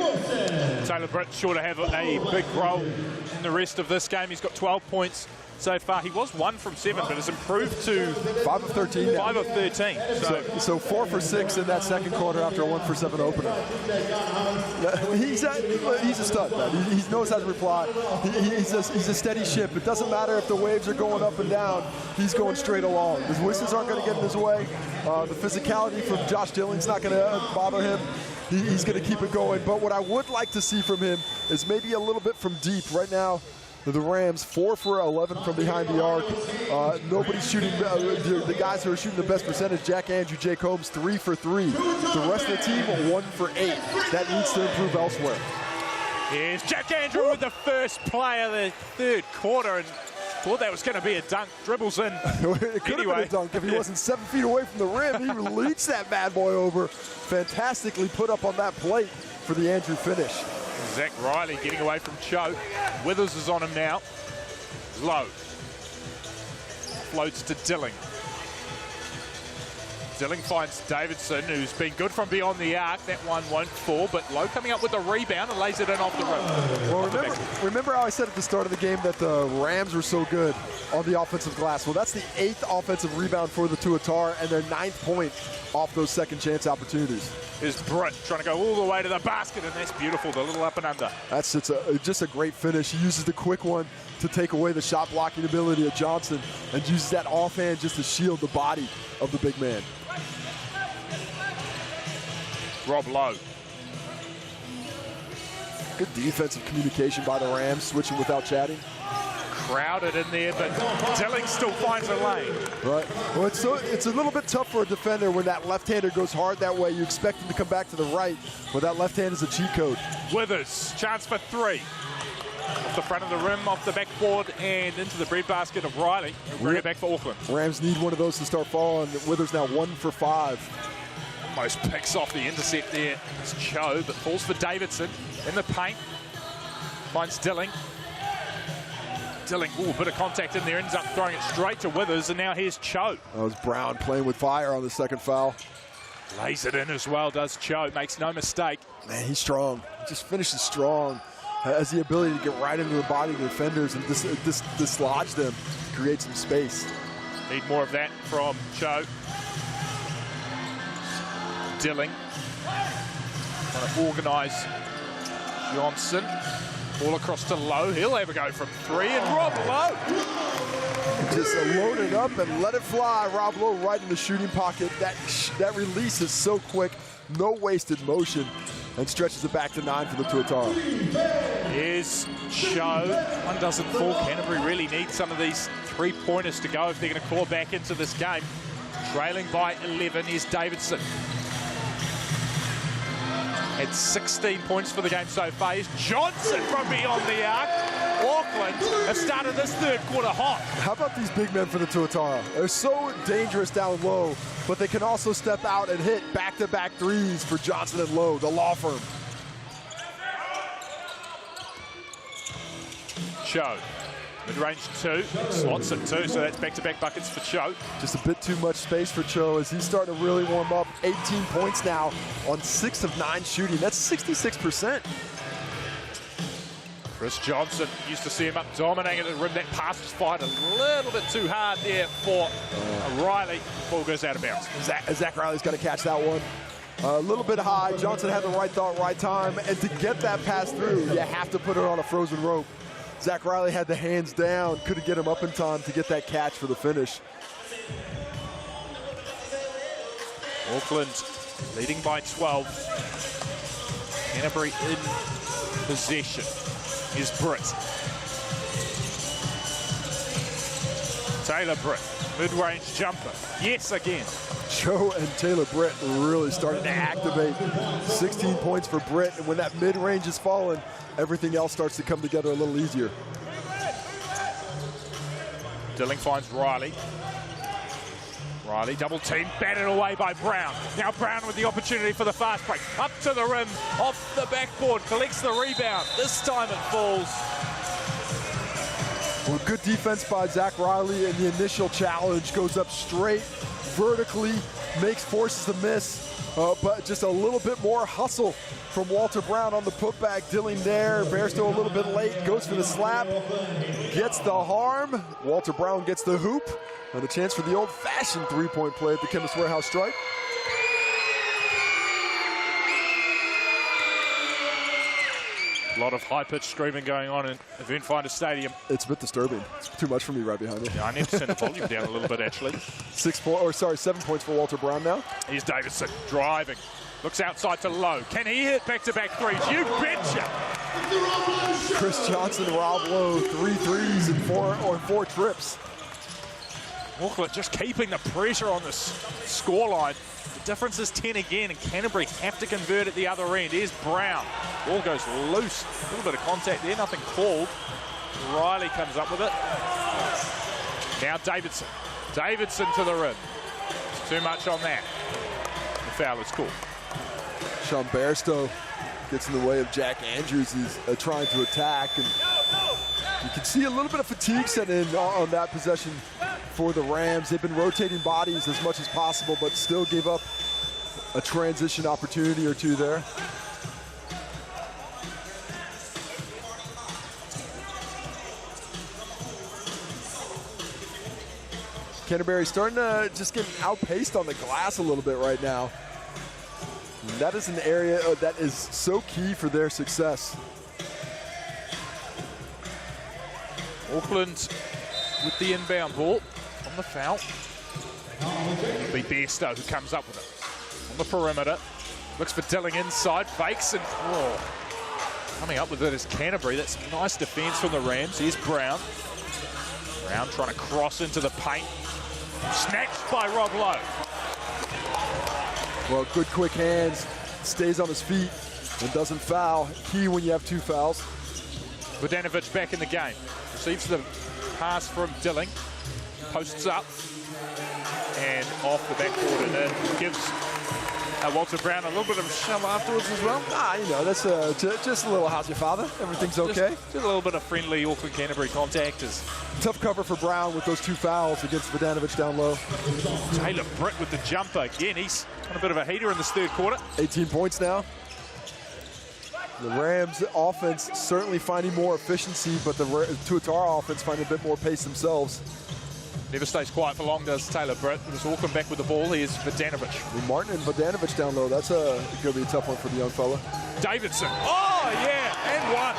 Taylor Britt sure to have a big role in the rest of this game. He's got 12 points so far. He was 1 from 7, but has improved to 5 of 13 now. 5 of 13. So 4 for 6 in that second quarter after a 1 for 7 opener. He's a stud, man. He knows how to reply. He's a steady ship. It doesn't matter if the waves are going up and down. He's going straight along. His whistles aren't going to get in his way. The physicality from Josh Dilling's not going to bother him. He's going to keep it going. But what I would like to see from him is maybe a little bit from deep. Right now, the Rams 4 for 11 from behind the arc. Nobody's shooting. The guys who are shooting the best percentage: Jack Andrew, Jake Holmes, 3 for 3. The rest of the team 1 for 8. That needs to improve elsewhere. Here's Jack Andrew with the first play of the third quarter, and thought that was going to be a dunk. Dribbles in. It could have been a dunk if he wasn't 7 feet away from the rim. He leads that bad boy over. Fantastically put up on that plate for the Andrew finish. Zach Riley getting away from Cho. Withers is on him now. Low. Floats to Dilling. Dilling finds Davidson, who's been good from beyond the arc. That one won't fall, but Low coming up with a rebound and lays it in off the rim. Well, remember how I said at the start of the game that the Rams were so good on the offensive glass? Well, that's the 8th offensive rebound for the Tuatara and their 9th point off those second chance opportunities. Here's Britt trying to go all the way to the basket, and that's beautiful, the little up and under. That's just a great finish. He uses the quick one to take away the shot blocking ability of Johnson and uses that offhand just to shield the body of the big man. Rob Lowe. Good defensive communication by the Rams, switching without chatting. Crowded in there, but Dilling still finds a lane. Right. Well, it's a little bit tough for a defender when that left-hander goes hard that way. You expect him to come back to the right, but that left hand is a cheat code. Withers, chance for 3. Off the front of the rim, off the backboard, and into the breadbasket of Riley. Bring it back for Auckland. Rams need one of those to start falling. Withers now 1 for 5. Almost picks off the intercept there. It's Cho, but falls for Davidson in the paint. Finds Dilling. Dilling, ooh, a bit of contact in there, ends up throwing it straight to Withers, and now here's Cho. That was Brown playing with fire on the second foul. Lays it in as well, does Cho, makes no mistake. Man, he's strong. He just finishes strong. Has the ability to get right into the body of the defenders and dislodge them, create some space. Need more of that from Cho. Dilling. Trying to organise Johnson. Ball across to Lowe. He'll have a go from 3, and Rob Lowe. Just load it up and let it fly. Rob Lowe right in the shooting pocket. That release is so quick, no wasted motion, and stretches it back to 9 for the Tuatara. Here's Cho. One doesn't fall. Canterbury really needs some of these 3-pointers to go if they're going to claw back into this game. Trailing by 11 is Davidson. Had 16 points for the game so far. Here's Johnson from beyond the arc. Auckland have started this third quarter hot. How about these big men for the Tuatara? They're so dangerous down low, but they can also step out and hit back-to-back threes for Johnson and Lowe, the law firm. Cho. Mid-range 2, slots at 2, so that's back-to-back buckets for Cho. Just a bit too much space for Cho as he's starting to really warm up. 18 points now on 6 of 9 shooting. That's 66%. Chris Johnson, used to see him up dominating at the rim. That pass was fired a little bit too hard there for Riley. Ball goes out of bounds. Zach Riley's got to catch that one. A little bit high. Johnson had the right thought, right time. And to get that pass through, you have to put it on a frozen rope. Zach Riley had the hands down, couldn't get him up in time to get that catch for the finish. Auckland leading by 12. Canterbury in possession. Here's Britt. Taylor Britt, mid-range jumper. Yes, again. Cho and Taylor Britt really starting to activate. 16 points for Britt, and when that mid-range is falling, everything else starts to come together a little easier. Dilling finds Riley. Riley double team, batted away by Brown. Now Brown with the opportunity for the fast break. Up to the rim, off the backboard, collects the rebound. This time it falls. Well, good defense by Zach Riley, and the initial challenge goes up straight, vertically, forces the miss, but just a little bit more hustle from Walter Brown on the putback. Dilling there, Bairstow a little bit late, goes for the slap, gets the harm. Walter Brown gets the hoop, and a chance for the old-fashioned three-point play at the Chemist Warehouse strike. A lot of high-pitched screaming going on in Eventfinda Stadium. It's a bit disturbing. It's too much for me right behind me. Yeah, I need to send the volume down a little bit, actually. 7 points for Walter Brown now. Here's Davidson driving. Looks outside to Lowe. Can he hit back-to-back threes? You betcha! Chris Johnson, Rob Lowe, 3 threes and four trips. Auckland just keeping the pressure on this scoreline. The difference is 10 again, and Canterbury have to convert at the other end. Here's Brown. Ball goes loose. A little bit of contact there, nothing called. Riley comes up with it. Now Davidson. Davidson to the rim. Too much on that. The foul is called. Sean Bairstow gets in the way of Jack Andrews. He's trying to attack, and you can see a little bit of fatigue set in on that possession for the Rams. They've been rotating bodies as much as possible, but still gave up a transition opportunity or two there. Canterbury starting to just get outpaced on the glass a little bit right now. And that is an area that is so key for their success. Auckland with the inbound ball on the foul. It'll be Bairstow who comes up with it. On the perimeter. Looks for Dilling inside. Fakes and coming up with it is Canterbury. That's nice defense from the Rams. Here's Brown. Brown trying to cross into the paint. Snatched by Rob Lowe. Well, good quick hands. Stays on his feet and doesn't foul. Key when you have 2 fouls. Vodanovic back in the game. Receives the pass from Dilling. Posts up. And off the backboard, and then gives Walter Brown a little bit of a shove afterwards as well. You know, that's just a little how's your father? Everything's okay. Just a little bit of friendly Auckland Canterbury contact. Tough cover for Brown with those 2 fouls against Vodanovic down low. Taylor Britt with the jumper again. He's got a bit of a heater in this third quarter. 18 points now. The Rams offense certainly finding more efficiency, but the Tuatara offense finding a bit more pace themselves. Never stays quiet for long, does Taylor Britt. There's Auckland back with the ball. Here's Vodanovic. Martin and Vodanovic down low. That's going to be a tough one for the young fella. Davidson. Oh, yeah, and one.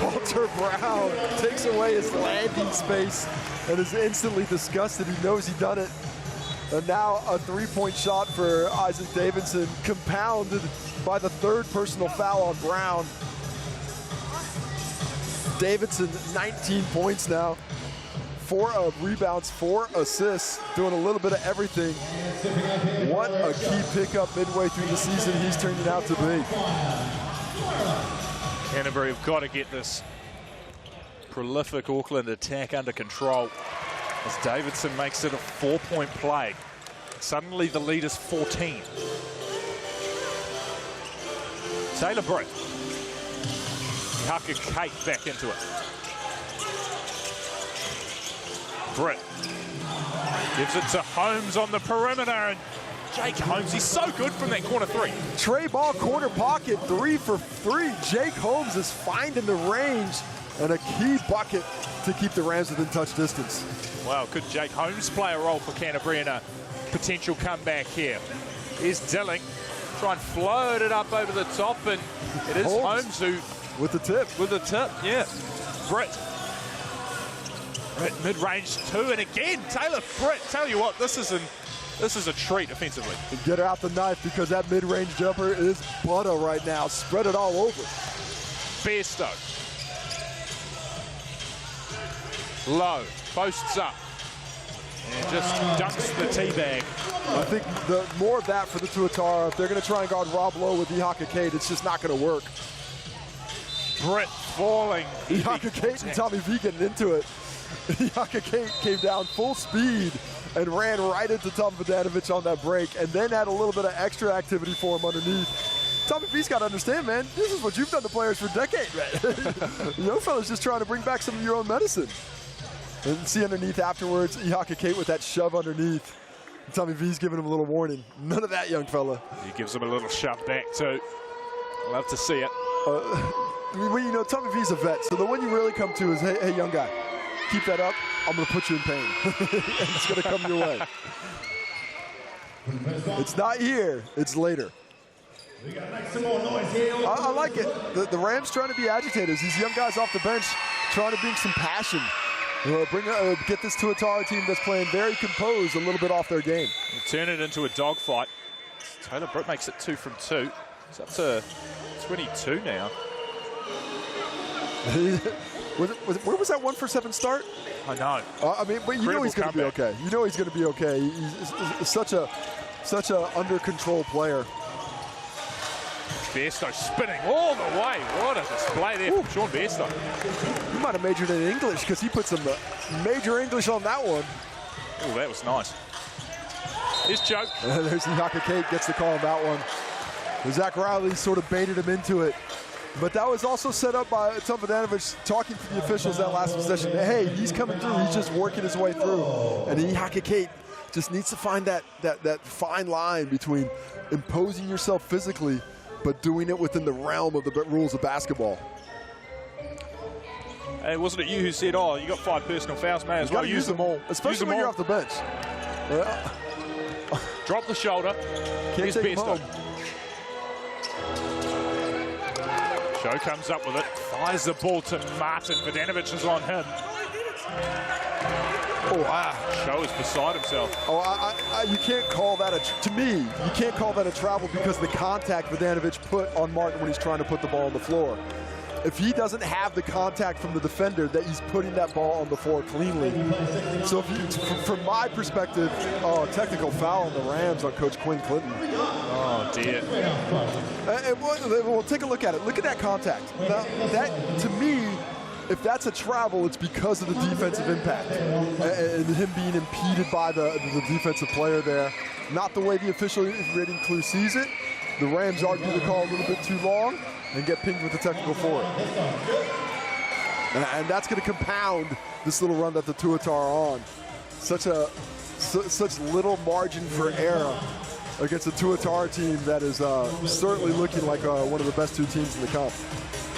Walter Brown takes away his landing space and is instantly disgusted. He knows he done it. And now a 3-point shot for Isaac Davidson, compounded by the 3rd personal foul on Brown. Davidson, 19 points now. 4 rebounds, 4 assists, doing a little bit of everything. What a key pickup midway through the season he's turning out to be. Canterbury have got to get this prolific Auckland attack under control as Davidson makes it a 4-point play. Suddenly the lead is 14. Taylor Britt. Haka Kate back into it. Britt gives it to Holmes on the perimeter, and Jake Holmes, he's so good from that corner 3. Trey ball corner pocket, 3 for 3. Jake Holmes is finding the range and a key bucket to keep the Rams within touch distance. Wow, could Jake Holmes play a role for Canterbury in a potential comeback here? Here's Dilling, try and float it up over the top, and it is Holmes who with the tip. With the tip, yeah. Britt. Mid-range 2, and again, Taylor Britt. Tell you what, this is a treat offensively. Get out the knife, because that mid-range jumper is butter right now. Spread it all over. Bairstow. Low, posts up, and just dunks the teabag. I think the more of that for the Tuatara. If they're going to try and guard Rob Lowe with Ihaka Kate, it's just not going to work. Britt falling. Ihaka Kate and Tommy V getting into it. Ihaka Kate came down full speed and ran right into Tom Vodanovic on that break, and then had a little bit of extra activity for him underneath. Tommy V's got to understand, man, this is what you've done to players for decades, man. You know, fella's just trying to bring back some of your own medicine. And see underneath afterwards, Ihaka Kate with that shove underneath. Tommy V's giving him a little warning. None of that, young fella. He gives him a little shove back too. Love to see it. Well, you know, Tommy V's a vet, so the one you really come to is, hey, young guy, keep that up. I'm going to put you in pain. And it's going to come your way. It's not here. It's later. I like it. The Rams trying to be agitators. These young guys off the bench trying to bring some passion. Get this Tuatara team that's playing very composed a little bit off their game. Turn it into a dogfight. Taylor Britt makes it 2 from 2. It's up to 22 now. Where was that 1 for 7 start? I know. I mean, but you know he's going to be okay. You know he's going to be okay. He's such a under control player. Bairstow spinning all the way. What a display there from Sean Bairstow. He might have majored in English because he put some major English on that one. Oh, that was nice. Here's Joe. There's Ihaka Kate gets the call on that one. Zach Riley sort of baited him into it. But that was also set up by Tom Vodanovic talking to the officials that last possession. Hey, he's coming through. He's just working his way through. And Ihaka Kate just needs to find that fine line between imposing yourself physically but doing it within the realm of the rules of basketball. Hey, wasn't it you who said, oh, you got 5 personal fouls, may as well use them all. Especially when you're off the bench. Yeah. Drop the shoulder. Can't take him home. Joe comes up with it, fires the ball to Martin. Vodanovic is on him. Oh, wow. Joe is beside himself. Oh, you can't call that to me, you can't call that a travel because the contact Vodanovic put on Martin when he's trying to put the ball on the floor. If he doesn't have the contact from the defender, that he's putting that ball on the floor cleanly. So from my perspective, technical foul on the Rams on Coach Quinn Clinton. Oh, dear. And we'll take a look at it. Look at that contact. Now, that, to me, if that's a travel, it's because of the defensive impact and him being impeded by the defensive player there. Not the way the official rating crew sees it. The Rams argue the call a little bit too long and get pinged with the technical for it. And that's going to compound this little run that the Tuatara are on. Such little margin for error against a Tuatara team that is certainly looking like one of the best 2 teams in the cup.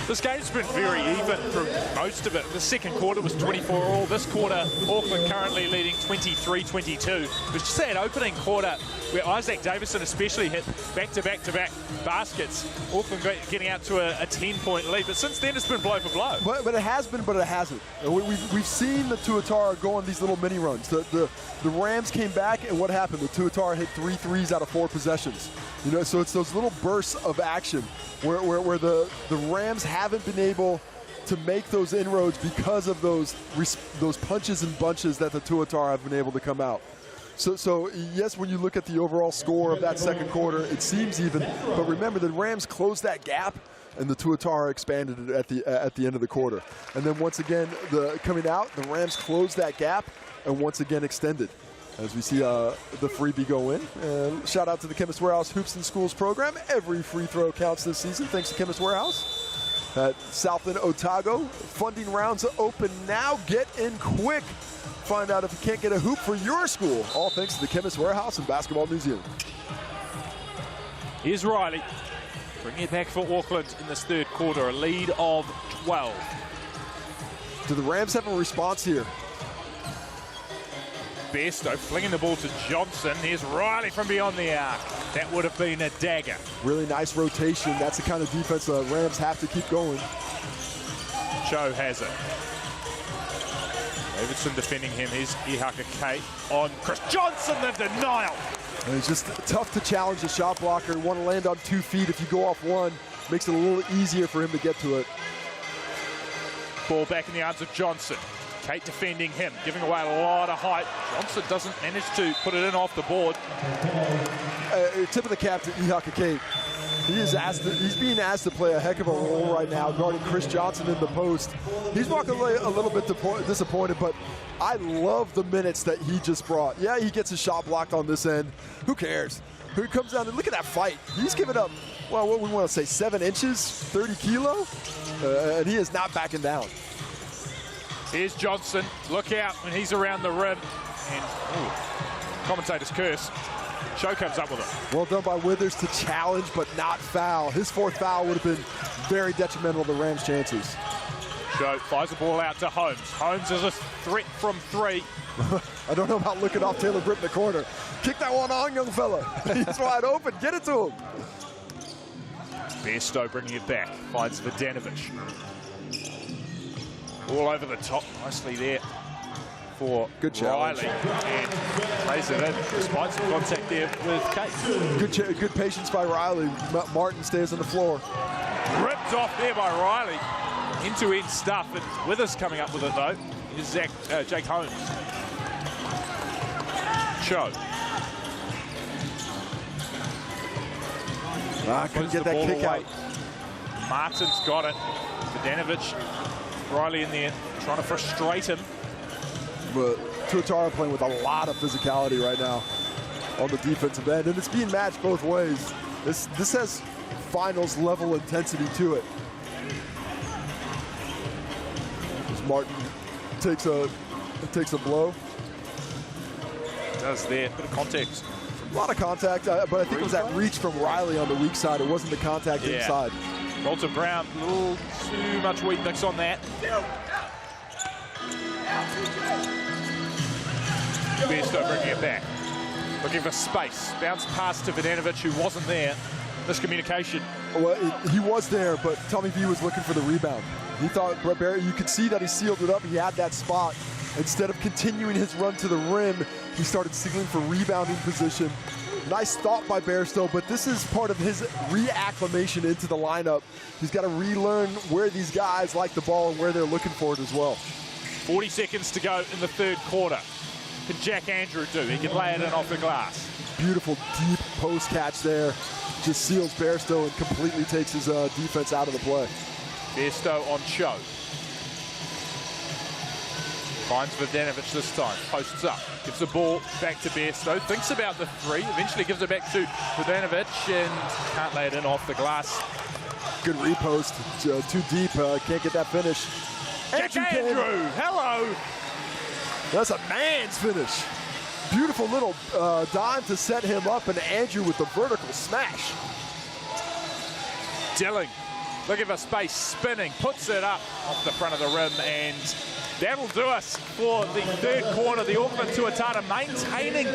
This game's been very even for most of it. The second quarter was 24 all. This quarter, Auckland currently leading 23-22. It was just that opening quarter where Isaac Davison especially hit back-to-back-to-back baskets. Auckland getting out to a 10-point lead. But since then, it's been blow for blow. But it has been, but it hasn't. We've seen the Tuatara go on these little mini runs. The Rams came back, and what happened? The Tuatara hit 3 threes out of 4 possessions. You know, so it's those little bursts of action where the Rams haven't been able to make those inroads because of those punches and bunches that the Tuatara have been able to come out. So yes, when you look at the overall score of that second quarter, it seems even. But remember, the Rams closed that gap, and the Tuatara expanded it at the end of the quarter. And then once again, coming out, the Rams closed that gap and once again extended. As we see the freebie go in. And shout out to the Chemist Warehouse Hoops and Schools program. Every free throw counts this season, thanks to Chemist Warehouse. At Southland Otago, funding rounds open now. Get in quick. Find out if you can't get a hoop for your school. All thanks to the Chemist Warehouse and Basketball New Zealand. Here's Riley. Bringing it back for Auckland in this third quarter. A lead of 12. Do the Rams have a response here? Bairstow flinging the ball to Johnson. Here's Riley from beyond the arc. That would have been a dagger. Really nice rotation. That's the kind of defense the Rams have to keep going. Cho has it. Davidson defending him. Here's Ihaka Kate on Chris Johnson, the denial. And it's just tough to challenge the shot blocker and want to land on 2 feet. If you go off 1, makes it a little easier for him to get to it. Ball back in the arms of Johnson. Kate defending him, giving away a lot of height. Johnson doesn't manage to put it in off the board. Tip of the cap to Ihaka Kate. He's being asked to play a heck of a role right now, guarding Chris Johnson in the post. He's walking away a little bit disappointed, but I love the minutes that he just brought. Yeah, he gets his shot blocked on this end. Who cares? Who comes down and look at that fight. He's given up well, what we want to say, 7 inches, 30 kilo, and he is not backing down. Here's Johnson. Look out when he's around the rim. And commentator's curse. Show comes up with it. Well done by Withers to challenge but not foul. His 4th foul would have been very detrimental to the Rams' chances. Show fires the ball out to Holmes. Holmes is a threat from 3. I don't know about looking off Taylor Britt in the corner. Kick that one on, young fella. He's wide open. Get it to him. Bairstow bringing it back. Finds Vodanovic. All over the top. Nicely there for good challenge. Riley. And plays it in despite some contact there with Kate. Good patience by Riley. Martin stays on the floor. Ripped off there by Riley. End-to-end stuff. And Withers coming up with it though is Jake Holmes. Show. Couldn't get that kick out. Martin's got it. Vodanovic, Riley in there trying to frustrate him. But Tuatara playing with a lot of physicality right now on the defensive end, and it's being matched both ways. This has finals level intensity to it. As Martin takes a blow. Does there, bit of contact. A lot of contact, but I think it was that reach from Riley on the weak side. It wasn't the contact inside. Walter Brown, a little too much wheat mix on that. Bairstow bringing it back. Looking for space. Bounce pass to Vodanovic, who wasn't there. Miscommunication. Well, he was there, but Tommy V was looking for the rebound. He thought Barry, you could see that he sealed it up. He had that spot. Instead of continuing his run to the rim, he started sealing for rebounding position. Nice thought by Bairstow, but this is part of his reacclimation into the lineup. He's got to relearn where these guys like the ball and where they're looking for it as well. 40 seconds to go in the 3rd quarter. Can Jack Andrew do? He can lay it in off the glass. Beautiful deep post catch there. Just seals Bairstow and completely takes his defense out of the play. Bairstow on show. Finds Vodanovic this time. Posts up. Gives the ball back to Bairstow. Thinks about the 3. Eventually gives it back to Vodanovic and can't lay it in off the glass. Good repost. Too deep. Can't get that finish. Jack Andrew. Hello. That's a man's finish. Beautiful little dime to set him up, and Andrew with the vertical smash. Dilling, looking for space, spinning, puts it up off the front of the rim, and that'll do us for the 3rd quarter. The Auckland Tuatara maintaining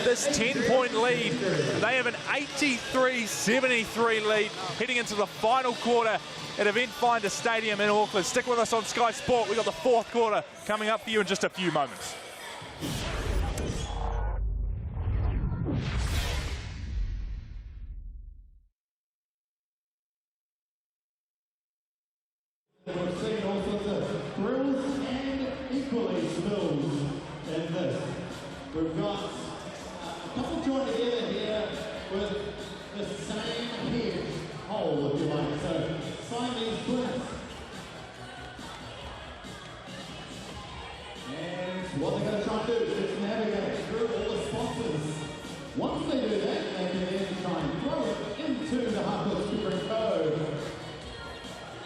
this 10-point lead. They have an 83-73 lead heading into the final quarter at Eventfinda Stadium in Auckland. Stick with us on Sky Sport. We've got the 4th quarter coming up for you in just a few moments. We're seeing all sorts of thrills and equally spills in this. We've got a couple joined together here with the same head hole, if you like. So Siamese twins. And what they're going to try and do is navigate through all the sponsors. Once they do that, they can then try and throw it into the half-court scoring code.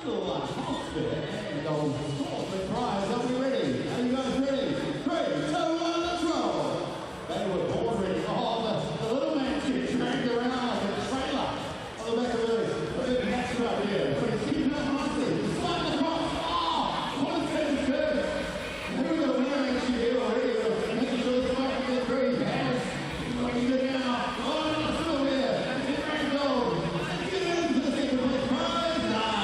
Little house there, and they'll score the prize. Are we ready? Are you guys ready? 3, 2, 1, let's roll! They were bordering the little man gets dragged around like a trailer on the back of those. Put it next up here. But he's keeping up nicely. Slide the cross. Oh! What a sense good. Here we go. We're actually here already. We're making sure the fight can get through. Harris looking good now. Oh, no, still there. It's dragged gold. Get into the second place prize. Nice.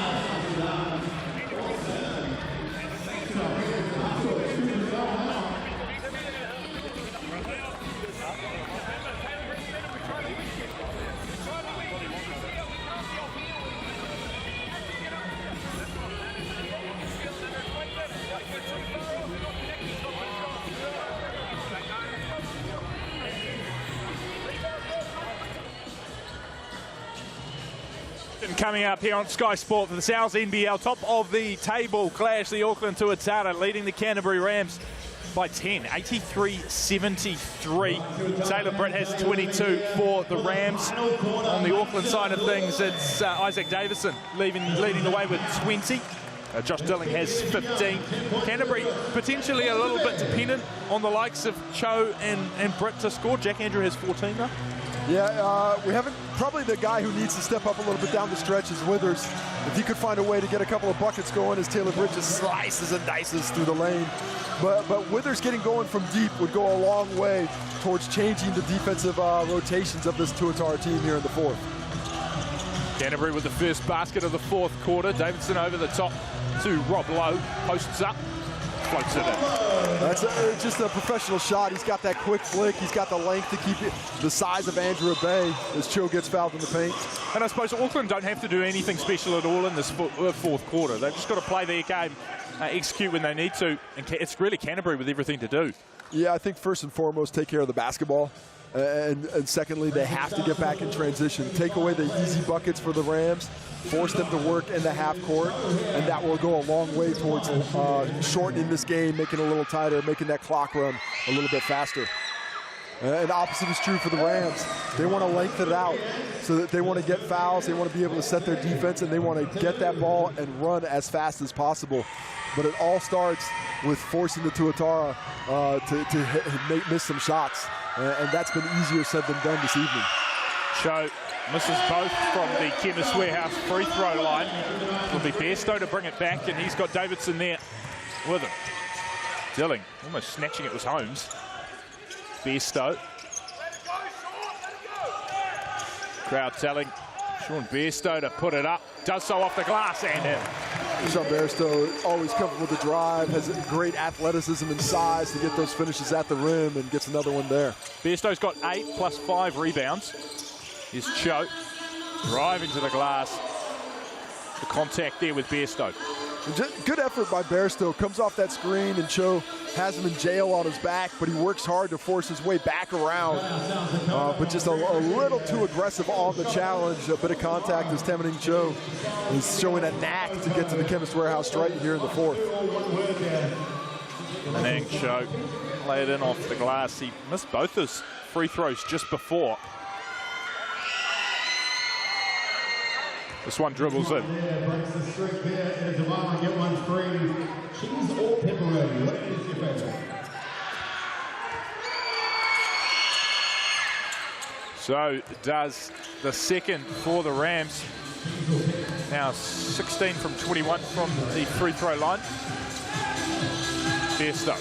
Coming up here on Sky Sport for the South NBL top of the table clash, the Auckland Tuatara leading the Canterbury Rams by 10, 83-73. Taylor Britt has 22 for the Rams. On the Auckland side of things, it's Isaac Davison leading the way with 20. Josh Dilling has 15. Canterbury potentially a little bit dependent on the likes of Cho and Britt to score. Jack Andrew has 14 though. Yeah, we haven't, probably the guy who needs to step up a little bit down the stretch is Withers. If he could find a way to get a couple of buckets going as Taylor Britt just slices and dices through the lane. But Withers getting going from deep would go a long way towards changing the defensive rotations of this Tuatara team here in the fourth. Canterbury with the first basket of the fourth quarter. Davidson over the top to Rob Lowe, posts up, floats it in. That's just a professional shot. He's got that quick flick. He's got the length to keep it the size of Andrew Bay as Cho gets fouled in the paint. And I suppose Auckland don't have to do anything special at all in this fourth quarter. They've just got to play their game, execute when they need to, and it's really Canterbury with everything to do. Yeah, I think first and foremost, take care of the basketball. And secondly, they have to get back in transition. Take away the easy buckets for the Rams, force them to work in the half court, and that will go a long way towards shortening this game, making it a little tighter, making that clock run a little bit faster. And the opposite is true for the Rams. They want to lengthen it out so that they want to get fouls, they want to be able to set their defense, and they want to get that ball and run as fast as possible. But it all starts with forcing the Tuatara to miss some shots. And that's been easier said than done this evening. Cho misses both from the Chemist Warehouse free throw line. It'll be Bairstow to bring it back, and he's got Davidson there with him. Dilling almost snatching it was Holmes. Bairstow. Crowd telling Sean Bairstow to put it up. Does so off the glass and in. Sean Bairstow always comfortable with the drive, has great athleticism and size to get those finishes at the rim, and gets another one there. Bairstow's got 8 plus 5 rebounds. Here's Cho driving to the glass. The contact there with Bairstow. Good effort by Bairstow. Comes off that screen, and Cho has him in jail on his back, but he works hard to force his way back around. But just a little too aggressive on the challenge. A bit of contact as Temening Cho is showing a knack to get to the Chemist Warehouse strike here in the fourth. Temening Cho laid in off the glass. He missed both his free throws just before. This one dribbles in. Breaks the streak there. And Devon get one free. Cheese or pepperoni? What is your favorite? So does the second for the Rams. Now 16 from 21 from the free throw line. Bairstow.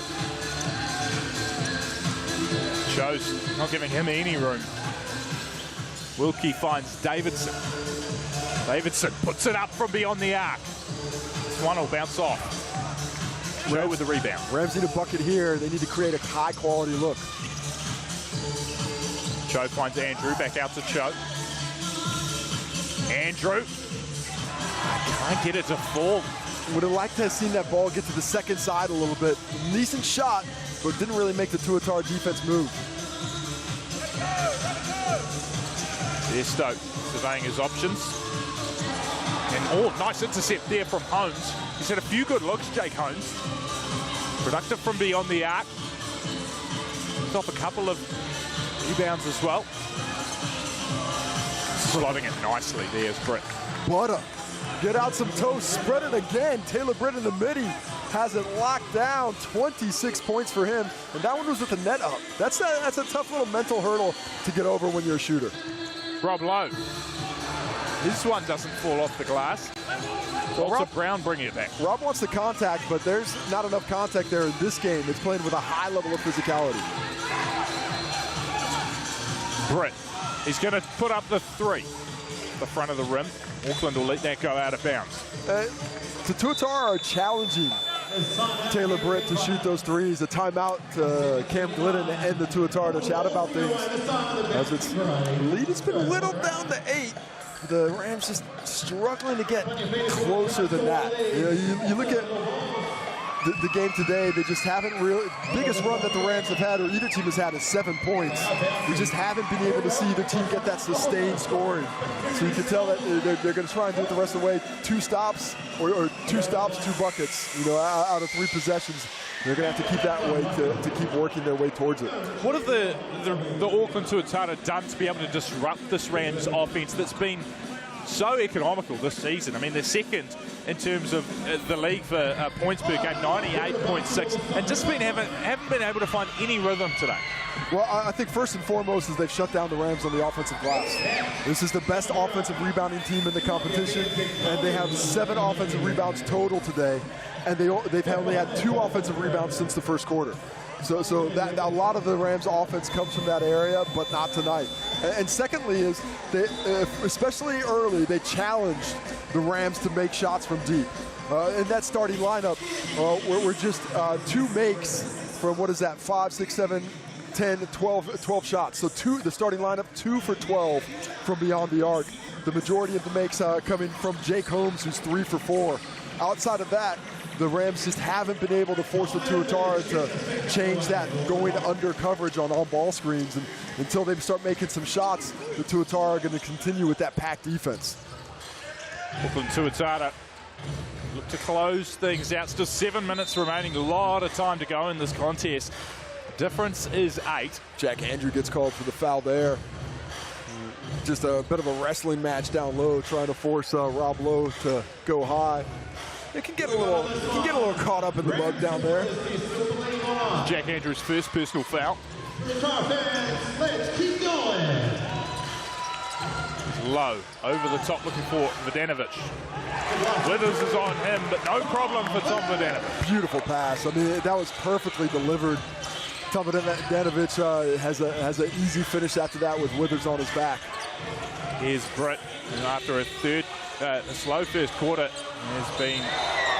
Cho's not giving him any room. Wilkie finds Davidson. Davidson puts it up from beyond the arc. This one will bounce off. Cho with the rebound. Rams need a bucket here. They need to create a high-quality look. Cho finds Andrew, back out to Cho. Andrew. Can't get it to fall. Would have liked to have seen that ball get to the second side a little bit. Decent shot, but didn't really make the Tuatara defense move. Bairstow surveying his options. And nice intercept there from Holmes. He's had a few good looks, Jake Holmes. Productive from beyond the arc. He's off a couple of rebounds as well. Slotting it nicely there's Britt. Butter. Get out some toast, spread it again. Taylor Britt in the midi has it locked down. 26 points for him. And that one was with the net up. That's a tough little mental hurdle to get over when you're a shooter. Rob Lowe. This one doesn't fall off the glass. Walter Brown bringing it back. Rob wants the contact, but there's not enough contact there in this game. It's playing with a high level of physicality. Britt, he's going to put up the three. The front of the rim. Auckland will let that go out of bounds. The Tuatara are challenging Taylor Britt to shoot those threes. A timeout to Cam Glidden and the Tuatara to chat about things. As its lead has been whittled down to 8. The Rams just struggling to get closer than that. You look at the game today, they just haven't really, biggest run that the Rams have had, or either team has had, is 7 points. We just haven't been able to see either team get that sustained scoring. So you can tell that they're going to try and do it the rest of the way. 2 stops, or 2 stops, 2 buckets, you know, out of 3 possessions. They're going to have to keep that way to keep working their way towards it. What have the Auckland Tuatara done to be able to disrupt this Rams offense that's been so economical this season? I mean, they're second in terms of the league for points per game, 98.6, and just haven't been able to find any rhythm today. Well, I think first and foremost is they've shut down the Rams on the offensive glass. This is the best offensive rebounding team in the competition, and they have 7 offensive rebounds total today, and they've only had 2 offensive rebounds since the first quarter. So that a lot of the Rams' offense comes from that area, but not tonight. And secondly is, they, especially early, they challenged the Rams to make shots from deep. In that starting lineup, we're just 2 makes from, what is that, 5, 6, 7, 10, 12 shots. So the starting lineup, 2 for 12 from beyond the arc. The majority of the makes coming from Jake Holmes, who's 3 for 4. Outside of that, the Rams just haven't been able to force the Tuatara to change that going under coverage on ball screens. And until they start making some shots, the Tuatara are going to continue with that packed defense. Auckland Tuatara look to close things out. Still 7 minutes remaining. A lot of time to go in this contest. Difference is 8. Jack Andrew gets called for the foul there. Just a bit of a wrestling match down low, trying to force Rob Lowe to go high. It can get a little caught up in the mud down there. Jack Andrews' first personal foul. Let's keep going. Low, over the top, looking for Vodanovic. Withers is on him, but no problem for Tom Vodanovic. Beautiful pass. I mean, that was perfectly delivered. Tom Vodanovic has an easy finish after that with Withers on his back. Here's Britt, after a slow first quarter, has been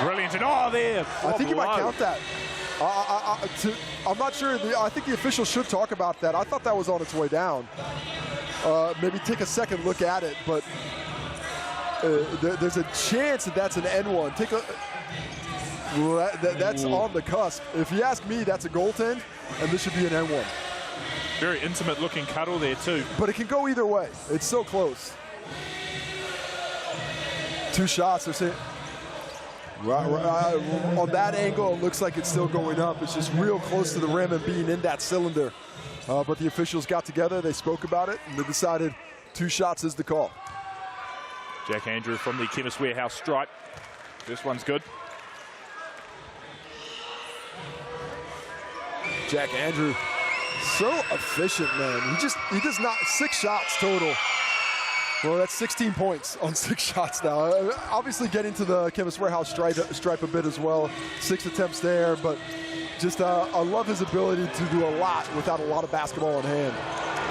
brilliant. And there! I think you might count that. I'm not sure. I think the officials should talk about that. I thought that was on its way down. Maybe take a second look at it, but there's a chance that that's an N1. That's on the cusp. If you ask me, that's a goaltend, and this should be an N1. Very intimate looking cuddle there too. But it can go either way. It's so close. 2 shots. They're saying, on that angle, it looks like it's still going up. It's just real close to the rim and being in that cylinder. But the officials got together, they spoke about it, and they decided 2 shots is the call. Jack Andrew from the Chemist Warehouse stripe. First one's good. Jack Andrew, so efficient, man. He does not, 6 shots total. Well, that's 16 points on 6 shots now. Obviously getting to the Chemist Warehouse stripe a bit as well. 6 attempts there, but just I love his ability to do a lot without a lot of basketball in hand.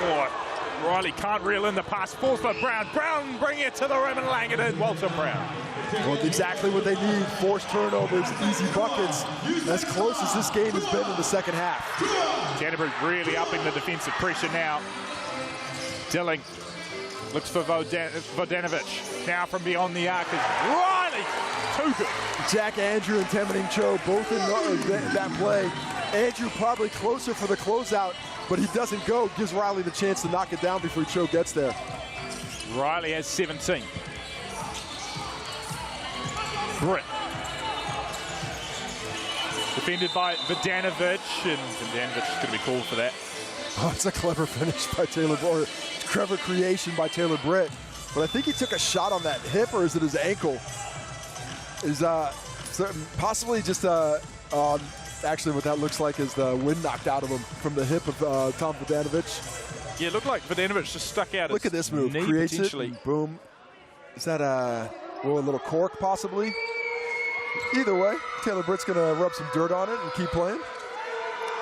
Oh, Riley can't reel in the pass. Falls by Brown. Brown bringing it to the rim and laying it in. Walter Brown. Well, exactly what they need. Forced turnovers, easy buckets. As close as this game has been in the second half. Canterbury really upping the defensive pressure now. Dilling looks for Vodanovic. Now from beyond the arc is Riley. Too good. Jack Andrew and Temening Cho both in that play. Andrew probably closer for the closeout, but he doesn't go. Gives Riley the chance to knock it down before Cho gets there. Riley has 17. Britt. Defended by Vodanovic, and Vodanovic is going to be called for that. Oh, it's a clever finish by Taylor, or clever creation by Taylor Britt. But I think he took a shot on that hip, or is it his ankle? Is possibly just actually what that looks like is the wind knocked out of him from the hip of Tom Vodanovic. Yeah, it looked like Vodanovic just stuck out. Look at this move, creates it, and boom. Is that a little cork possibly? Either way, Taylor Britt's gonna rub some dirt on it and keep playing.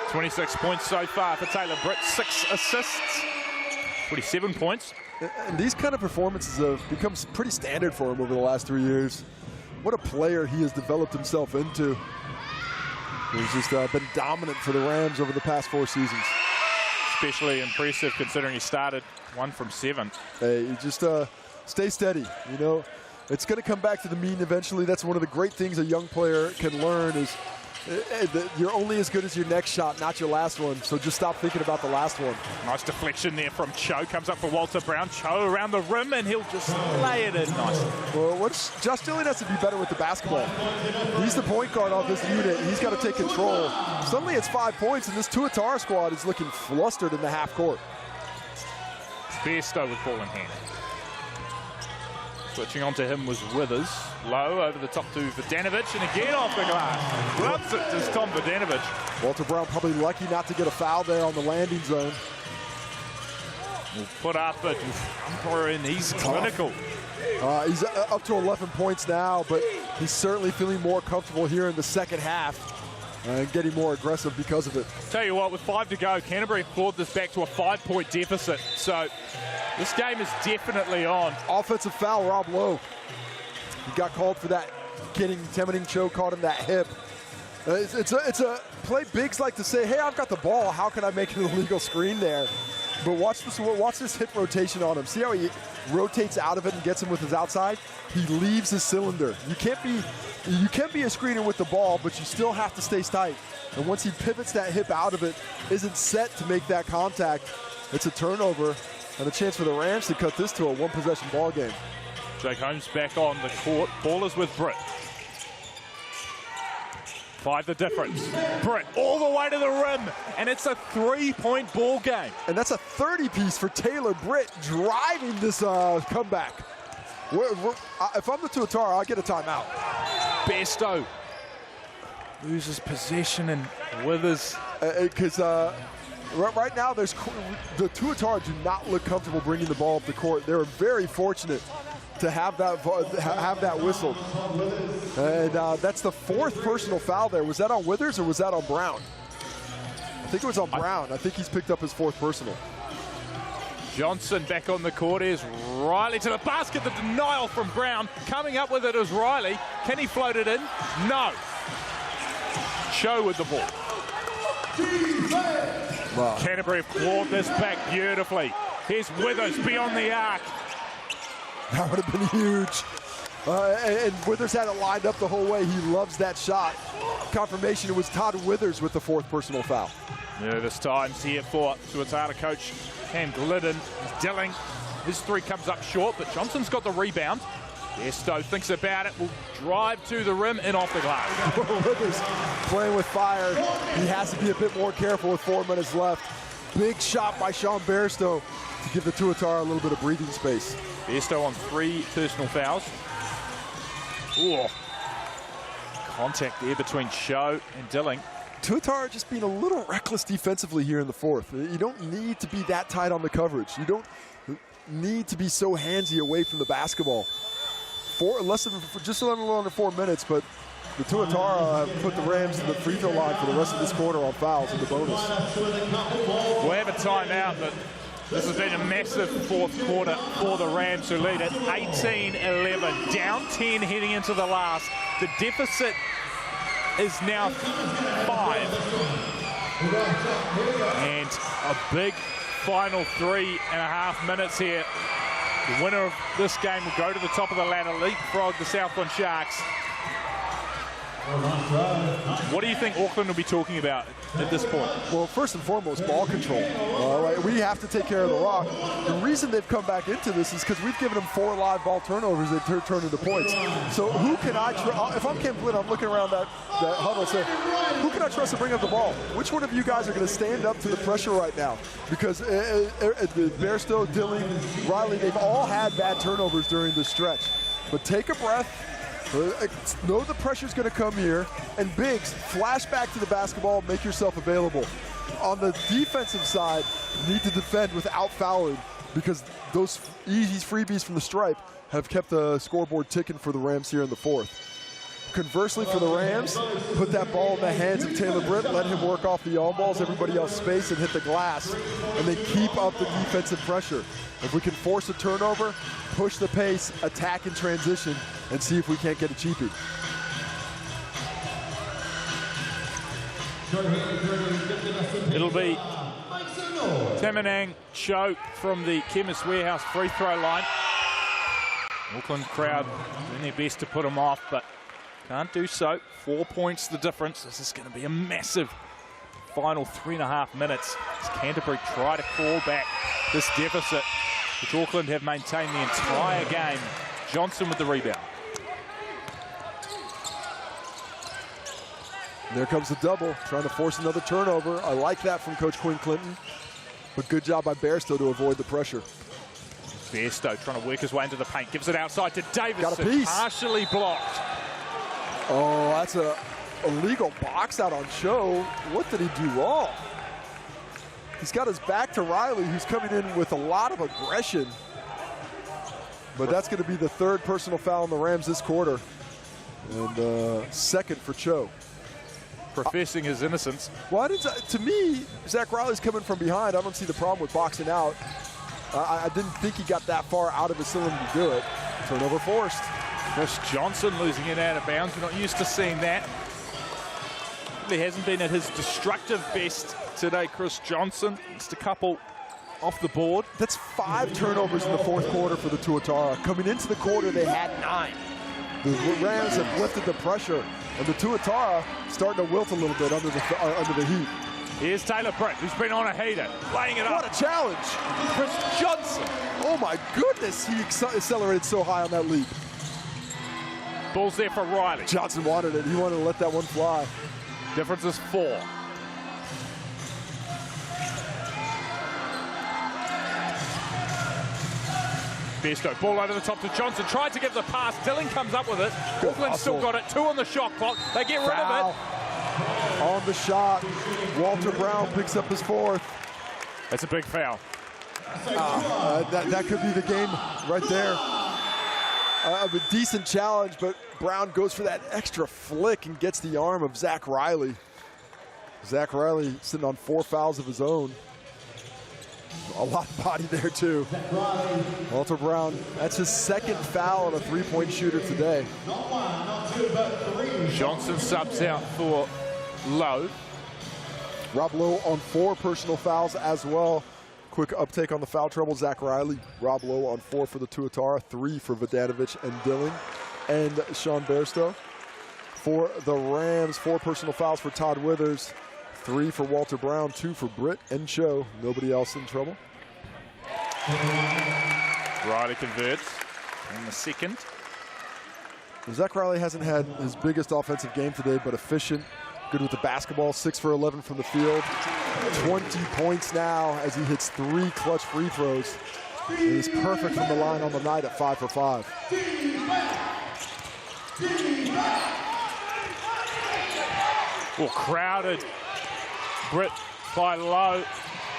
26 points so far for Taylor Britt, 6 assists, 27 points. And these kind of performances have become pretty standard for him over the last 3 years. What a player he has developed himself into. He's just been dominant for the Rams over the past 4 seasons. Especially impressive considering he started 1 from 7. Hey, you just stay steady, you know. It's going to come back to the mean eventually. That's one of the great things a young player can learn is You're only as good as your next shot, not your last one. So just stop thinking about the last one. Nice deflection there from Cho. Comes up for Walter Brown. Cho around the rim, and he'll just lay it in nicely. Well, Josh Dillon has to be better with the basketball. He's the point guard of this unit. He's got to take control. Suddenly it's 5 points, and this Tuatara squad is looking flustered in the half court. Bairstow with ball in hand. Switching on to him was Withers. Low over the top to Vodanovic, and again off the glass. Loves it to Tom Vodanovic. Walter Brown probably lucky not to get a foul there on the landing zone. We'll put up a jumper in. He's clinical. He's up to 11 points now, but he's certainly feeling more comfortable here in the second half and getting more aggressive because of it. Tell you what, with 5 to go, Canterbury clawed this back to a 5-point deficit. So this game is definitely on. Offensive foul, Rob Lowe. He got called for that. Temening Cho caught him that hip. It's a play bigs like to say, hey, I've got the ball. How can I make an illegal screen there? But watch this hip rotation on him. See how he rotates out of it and gets him with his outside? He leaves his cylinder. You can be a screener with the ball, but you still have to stay tight. And once he pivots that hip out of it, isn't set to make that contact, it's a turnover and a chance for the Rams to cut this to a one-possession ball game. Jake Holmes back on the court. Ball is with Britt. 5 the difference. Britt all the way to the rim, and it's a 3-point ball game. And that's a 30-piece for Taylor Britt driving this comeback. If I'm the Tuatara, I'll get a timeout. Bairstow loses possession, and Withers. Because right now, the Tuatara do not look comfortable bringing the ball up the court. They're very fortunate to have that whistled. And that's the 4th personal foul there. Was that on Withers or was that on Brown? I think it was on Brown. I think he's picked up his 4th personal. Johnson back on the court. Is Riley to the basket. The denial from Brown. Coming up with it is Riley. Can he float it in? No. Cho with the ball. Wow. Canterbury have clawed this back beautifully. Here's Withers beyond the arc. That would have been huge. And Withers had it lined up the whole way. He loves that shot. Confirmation, it was Todd Withers with the 4th personal foul. Nervous times here for Tuatara coach Cam Glidden. Dilling, his 3 comes up short, but Johnson's got the rebound. Bairstow thinks about it, will drive to the rim and off the glass. Withers playing with fire. He has to be a bit more careful with 4 minutes left. Big shot by Sean Bairstow to give the Tuatara a little bit of breathing space. Bairstow on 3 personal fouls. Ooh. Contact there between Cho and Dilling. Tuatara just being a little reckless defensively here in the 4th. You don't need to be that tight on the coverage. You don't need to be so handsy away from the basketball. Just a little under 4 minutes, but the Tuatara have put the Rams in the free throw line for the rest of this quarter on fouls in the bonus. We'll have a timeout, but this has been a massive 4th quarter for the Rams, who lead at 18-11. Down 10 heading into the last. The deficit is now 5. And a big final 3.5 minutes here. The winner of this game will go to the top of the ladder, leapfrog the Southland Sharks. What do you think Auckland will be talking about at this point? Well, first and foremost, ball control. We have to take care of the rock. The reason they've come back into this is because we've given them 4 live ball turnovers that turn into points. So who can I trust? If I'm Ken Flynn, I'm looking around that huddle saying, who can I trust to bring up the ball? Which one of you guys are going to stand up to the pressure right now? Because Bairstow, Dilling, Riley, they've all had bad turnovers during this stretch. But take a breath. Know the pressure's going to come here, and bigs, flash back to the basketball, make yourself available. On the defensive side, you need to defend without fouling, because those easy freebies from the stripe have kept the scoreboard ticking for the Rams here in the 4th. Conversely for the Rams, put that ball in the hands of Taylor Britt, let him work off the on-balls, everybody else space, and hit the glass, and then keep up the defensive pressure. If we can force a turnover, push the pace, attack in transition, and see if we can't get a cheapie. It'll be Temening Cho from the Chemist Warehouse free throw line. Auckland crowd doing their best to put him off, but Can't do so. 4 points the difference. This is going to be a massive final 3.5 minutes as Canterbury try to claw back this deficit, which Auckland have maintained the entire game. Johnson with the rebound. And there comes the double, trying to force another turnover. I like that from Coach Quinn Clinton, but good job by Bairstow to avoid the pressure. Bairstow trying to work his way into the paint, gives it outside to Davidson. Got a piece. Partially blocked. Oh, that's a illegal box out on Cho. What did he do wrong? He's got his back to Riley, who's coming in with a lot of aggression. But that's going to be the 3rd personal foul on the Rams this quarter. And 2nd for Cho. Professing his innocence. Why did, to me, Zach Riley's coming from behind. I don't see the problem with boxing out. I didn't think he got that far out of his cylinder to do it. Turnover forced. Chris Johnson losing it out of bounds. We're not used to seeing that. He hasn't been at his destructive best today, Chris Johnson. Just a couple off the board. That's 5 turnovers in the 4th quarter for the Tuatara. Coming into the quarter, they had 9. The Rams have lifted the pressure, and the Tuatara starting to wilt a little bit under the heat. Here's Taylor Britt, who's been on a heater, laying it up. What a challenge. Chris Johnson. Oh my goodness, he accelerated so high on that leap. Ball's there for Riley. Johnson wanted it. He wanted to let that one fly. Difference is 4. Bairstow, ball over the top to Johnson. Tried to give the pass. Dillon comes up with it. Auckland still got it. 2 on the shot clock. They get rid of it. On the shot, Walter Brown picks up his 4th. That's a big foul. That could be the game right there. A decent challenge, but Brown goes for that extra flick and gets the arm of Zach Riley. Zach Riley sitting on 4 fouls of his own. A lot of body there, too. Walter Brown, that's his 2nd foul on a 3-point shooter today. Johnson subs out for Lowe. Rob Lowe on 4 personal fouls as well. Quick uptake on the foul trouble. Zach Riley, Rob Lowe on 4 for the Tuatara, 3 for Vodanovic and Dillon and Sean Bairstow. For the Rams, 4 personal fouls for Todd Withers, 3 for Walter Brown, 2 for Britt and Cho. Nobody else in trouble. Riley converts in the 2nd. Zach Riley hasn't had his biggest offensive game today, but efficient. Good with the basketball, 6 for 11 from the field. 20 points now as he hits 3 clutch free throws. And he's perfect from the line on the night at 5 for 5. Well, crowded. Britt by Lowe.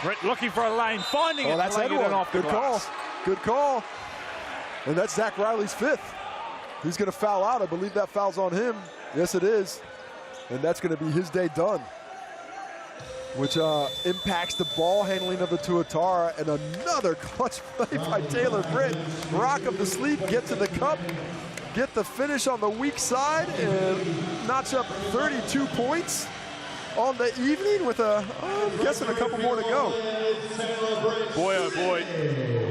Britt looking for a lane, finding it. That's Edward. Off Good call. Good call. And that's Zach Riley's 5th. He's going to foul out. I believe that foul's on him. Yes, it is. And that's going to be his day done, which impacts the ball handling of the Tuatara. And another clutch play by Taylor Britt. Rock up the sleeve, get to the cup, get the finish on the weak side, and notch up 32 points on the evening with I'm guessing a couple more to go. Boy, oh boy,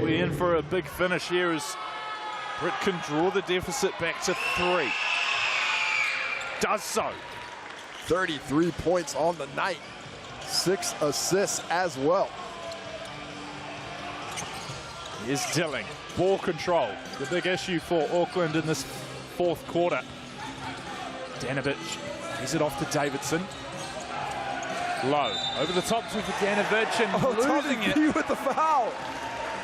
we're in for a big finish here as Britt can draw the deficit back to 3. Does so. 33 points on the night. 6 assists as well. Here's Dillon. Ball control. The big issue for Auckland in this 4th quarter. Vodanovic gives it off to Davidson. Low. Over the top to Vodanovic and losing it. With the foul.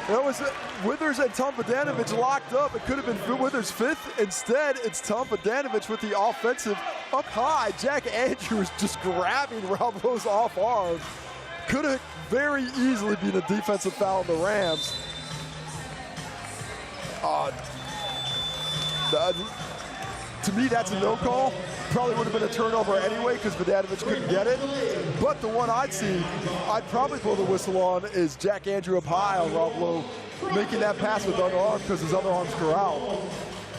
That was Withers and Tom Vodanovic locked up. It could have been Withers' 5th. Instead, it's Tom Vodanovic with the offensive up high. Jack Andrews just grabbing Rob Lowe's off arm. Could have very easily been a defensive foul on the Rams. To me, that's a no call. Probably would have been a turnover anyway because Vodanovic couldn't get it. But the one I'd probably blow the whistle on is Jack Andrew up high on Rob Lowe, making that pass with underarm because his other arm's corralled.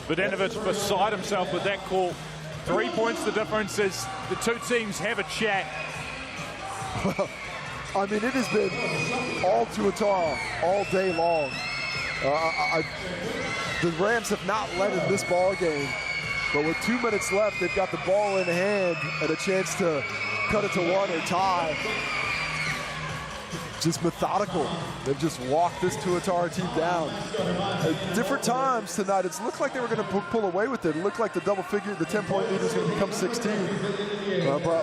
Vodanovic beside himself with that call. 3 points the difference as the 2 teams have a chat. I mean, it has been all Tuatara all day long. The Rams have not led in this ball game. But with 2 minutes left, they've got the ball in hand and a chance to cut it to one or tie. Just methodical. They've just walked this Tuatara team down. At different times tonight, it's looked like they were going to pull away with it. It looked like the double figure, the 10-point lead was going to become 16.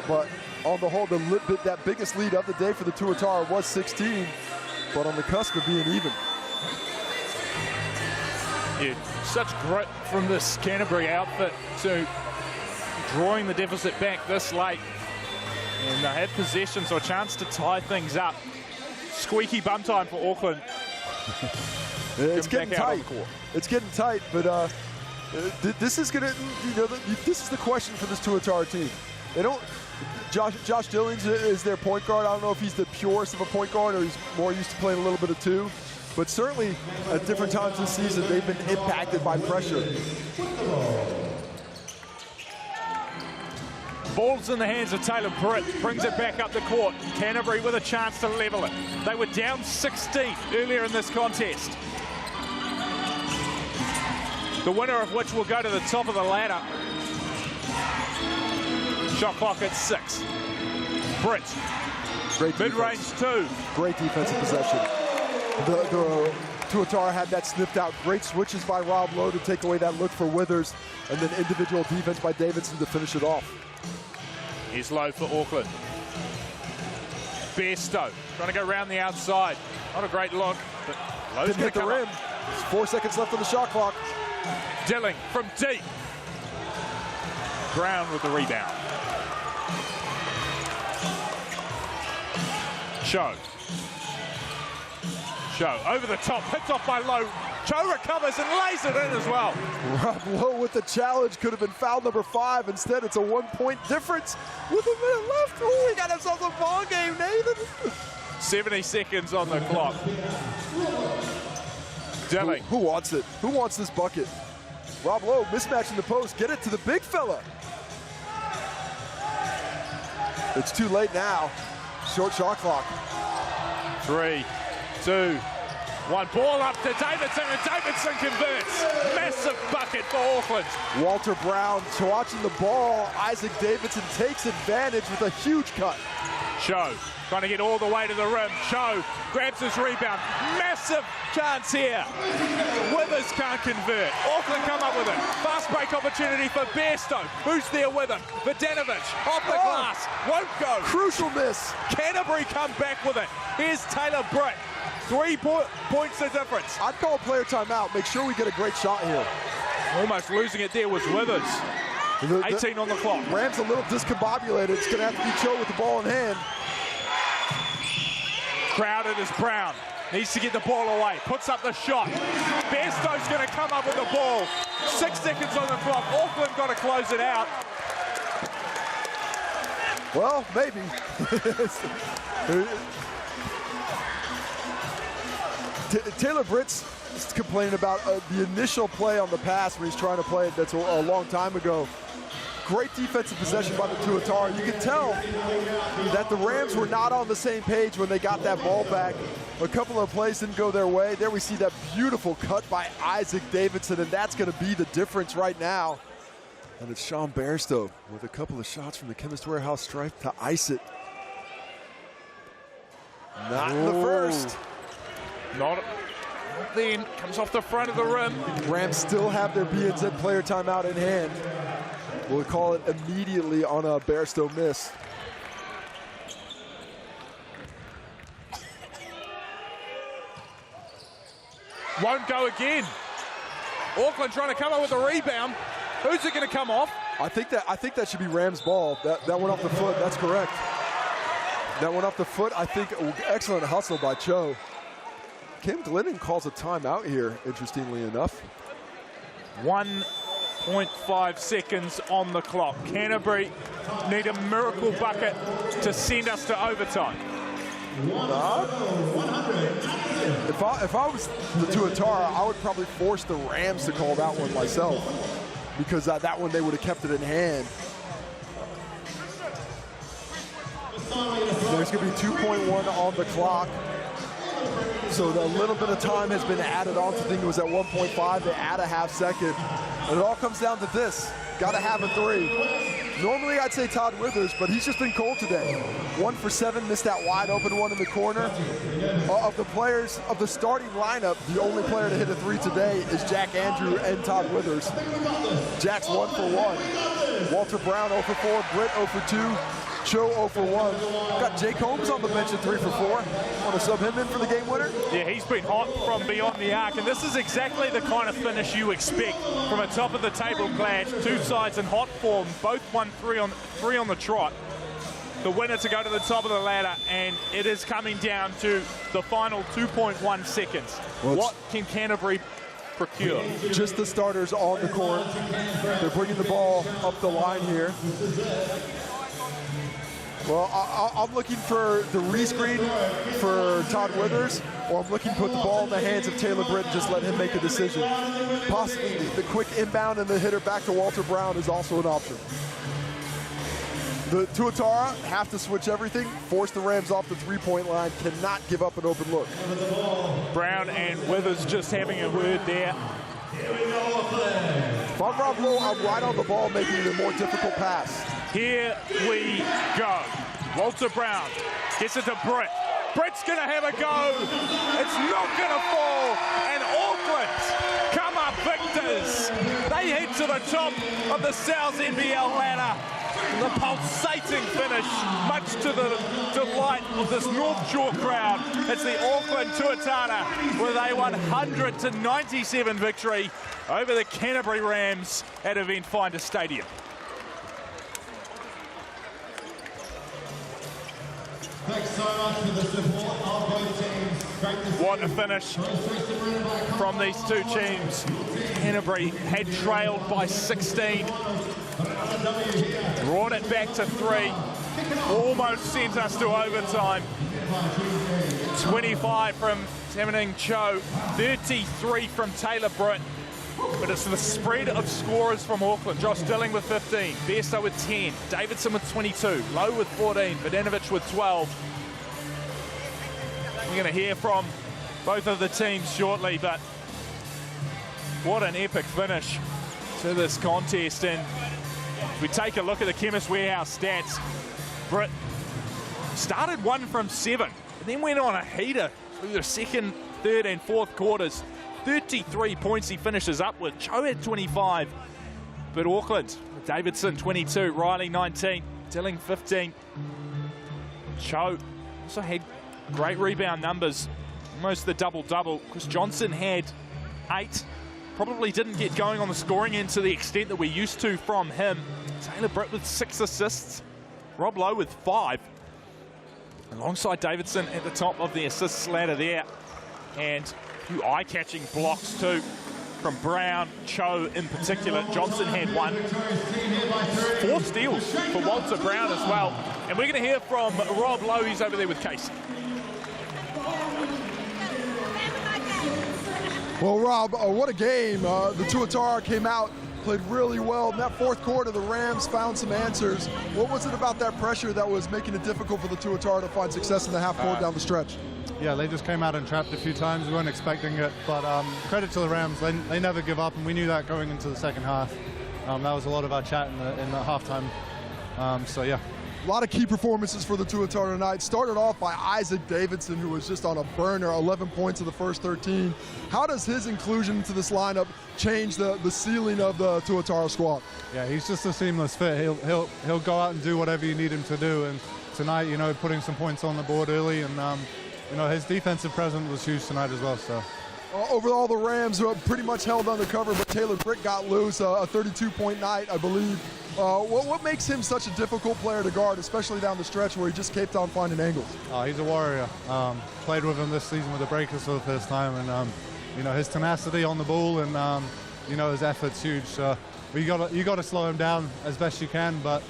But on the whole, that biggest lead of the day for the Tuatara was 16, but on the cusp of being even. Yeah, such grit from this Canterbury outfit to drawing the deficit back this late. And they had possession, so a chance to tie things up. Squeaky bum time for Auckland. It's getting tight. It's getting tight, but this is gonna, this is the question for this Tuatara team. They don't. Josh Dillings is their point guard. I don't know if he's the purest of a point guard or he's more used to playing a little bit of two. But certainly, at different times this season, they've been impacted by pressure. Ball's in the hands of Taylor Britt, brings it back up the court. Canterbury with a chance to level it. They were down 16 earlier in this contest. The winner of which will go to the top of the ladder. Shot clock at 6. Britt, mid-range 2. Great defensive possession. The Tuatara had that sniffed out. Great switches by Rob Lowe to take away that look for Withers, and then individual defense by Davidson to finish it off. Here's Lowe for Auckland. Bairstow trying to go around the outside. Not a great look, but Lowe's going to hit the rim. 4 seconds left on the shot clock. Dilling from deep. Brown with the rebound. Cho over the top, picked off by Lowe. Cho recovers and lays it in as well. Rob Lowe with the challenge, could have been foul number 5. Instead, it's a 1-point difference with a minute left. Oh, we got ourselves a ball game, Nathan. 70 seconds on the clock. Dilling. Who wants it? Who wants this bucket? Rob Lowe mismatching the post. Get it to the big fella. It's too late now. Short shot clock. 3, 2, 1. Ball up to Davidson, and Davidson converts. Massive bucket for Auckland. Walter Brown watching the ball. Isaac Davidson takes advantage with a huge cut. Cho trying to get all the way to the rim. Cho grabs his rebound. Massive chance here. Withers can't convert. Auckland come up with it. Fast break opportunity for Bairstow. Who's there with him? Vidanovic off the glass. Won't go. Crucial miss. Canterbury come back with it. Here's Taylor Britt. 3 points the difference. I'd call a player timeout. Make sure we get a great shot here. Almost losing it there was Withers. 18 on the clock. Rams a little discombobulated. It's going to have to be Cho with the ball in hand. Crowded as Brown. Needs to get the ball away. Puts up the shot. Bairstow's going to come up with the ball. 6 seconds on the clock. Auckland got to close it out. Well, maybe. Taylor Britt's complaining about the initial play on the pass when he's trying to play it. That's a long time ago. Great defensive possession by the Tuatara. You can tell that the Rams were not on the same page when they got that ball back. A couple of plays didn't go their way. There we see that beautiful cut by Isaac Davidson, and that's going to be the difference right now. And it's Sean Bairstow with a couple of shots from the Chemist Warehouse stripe to ice it. Not in the first. Not then. Comes off the front of the rim. Rams still have their BNZ player timeout in hand. We'll call it immediately on a Bairstow miss. Won't go again. Auckland trying to come up with a rebound. Who's it going to come off? I think that should be Rams' ball. That went off the foot. That's correct. That went off the foot. I think excellent hustle by Cho. Kim Glennon calls a timeout here, interestingly enough. 1.5 seconds on the clock. Canterbury need a miracle bucket to send us to overtime. If I was the Tuatara, I would probably force the Rams to call that one myself, because that one they would have kept it in hand. There's going to be 2.1 on the clock. So a little bit of time has been added on to think it was at 1.5. They add a half second. And it all comes down to this. got to have a three. Normally I'd say Todd Withers, but he's just been cold today. 1 for 7, missed that wide open one in the corner. Of the players of the starting lineup, the only player to hit a three today is Jack Andrew and Todd Withers. Jack's 1 for 1. Walter Brown 0 for 4, Britt 0 for 2. Cho 0 for 1. Got Jake Holmes on the bench at 3 for 4. Want to sub him in for the game winner? Yeah, he's been hot from beyond the arc, and this is exactly the kind of finish you expect from a top of the table clash. Two sides in hot form, both won three on the trot. The winner to go to the top of the ladder, and it is coming down to the final 2.1 seconds. What can Canterbury procure? Just the starters on the court. They're bringing the ball up the line here. Well, I'm looking for the rescreen for Todd Withers, or I'm looking to put the ball in the hands of Taylor Britt and just let him make a decision. Possibly the quick inbound and the hitter back to Walter Brown is also an option. The Tuatara have to switch everything, force the Rams off the three-point line, cannot give up an open look. Brown and Withers just having a word there. If I'm Rob Lowe, I'm right on the ball, making it a more difficult pass. Here we go. Walter Brown gets it to Britt. Britt's going to have a go. It's not going to fall. And Auckland come up victors. They head to the top of the South NBL ladder. The pulsating finish, much to the delight of this North Shore crowd. It's the Auckland Tuatara with a 100-97 victory over the Canterbury Rams at Eventfinda Stadium. Thanks so much for the support of both teams. Great to see What a finish from these two teams. Canterbury had trailed by 16. Brought it back to 3. Almost sent us to overtime. 25 from Tamaning Cho. 33 from Taylor Britt. But it's the spread of scorers from Auckland. Josh Dilling with 15, Bairstow with 10, Davidson with 22, Lowe with 14, Vidanovic with 12. We're going to hear from both of the teams shortly, but what an epic finish to this contest. And if we take a look at the Chemist Warehouse stats, Britt started 1 from 7, and then went on a heater through the second, third and fourth quarters. 33 points he finishes up with. Cho had 25, but Auckland, Davidson 22, Riley 19, Dilling 15. Cho also had great rebound numbers, almost the double-double. Chris Johnson had 8. Probably didn't get going on the scoring end to the extent that we're used to from him. Taylor Britt with 6 assists. Rob Lowe with 5. Alongside Davidson at the top of the assists ladder there. And a few eye-catching blocks too from Brown, Cho in particular. Johnson had 1. 4 steals for Walter Brown as well. And we're going to hear from Rob Lowe. He's over there with Casey. Well, Rob, what a game. The Tuatara came out, played really well. In that fourth quarter, the Rams found some answers. What was it about that pressure that was making it difficult for the Tuatara to find success in the half court down the stretch? Yeah, they just came out and trapped a few times. We weren't expecting it, but credit to the Rams. They never give up, and we knew that going into the second half. That was a lot of our chat in the halftime. So, yeah. A lot of key performances for the Tuatara tonight. Started off by Isaac Davidson, who was just on a burner, 11 points in the first 13. How does his inclusion into this lineup change the ceiling of the Tuatara squad? Yeah, he's just a seamless fit. He'll go out and do whatever you need him to do. And tonight, you know, putting some points on the board early, and you know, his defensive presence was huge tonight as well. So. Overall, the Rams pretty much held undercover, but Taylor Britt got loose, a 32-point night, I believe. What makes him such a difficult player to guard, especially down the stretch where he just kept on finding angles? He's a warrior. Played with him this season with the Breakers for the first time, and you know, his tenacity on the ball and you know, his effort's huge. So you got to slow him down as best you can, but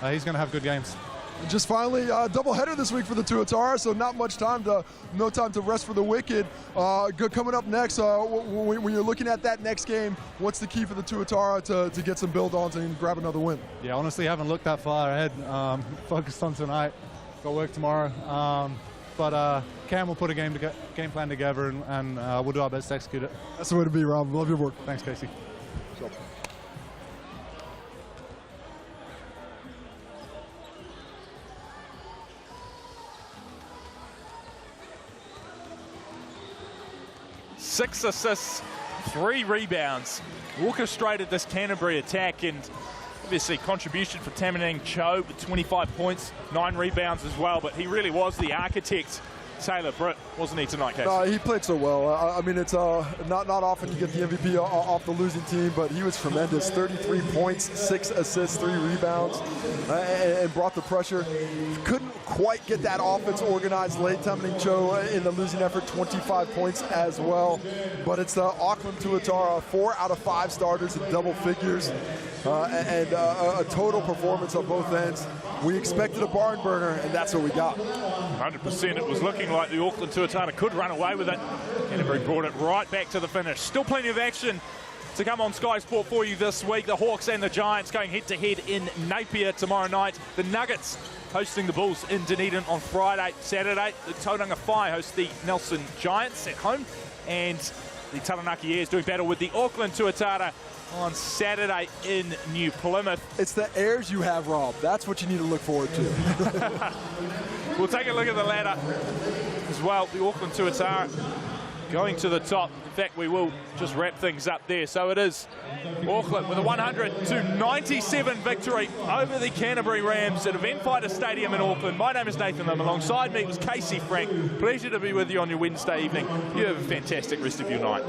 he's going to have good games. Just finally, doubleheader this week for the Tuatara, so no time to rest for the wicked. Coming up next, when you're looking at that next game, what's the key for the Tuatara to get some build-ons and grab another win? Yeah, honestly, haven't looked that far ahead. Focused on tonight. Got work tomorrow. But Cam will put a game plan together, and we'll do our best to execute it. That's the way to be, Rob. Love your work. Thanks, Casey. Sure. 6 assists, 3 rebounds. Orchestrated this Canterbury attack, and obviously contribution for Tamanang Cho with 25 points, 9 rebounds as well, but he really was the architect, Taylor Britt, wasn't he tonight, Casey? No, he played so well. I mean, it's not often you get the MVP off the losing team, but he was tremendous. 33 points, 6 assists, 3 rebounds, and brought the pressure. Couldn't quite get that offense organized late. Tamanang Cho in the losing effort, 25 points as well. But it's the Auckland Tuatara, 4 out of 5 starters in double figures, and a total performance on both ends. We expected a barn burner, and that's what we got. 100%. It was looking like the Auckland Tuatara could run away with it. Canterbury brought it right back to the finish. Still plenty of action to come on Sky Sport for you this week. The Hawks and the Giants going head-to-head in Napier tomorrow night. The Nuggets hosting the Bulls in Dunedin on Friday. Saturday, the Tauranga Whai host the Nelson Giants at home. And the Taranaki Airs doing battle with the Auckland Tuatara on Saturday in New Plymouth. It's the airs you have, Rob. That's what you need to look forward to. We'll take a look at the ladder as well. The Auckland Tuatara going to the top. In fact, we will just wrap things up there. So it is Auckland with a 100-97 victory over the Canterbury Rams at Eventfinda Stadium in Auckland. My name is Nathan Lim. Alongside me was Casey Frank. Pleasure to be with you on your Wednesday evening. You have a fantastic rest of your night.